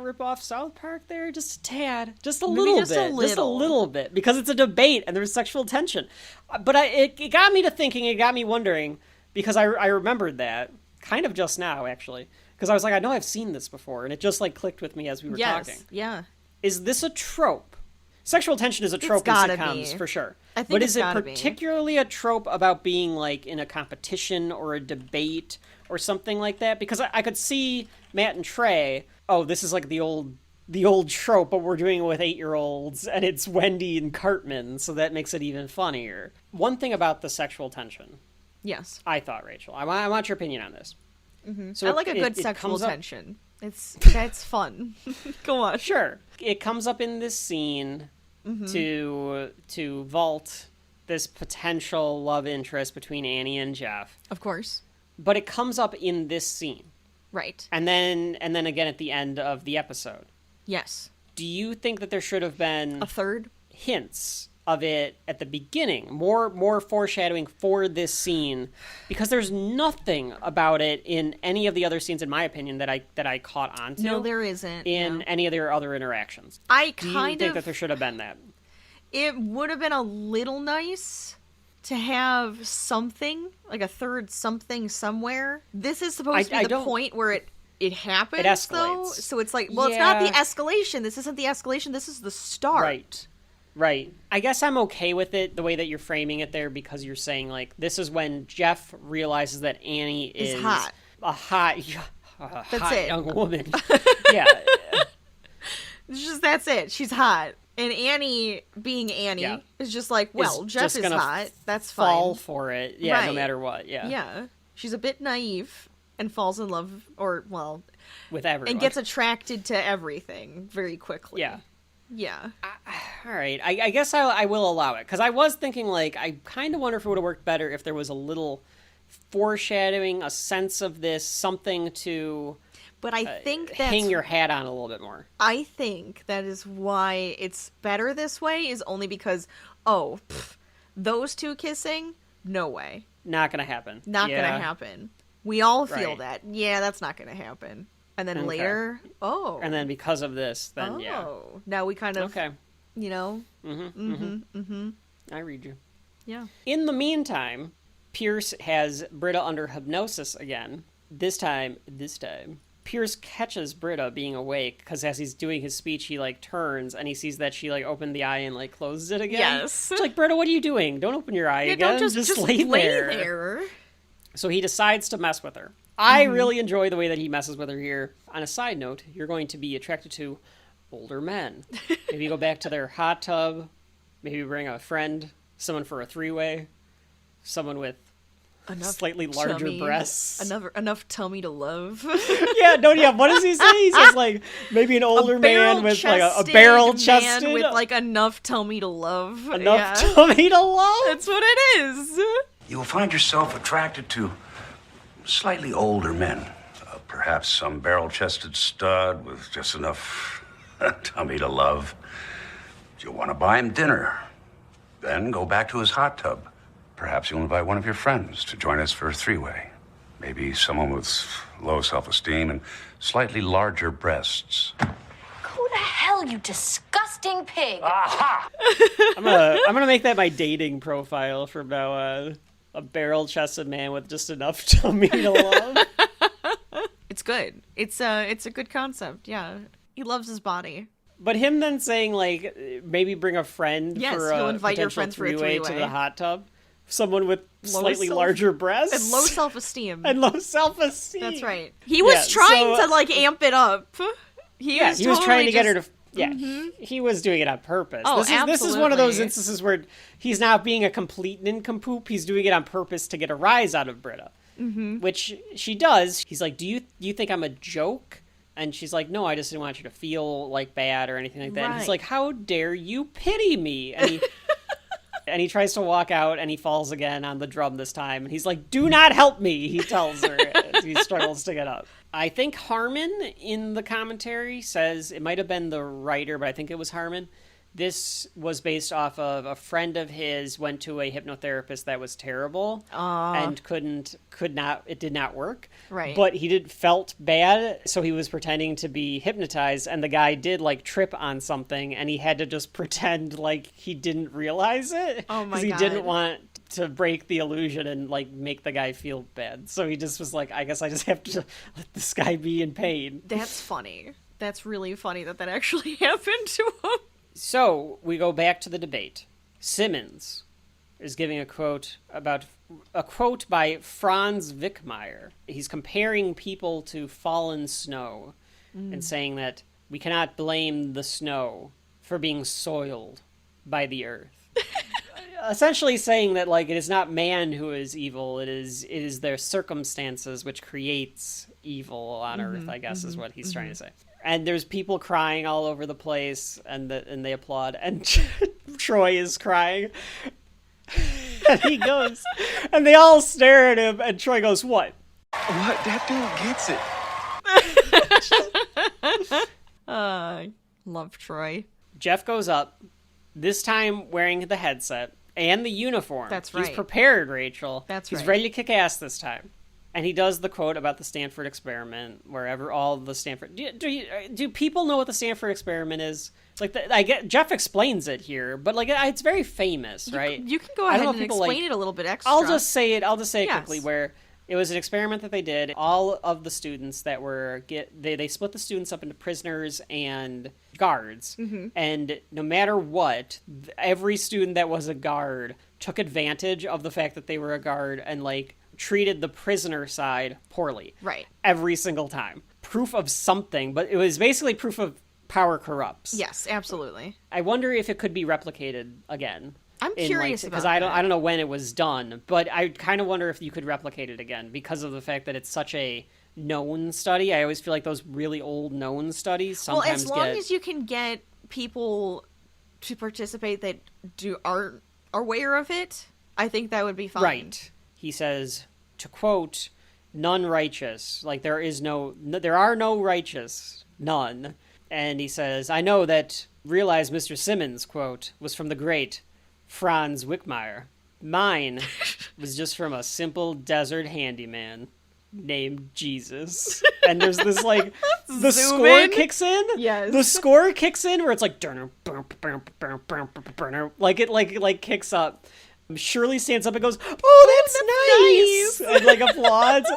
rip off South Park there? Just a tad. Just a little bit. Because it's a debate and there's sexual tension. But it got me to thinking, it got me wondering, because I remembered that, kind of just now, actually. Because I was like, I know I've seen this before, and it just like clicked with me as we were talking. Yeah. Is this a trope? Sexual tension is a trope in sitcoms, for sure. I think but is it particularly a trope about being like in a competition or a debate or something like that? Because I could see Matt and Trey, oh, this is like the old trope, but we're doing it with 8-year-olds, and it's Wendy and Cartman, so that makes it even funnier. One thing about the sexual tension. Yes. I thought, Rachel, I want your opinion on this. Mm-hmm. So I like a good sexual tension. That's fun. Go on. Sure. It comes up in this scene to vault this potential love interest between Annie and Jeff. Of course. But it comes up in this scene. Right. And then again at the end of the episode. Yes. Do you think that there should have been a third hints of it at the beginning, more foreshadowing for this scene, because there's nothing about it in any of the other scenes, in my opinion, that I caught on to. No, there isn't. In any of their other interactions. Do you think that there should have been that? It would have been a little nice to have something, like a third something somewhere. This is supposed to be the point where it happens, it escalates. though. So it's like, well, it's not the escalation. This isn't the escalation. This is the start. Right. I guess I'm okay with it, the way that you're framing it there, because you're saying, like, this is when Jeff realizes that Annie is hot. A hot young woman. Yeah. That's it. She's hot. And Annie, being Annie, is just like, well, Jeff is hot. That's fine. Fall for it. Yeah, no matter what. Yeah. Yeah. She's a bit naive and falls in love, with everyone. And gets attracted to everything very quickly. Yeah. Yeah. All right. I guess I will allow it. Because I was thinking, like, I kind of wonder if it would have worked better if there was a little foreshadowing, a sense of this, something to... But I think that's... hang your hat on a little bit more. I think that is why it's better this way, is only because, those two kissing? No way. Not gonna happen. Not gonna happen. We all feel that. Yeah, that's not gonna happen. And then later, and then because of this, then now we kind of, you know, I read you. Yeah. In the meantime, Pierce has Britta under hypnosis again. This time, Pierce catches Britta being awake, because as he's doing his speech, he like turns and he sees that she like opened the eye and like closes it again. Yes. It's like, Britta, what are you doing? Don't open your eye again. Don't just lay there. So he decides to mess with her. I really enjoy the way that he messes with her here. On a side note, you're going to be attracted to older men. Maybe go back to their hot tub. Maybe bring a friend, someone for a 3-way, someone with slightly larger breasts. Enough tummy to love. What does he say? He says, like, maybe an older man with like a barrel-chested with like enough tummy to love. Tummy to love? That's what it is. you will find yourself attracted to slightly older men. Perhaps some barrel-chested stud with just enough tummy to love. You'll want to buy him dinner, then go back to his hot tub. Perhaps you'll invite one of your friends to join us for a three-way. Maybe someone with low self-esteem and slightly larger breasts. Who the hell, you disgusting pig? Aha! I'm gonna make that my dating profile from now on. A barrel-chested man with just enough tummy to love. It's good. It's a good concept. Yeah, he loves his body. But him then saying like maybe bring a friend for you'll a invite your potential friends for a three-way to the hot tub. Someone with slightly larger breasts and low self-esteem. That's right. He was trying to like amp it up. He was trying to get her to. Yeah, he was doing it on purpose. Oh, this is one of those instances where he's not being a complete nincompoop. He's doing it on purpose to get a rise out of Britta, which she does. He's like, "Do you think I'm a joke?" And she's like, "No, I just didn't want you to feel like bad or anything like that." And he's like, "How dare you pity me?" And he and he tries to walk out, and he falls again on the drum this time. And he's like, "Do not help me," he tells her as he struggles to get up. I think Harmon in the commentary says, it might have been the writer, but I think it was Harmon. This was based off of a friend of his went to a hypnotherapist that was terrible and it did not work. Right. But he felt bad, so he was pretending to be hypnotized, and the guy did like trip on something, and he had to just pretend like he didn't realize it. Oh my God. Because he didn't want to break the illusion and like make the guy feel bad. So he just was like, I guess I just have to let this guy be in pain. That's funny. That's really funny that actually happened to him. So we go back to the debate. Simmons is giving a quote by Franz Wickmeyer. He's comparing people to fallen snow and saying that we cannot blame the snow for being soiled by the earth. Essentially saying that like it is not man who is evil, it is their circumstances which creates evil on earth, I guess is what he's trying to say. And there's people crying all over the place, and they applaud. And Troy is crying. And he goes, and they all stare at him, and Troy goes, "What? What? That dude gets it." Love Troy. Jeff goes up, this time wearing the headset and the uniform. That's right. He's prepared, Rachel. That's right. He's ready to kick ass this time. And he does the quote about the Stanford experiment, wherever all the Stanford... Do people know what the Stanford experiment is? Like, Jeff explains it here, but like it's very famous, right? You can go ahead and explain it a little bit extra. I'll just say it quickly, where it was an experiment that they did. All of the students that were... They split the students up into prisoners and guards. And no matter what, every student that was a guard took advantage of the fact that they were a guard and like... treated the prisoner side poorly. Right. Every single time. Proof of something, but it was basically proof of power corrupts. Yes, absolutely. I wonder if it could be replicated again. I'm curious because I don't know when it was done, but I kind of wonder if you could replicate it again because of the fact that it's such a known study. I always feel like those really old known studies sometimes as long as you can get people to participate that are aware of it, I think that would be fine. Right. He says, to quote, "None righteous." Like there are no righteous, none. And he says, "I know that realize Mr. Simmons' quote was from the great Franz Wickmeyer. Mine was just from a simple desert handyman named Jesus." And there's this like the score kicks in. Yes. The score kicks in where it's like like it kicks up. Shirley stands up and goes, "Oh, that's nice!" and like applauds.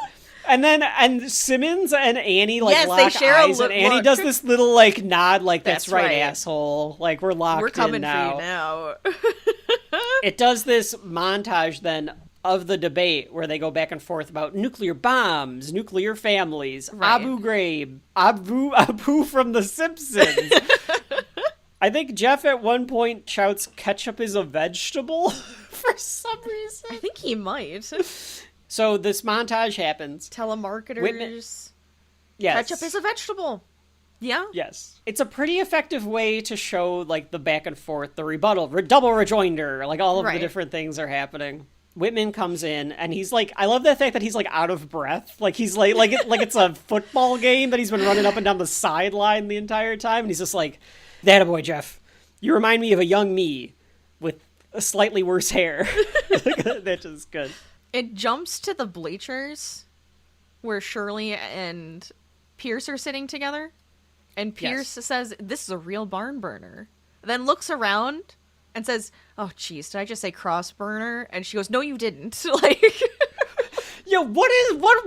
And Simmons and Annie like lock eyes, and Annie does this little like nod, like that's right, asshole. Like we're locked in now. We're coming for you now. It does this montage then of the debate where they go back and forth about nuclear bombs, nuclear families, Abu Ghraib, Abu from The Simpsons. I think Jeff at one point shouts, "Ketchup is a vegetable." For some reason. I think he might. So this montage happens. Telemarketers. Yes. Ketchup is a vegetable. Yeah. Yes. It's a pretty effective way to show like the back and forth, the rebuttal, double rejoinder, like all of the different things are happening. Whitman comes in, and he's like, I love the fact that he's like out of breath. Like he's like it's a football game that he's been running up and down the sideline the entire time. And he's just like, "That boy, Jeff, you remind me of a young me with a slightly worse hair." That's just good. It jumps to the bleachers where Shirley and Pierce are sitting together. And Pierce says, "This is a real barn burner." Then looks around and says, "Oh, geez, did I just say cross burner?" And she goes, "No, you didn't." Like, yo, what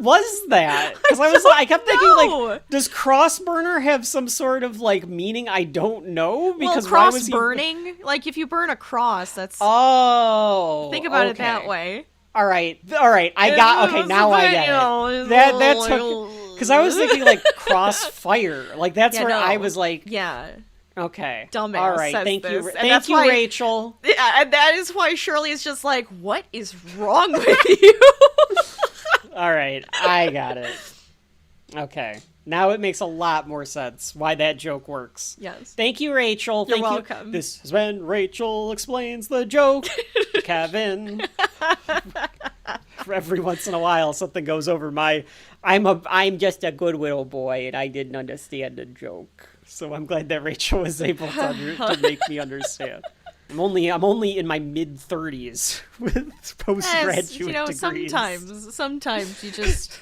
was that? Because I kept thinking, like, does cross burner have some sort of like meaning I don't know? Because cross burning, like if you burn a cross, that's think about it that way. All right. I got now. I get it. That took. Because I was thinking, like, crossfire. Like, that's where I was like... Yeah. Okay. Dumbass. All right. Says Thank this. you. Thank you, Rachel. Yeah, and that is why Shirley is just like, what is wrong with you? All right. I got it. Okay. Now it makes a lot more sense why that joke works. Yes. Thank you, Rachel. You're welcome. This has been Rachel Explains the Joke. Kevin. Every once in a while, something goes over my... I'm just a good little boy, and I didn't understand the joke. So I'm glad that Rachel was able to make me understand. I'm only in my mid-30s with postgraduate degrees. Sometimes you just...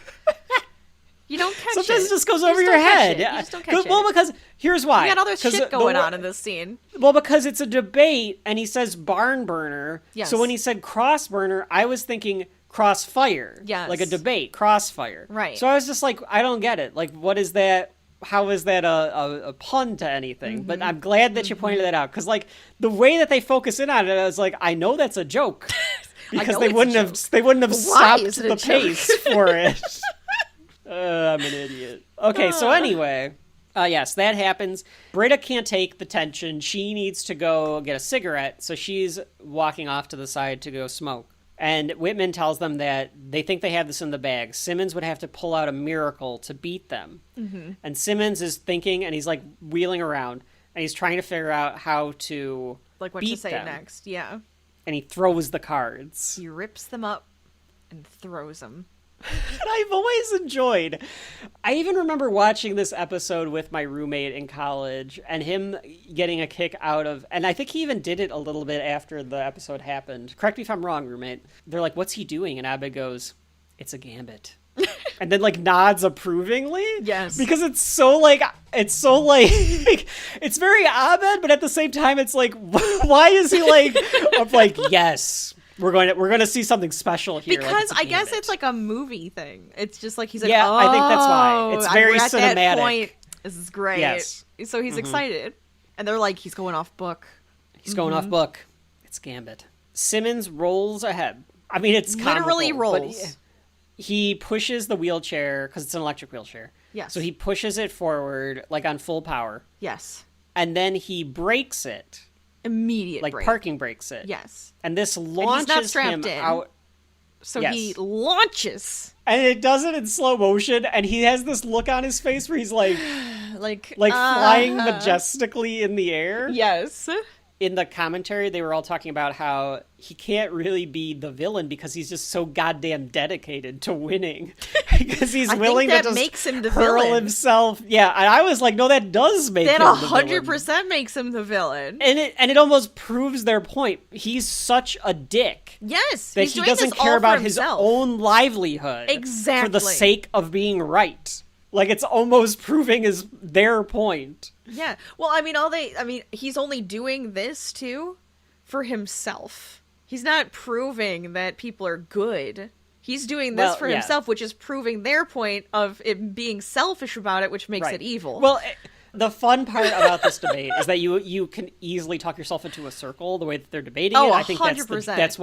You don't catch Sometimes it. It just goes over your head. You just don't catch it. Well, because here's why. We got other shit going on in this scene. Well, because it's a debate, and he says barn burner. Yes. So when he said cross burner, I was thinking crossfire. Yes. Like a debate, crossfire. Right. So I was just like, I don't get it. Like, what is that? How is that a pun to anything? But I'm glad that you pointed that out. Because, like, the way that they focus in on it, I was like, I know that's a joke. Because they wouldn't have stopped the pace for it. I'm an idiot. Okay, so anyway, yes, that happens. Britta can't take the tension. She needs to go get a cigarette, so she's walking off to the side to go smoke. And Whitman tells them that they think they have this in the bag. Simmons would have to pull out a miracle to beat them. Mm-hmm. And Simmons is thinking, and he's like wheeling around, and he's trying to figure out how to like what beat to say them. next. Yeah. And he throws the cards. He rips them up and throws them. I've always enjoyed. I even remember watching this episode with my roommate in college and him getting a kick out of, and I think he even did it a little bit after the episode happened. Correct me if I'm wrong, roommate. They're like, "What's he doing?" And Abed goes, "It's a gambit." And then like nods approvingly. Yes. Because it's so like it's very Abed, but at the same time it's like, why is he like I'm like, yes. We're going to see something special here. Because I guess it's like a movie thing. It's just like he's like, yeah, I think that's why. It's very we're at cinematic. That point. This is great. Yes. So he's excited, and they're like, he's going off book. He's going off book. It's Gambit. Simmons rolls ahead. I mean, it's literally comical, rolls. He pushes the wheelchair because it's an electric wheelchair. Yes. So he pushes it forward like on full power. Yes. And then he brakes it. Immediate like break. Parking brakes it. Yes. And this launches him out. So he launches. And it does it in slow motion, and he has this look on his face where he's like flying majestically in the air. Yes. In the commentary, they were all talking about how he can't really be the villain because he's just so goddamn dedicated to winning. Because he's willing to just makes him the hurl villain. himself. Yeah, and I was like, no, that does make him the villain. That 100% makes him the villain. And it almost proves their point. He's such a dick. Yes. That he doesn't care about his own livelihood. Exactly. For the sake of being right. Like, it's almost proving their point. Yeah. Well, I mean, he's only doing this, too, for himself. He's not proving that people are good. He's doing this for himself, which is proving their point of it being selfish about it, which makes it evil. Well, the fun part about this debate is that you can easily talk yourself into a circle the way that they're debating it. I think 100%. that's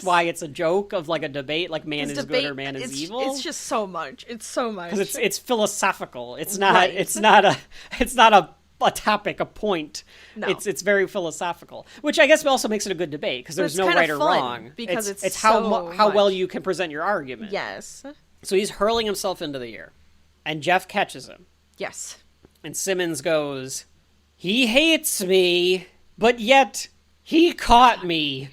why it's a joke of like a debate, like man is good or man is evil. It's just so much. It's so much because it's philosophical. It's not. It's not a topic, a point. No. It's very philosophical, which I guess also makes it a good debate because there's no right or wrong. Because it's how well you can present your argument. Yes. So he's hurling himself into the air, and Jeff catches him. Yes. And Simmons goes, "He hates me, but yet he caught me.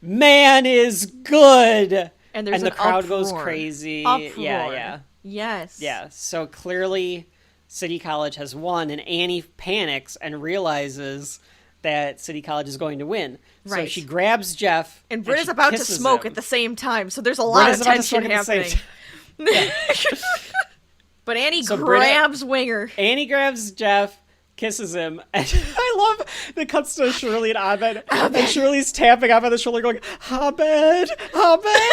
man is good. And there's the crowd uproar. goes crazy. Uproar. Yeah. Yes. Yeah. So clearly City College has won, and Annie panics and realizes that City College is going to win. Right. So she grabs Jeff. And Britta's about to smoke at the same time, so there's a lot of tension happening. But Annie grabs Winger. Annie grabs Jeff, kisses him, and I love the cuts to Shirley and Abed. And Shirley's tapping up on the shoulder going, Abed, Abed.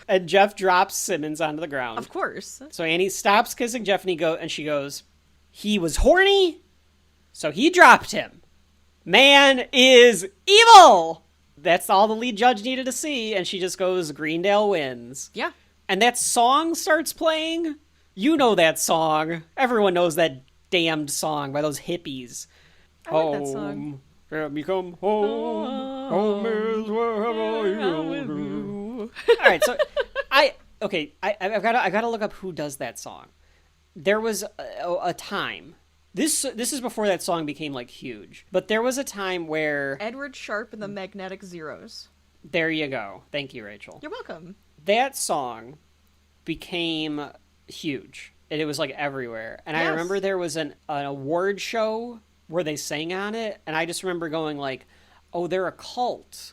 And Jeff drops Simmons onto the ground. Of course. So Annie stops kissing Jeff, and she goes, he was horny, so he dropped him. Man is evil. That's all the lead judge needed to see, and she just goes, Greendale wins. Yeah. And that song starts playing. You know that song. Everyone knows that damned song by those hippies. I like that song. Let me come home. Home is wherever you do. All right, so I've got to look up who does that song. There was a time. This is before that song became like huge. But there was a time where Edward Sharpe and the Magnetic Zeros. There you go. Thank you, Rachel. You're welcome. That song became huge. And it was like everywhere. And I remember there was an award show where they sang on it, and I just remember going like, "Oh, they're a cult."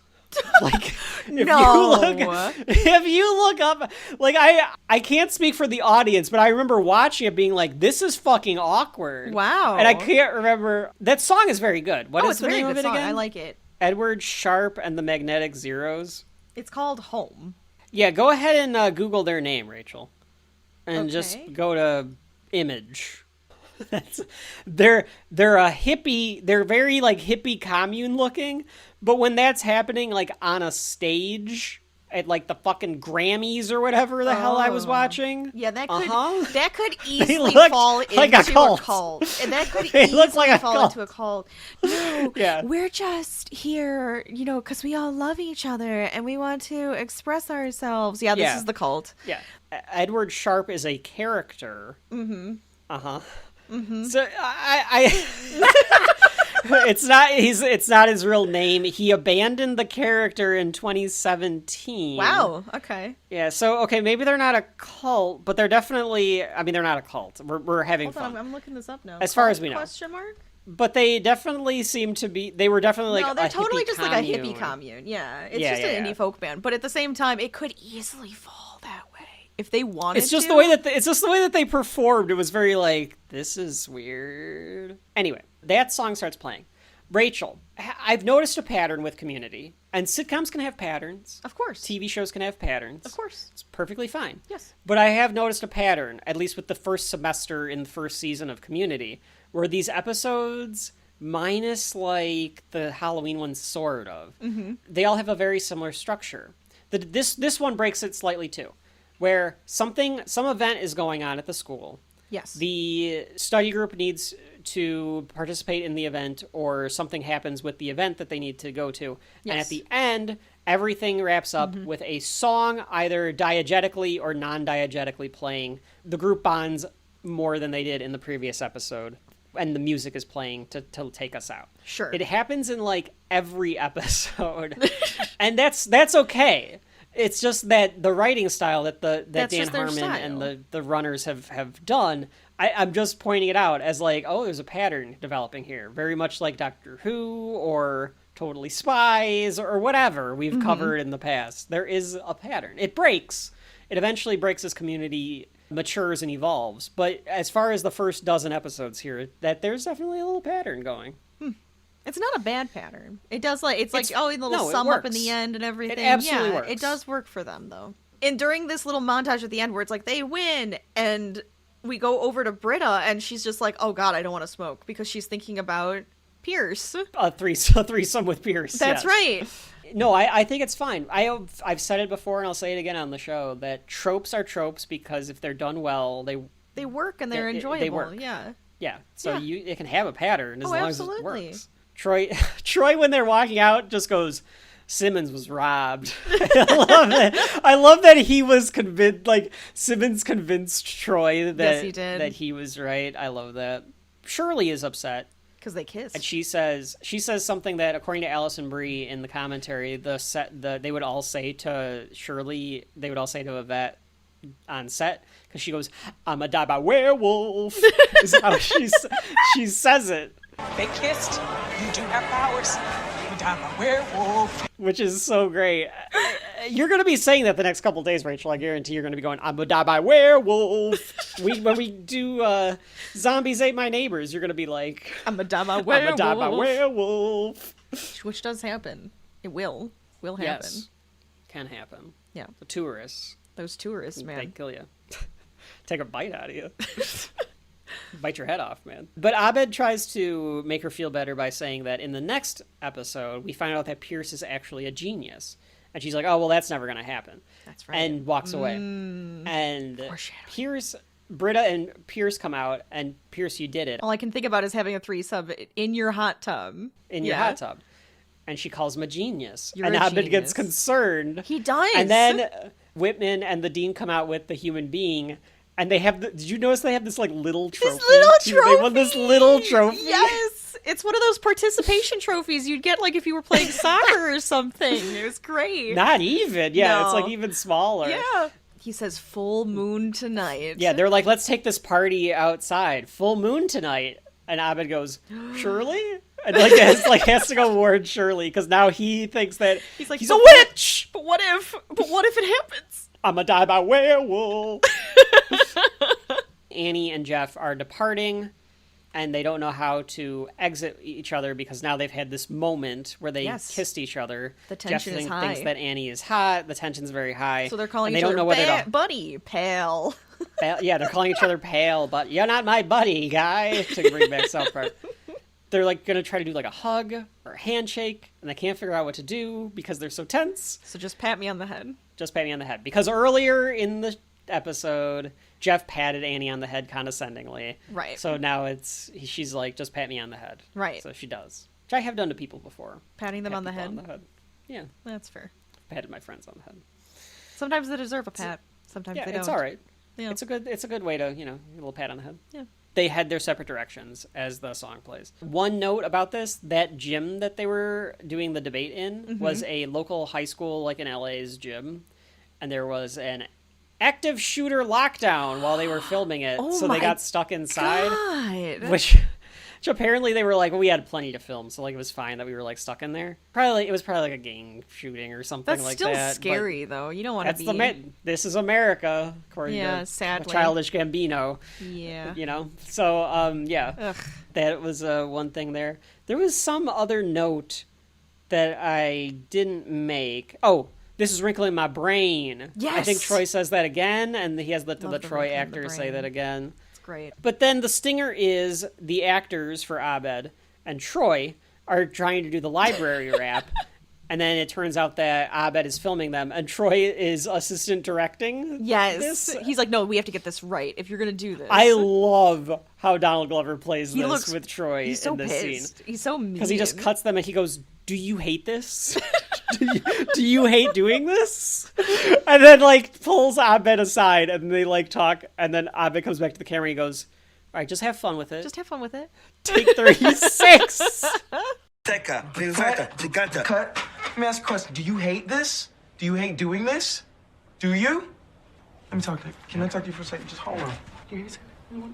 Like, if you look up, like I can't speak for the audience, but I remember watching it being like, "This is fucking awkward." Wow. And I can't remember. That song is very good. What is the name of it again? I like it. Edward Sharpe and the Magnetic Zeros. It's called Home. Yeah, go ahead and Google their name, Rachel, and just go to image. They're a hippie. They're very like hippie commune looking, but when that's happening like on a stage at like the fucking Grammys or whatever the hell I was watching, that could easily fall into like a cult. And that could easily fall into a cult. No, we're just here, because we all love each other and we want to express ourselves. Yeah, this is the cult. Yeah, Edward Sharpe is a character. Mm-hmm. Mm-hmm. So it's not his real name. He abandoned the character in 2017. Wow. Okay. Yeah. So maybe they're not a cult, but they're definitely. I mean, they're not a cult. We're having fun. I'm looking this up now. As far as we know. Question mark. But they definitely seem to be. They were definitely like they're totally just like a hippie commune. Yeah. It's just an indie folk band, but at the same time, it could easily fall that way. If they wanted it's just the way that they performed. It was very like, this is weird. Anyway, that song starts playing. Rachel, I've noticed a pattern with Community, and sitcoms can have patterns. Of course. TV shows can have patterns. Of course. It's perfectly fine. Yes. But I have noticed a pattern, at least with the first semester in the first season of Community, where these episodes, minus like the Halloween one sort of, they all have a very similar structure. This one breaks it slightly too. Where some event is going on at the school. Yes. The study group needs to participate in the event, or something happens with the event that they need to go to. Yes. And at the end, everything wraps up with a song, either diegetically or non-diegetically playing. The group bonds more than they did in the previous episode, and the music is playing to take us out. Sure. It happens in like every episode. And that's okay. It's just that the writing style that Dan Harmon and the runners have done, I'm just pointing it out as like, oh, there's a pattern developing here. Very much like Doctor Who or Totally Spies or whatever we've covered in the past. There is a pattern. It breaks. It eventually breaks as Community matures and evolves. But as far as the first dozen episodes here, that there's definitely a little pattern going. It's not a bad pattern. It does it's like the little sum up in the end and everything. It absolutely works. It does work for them though. And during this little montage at the end where it's like they win, and we go over to Britta and she's just like, "Oh God, I don't want to smoke," because she's thinking about Pierce. A threesome with Pierce. That's right. No, I think it's fine. I've said it before and I'll say it again on the show that tropes are tropes because if they're done well, they work and they're enjoyable. They work. Yeah. Yeah. So it can have a pattern as long absolutely. as it works. Troy, when they're walking out, just goes, Simmons was robbed. I love that he was convinced, like, Simmons convinced Troy that, he did. that he was right. I love that. Shirley is upset. Because they kiss. And she says something that, according to Allison Brie in the commentary, they would all say to Shirley, they would all say to Yvette on set, because she goes, "I'm a die by werewolf." Is how she says it. They kissed. You do have powers. You die by werewolf. Which is so great. You're going to be saying that the next couple days, Rachel. I guarantee you're going to be going, "I'm gonna die by werewolf." When we do Zombies Ate My Neighbors, you're going to be like, "I'm gonna die by werewolf." I'm gonna die by werewolf. Which does happen. It will happen. Yes. Can happen. Yeah. The tourists. Those tourists, man. They kill you. Take a bite out of you. Bite your head off, man. But Abed tries to make her feel better by saying that in the next episode, we find out that Pierce is actually a genius. And she's like, "Oh, well, that's never going to happen." That's right. And walks away. And Britta and Pierce come out, and Pierce, you did it. All I can think about is having a threesome in your hot tub. In your hot tub. And she calls him a genius. You're and a Abed genius. gets concerned. He does. And then Whitman and the dean come out with the human being. And they have did you notice they have this like little trophy? They won this little trophy. Yes. It's one of those participation trophies you'd get like if you were playing soccer or something. It was great. Not even. Yeah, No. It's like even smaller. Yeah. He says full moon tonight. Yeah, they're like, "Let's take this party outside. Full moon tonight." And Abed goes, "Shirley?" And has to go warn Shirley, because now he thinks that he's a witch. But what if it happens? I'm gonna die by werewolf. Annie and Jeff are departing, and they don't know how to exit each other because now they've had this moment where they kissed each other. The tension Jeff is high. thinks that Annie is hot. The tension's very high. So they're calling and each they other don't know whether to... buddy, pal. Yeah, they're calling each other pale, but "You're not my buddy, guy," to bring back South Park. They're like going to try to do like a hug or a handshake, and they can't figure out what to do because they're so tense. So just pat me on the head. Just pat me on the head. Because earlier in the episode, Jeff patted Annie on the head condescendingly. Right. So now she's like, "Just pat me on the head." Right. So she does. Which I have done to people before. Patting them on the head? Yeah. That's fair. Patted my friends on the head. Sometimes they deserve a pat. Sometimes they don't. It's all right. Yeah. It's a good way to, a little pat on the head. Yeah. They head their separate directions as the song plays. One note about this, that gym that they were doing the debate in was a local high school, like in LA's gym. And there was an active shooter lockdown while they were filming it. Oh so they got stuck inside. God. Which apparently they were like, well, we had plenty to film. So like it was fine that we were like stuck in there. It was probably like a gang shooting or something like that. That's still scary though. You don't want to be... This is America, according to sadly. Childish Gambino. Yeah. So, Ugh. that was one thing there. There was some other note that I didn't make. Oh, "This is wrinkling my brain." Yes! I think Troy says that again, and he has the Troy wrinkling actor the say brain. that again. It's great. But then the stinger is the actors for Abed and Troy are trying to do the library rap. And then it turns out that Abed is filming them, and Troy is assistant directing. Yes. this. He's like, "No, we have to get this right if you're going to do this." I love how Donald Glover plays He this looks- with Troy he's so in this pissed. scene. He's so mean. Because he just cuts them and he goes, "Do you hate this? do you hate doing this?" And then like pulls Abed aside and they like talk, and then Abed comes back to the camera and he goes, "All right, just have fun with it. Just have fun with it." Take 36. Cut. Let me ask a question. Do you hate this? Do you hate doing this? Do you? Let me talk to you. Can I talk to you for a second? Just hold on.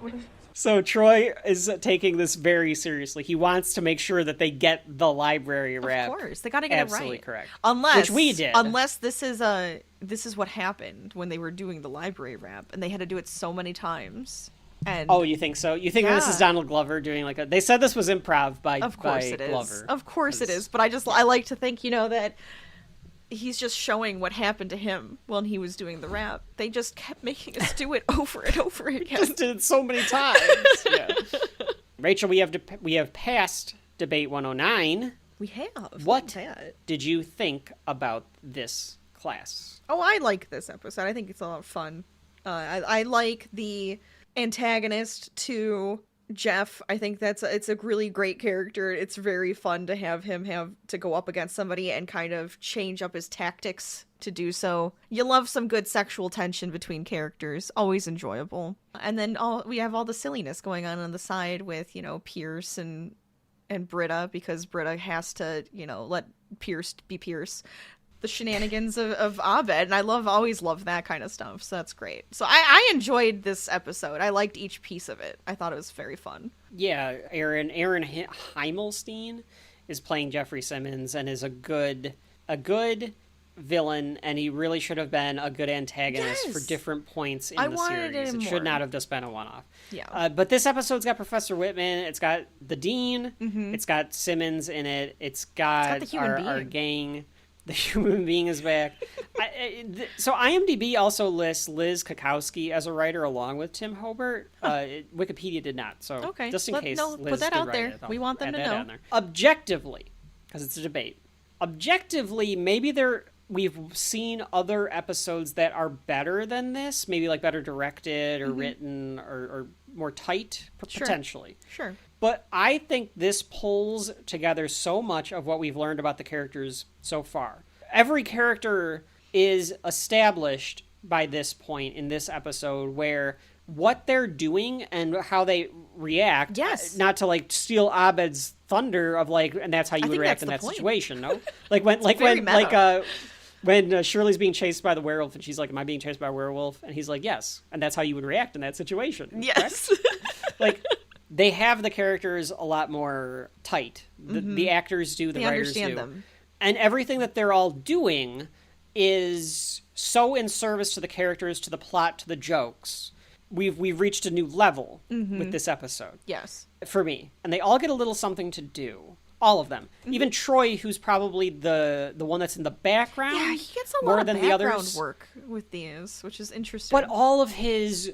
What is it? So Troy is taking this very seriously. He wants to make sure that they get the library rap. Of course, they got to get absolutely it right. correct. Unless, which we did. Unless this is what happened when they were doing the library rap, and they had to do it so many times. And oh, you think so? You think this is Donald Glover doing like a... They said this was improv by Glover. Of course it is. Of course it is. But I like to think, that he's just showing what happened to him when he was doing the rap. They just kept making us do it over and over again. Just did it so many times. Yeah. Rachel, we have passed debate 109. We have. What did you think about this class? Oh, I like this episode. I think it's a lot of fun. I like the antagonist to Jeff. I think it's a really great character. It's very fun to have him have to go up against somebody and kind of change up his tactics to do so. You love some good sexual tension between characters. Always enjoyable. And then we have all the silliness going on the side with, Pierce and and Britta, because Britta has to, let Pierce be Pierce. The shenanigans of Abed, and I always love that kind of stuff, so that's great. So I enjoyed this episode. I liked each piece of it. I thought it was very fun. Yeah, Aaron Heimelstein is playing Jeffrey Simmons and is a good villain, and he really should have been a good antagonist for different points in the series. It should not have just been a one-off. Yeah. But this episode's got Professor Whitman, it's got the Dean, it's got Simmons in it, it's got our gang. The human being is back. So IMDb also lists Liz Kakowski as a writer along with Tim Hobart. Wikipedia did not. So just in case, Liz put that did out write there. it, We want them to know. Objectively, because it's a debate. Objectively, maybe we've seen other episodes that are better than this. Maybe like better directed or written or more tight, potentially. Sure. But I think this pulls together so much of what we've learned about the characters so far. Every character is established by this point in this episode, where what they're doing and how they react, not to like steal Abed's thunder of like, and that's how you would react in that situation, no? When Shirley's being chased by the werewolf and she's like, am I being chased by a werewolf? And he's like, yes. And that's how you would react in that situation. Yes. Like, they have the characters a lot more tight. The actors do, the writers do. They understand them. And everything that they're all doing is so in service to the characters, to the plot, to the jokes. We've reached a new level with this episode. Yes. For me. And they all get a little something to do. All of them. Even Troy, who's probably the one that's in the background. Yeah, he gets a more lot of than background the others. work with these, which is interesting. But all of his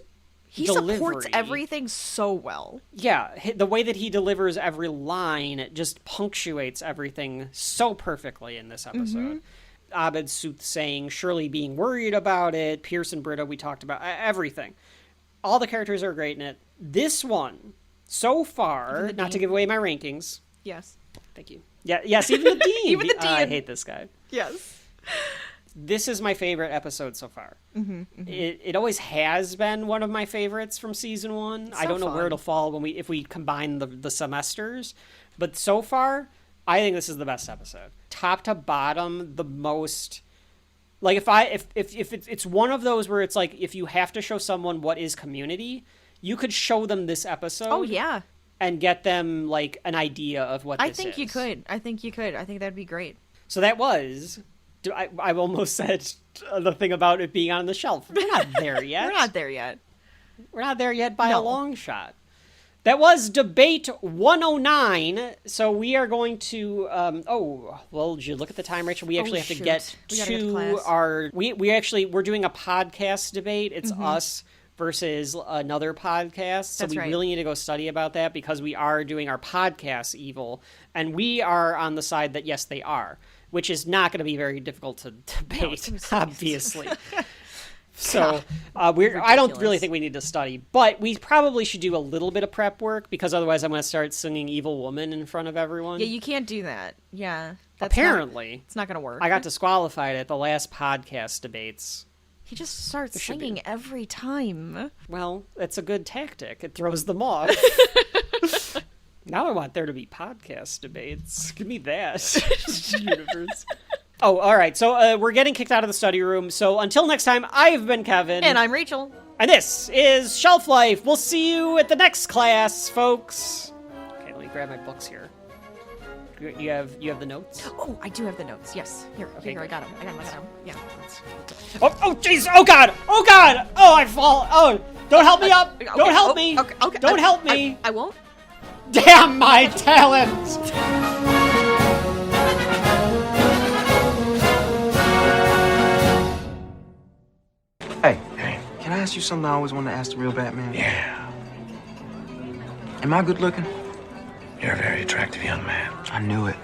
delivery, supports everything so well. Yeah, the way that he delivers every line just punctuates everything so perfectly in this episode. Abed soothsaying, Shirley being worried about it, Pierce and Britta, we talked about everything. All the characters are great in it. This one, so far, not to give away my rankings. Yes. Thank you. Yeah, yes, even the Dean. Even the Dean. I hate this guy. Yes. This is my favorite episode so far. It always has been one of my favorites from season one. I don't know where it'll fall if we combine the semesters, but so far, I think this is the best episode. Top to bottom, the most. Like if it's one of those where it's like, if you have to show someone what is Community, you could show them this episode. Oh yeah. And get them like an idea of what this is. I think you could. I think that'd be great. So that was. I almost said the thing about it being on the shelf. We're not there yet. We're not there yet by a long shot. That was debate 109. So we are going to. Did you look at the time, Rachel? We actually have to get to our. We're doing a podcast debate. It's us versus another podcast. So we really need to go study about that, because we are doing our podcast evil, and we are on the side that yes, they are. Which is not going to be very difficult to debate, obviously. So I don't really think we need to study, but we probably should do a little bit of prep work, because otherwise I'm going to start singing Evil Woman in front of everyone. Yeah, you can't do that. Yeah. Apparently. It's not going to work. I got disqualified at the last podcast debates. He just starts singing every time. Well, it's a good tactic. It throws them off. Now I want there to be podcast debates. Give me that. Universe. Oh, all right. So we're getting kicked out of the study room. So until next time, I've been Kevin. And I'm Rachel. And this is Shelf Life. We'll see you at the next class, folks. Okay, let me grab my books here. You have the notes? Oh, I do have the notes. Yes. Here, I got them. Yeah. Oh, jeez. Oh, God. Oh, God. Oh, I fall. Oh, don't help me up. Don't help me. Okay. Don't help me. I won't. Damn my talent! Hey, can I ask you something I always wanted to ask the real Batman? Yeah. Am I good looking? You're a very attractive young man. I knew it.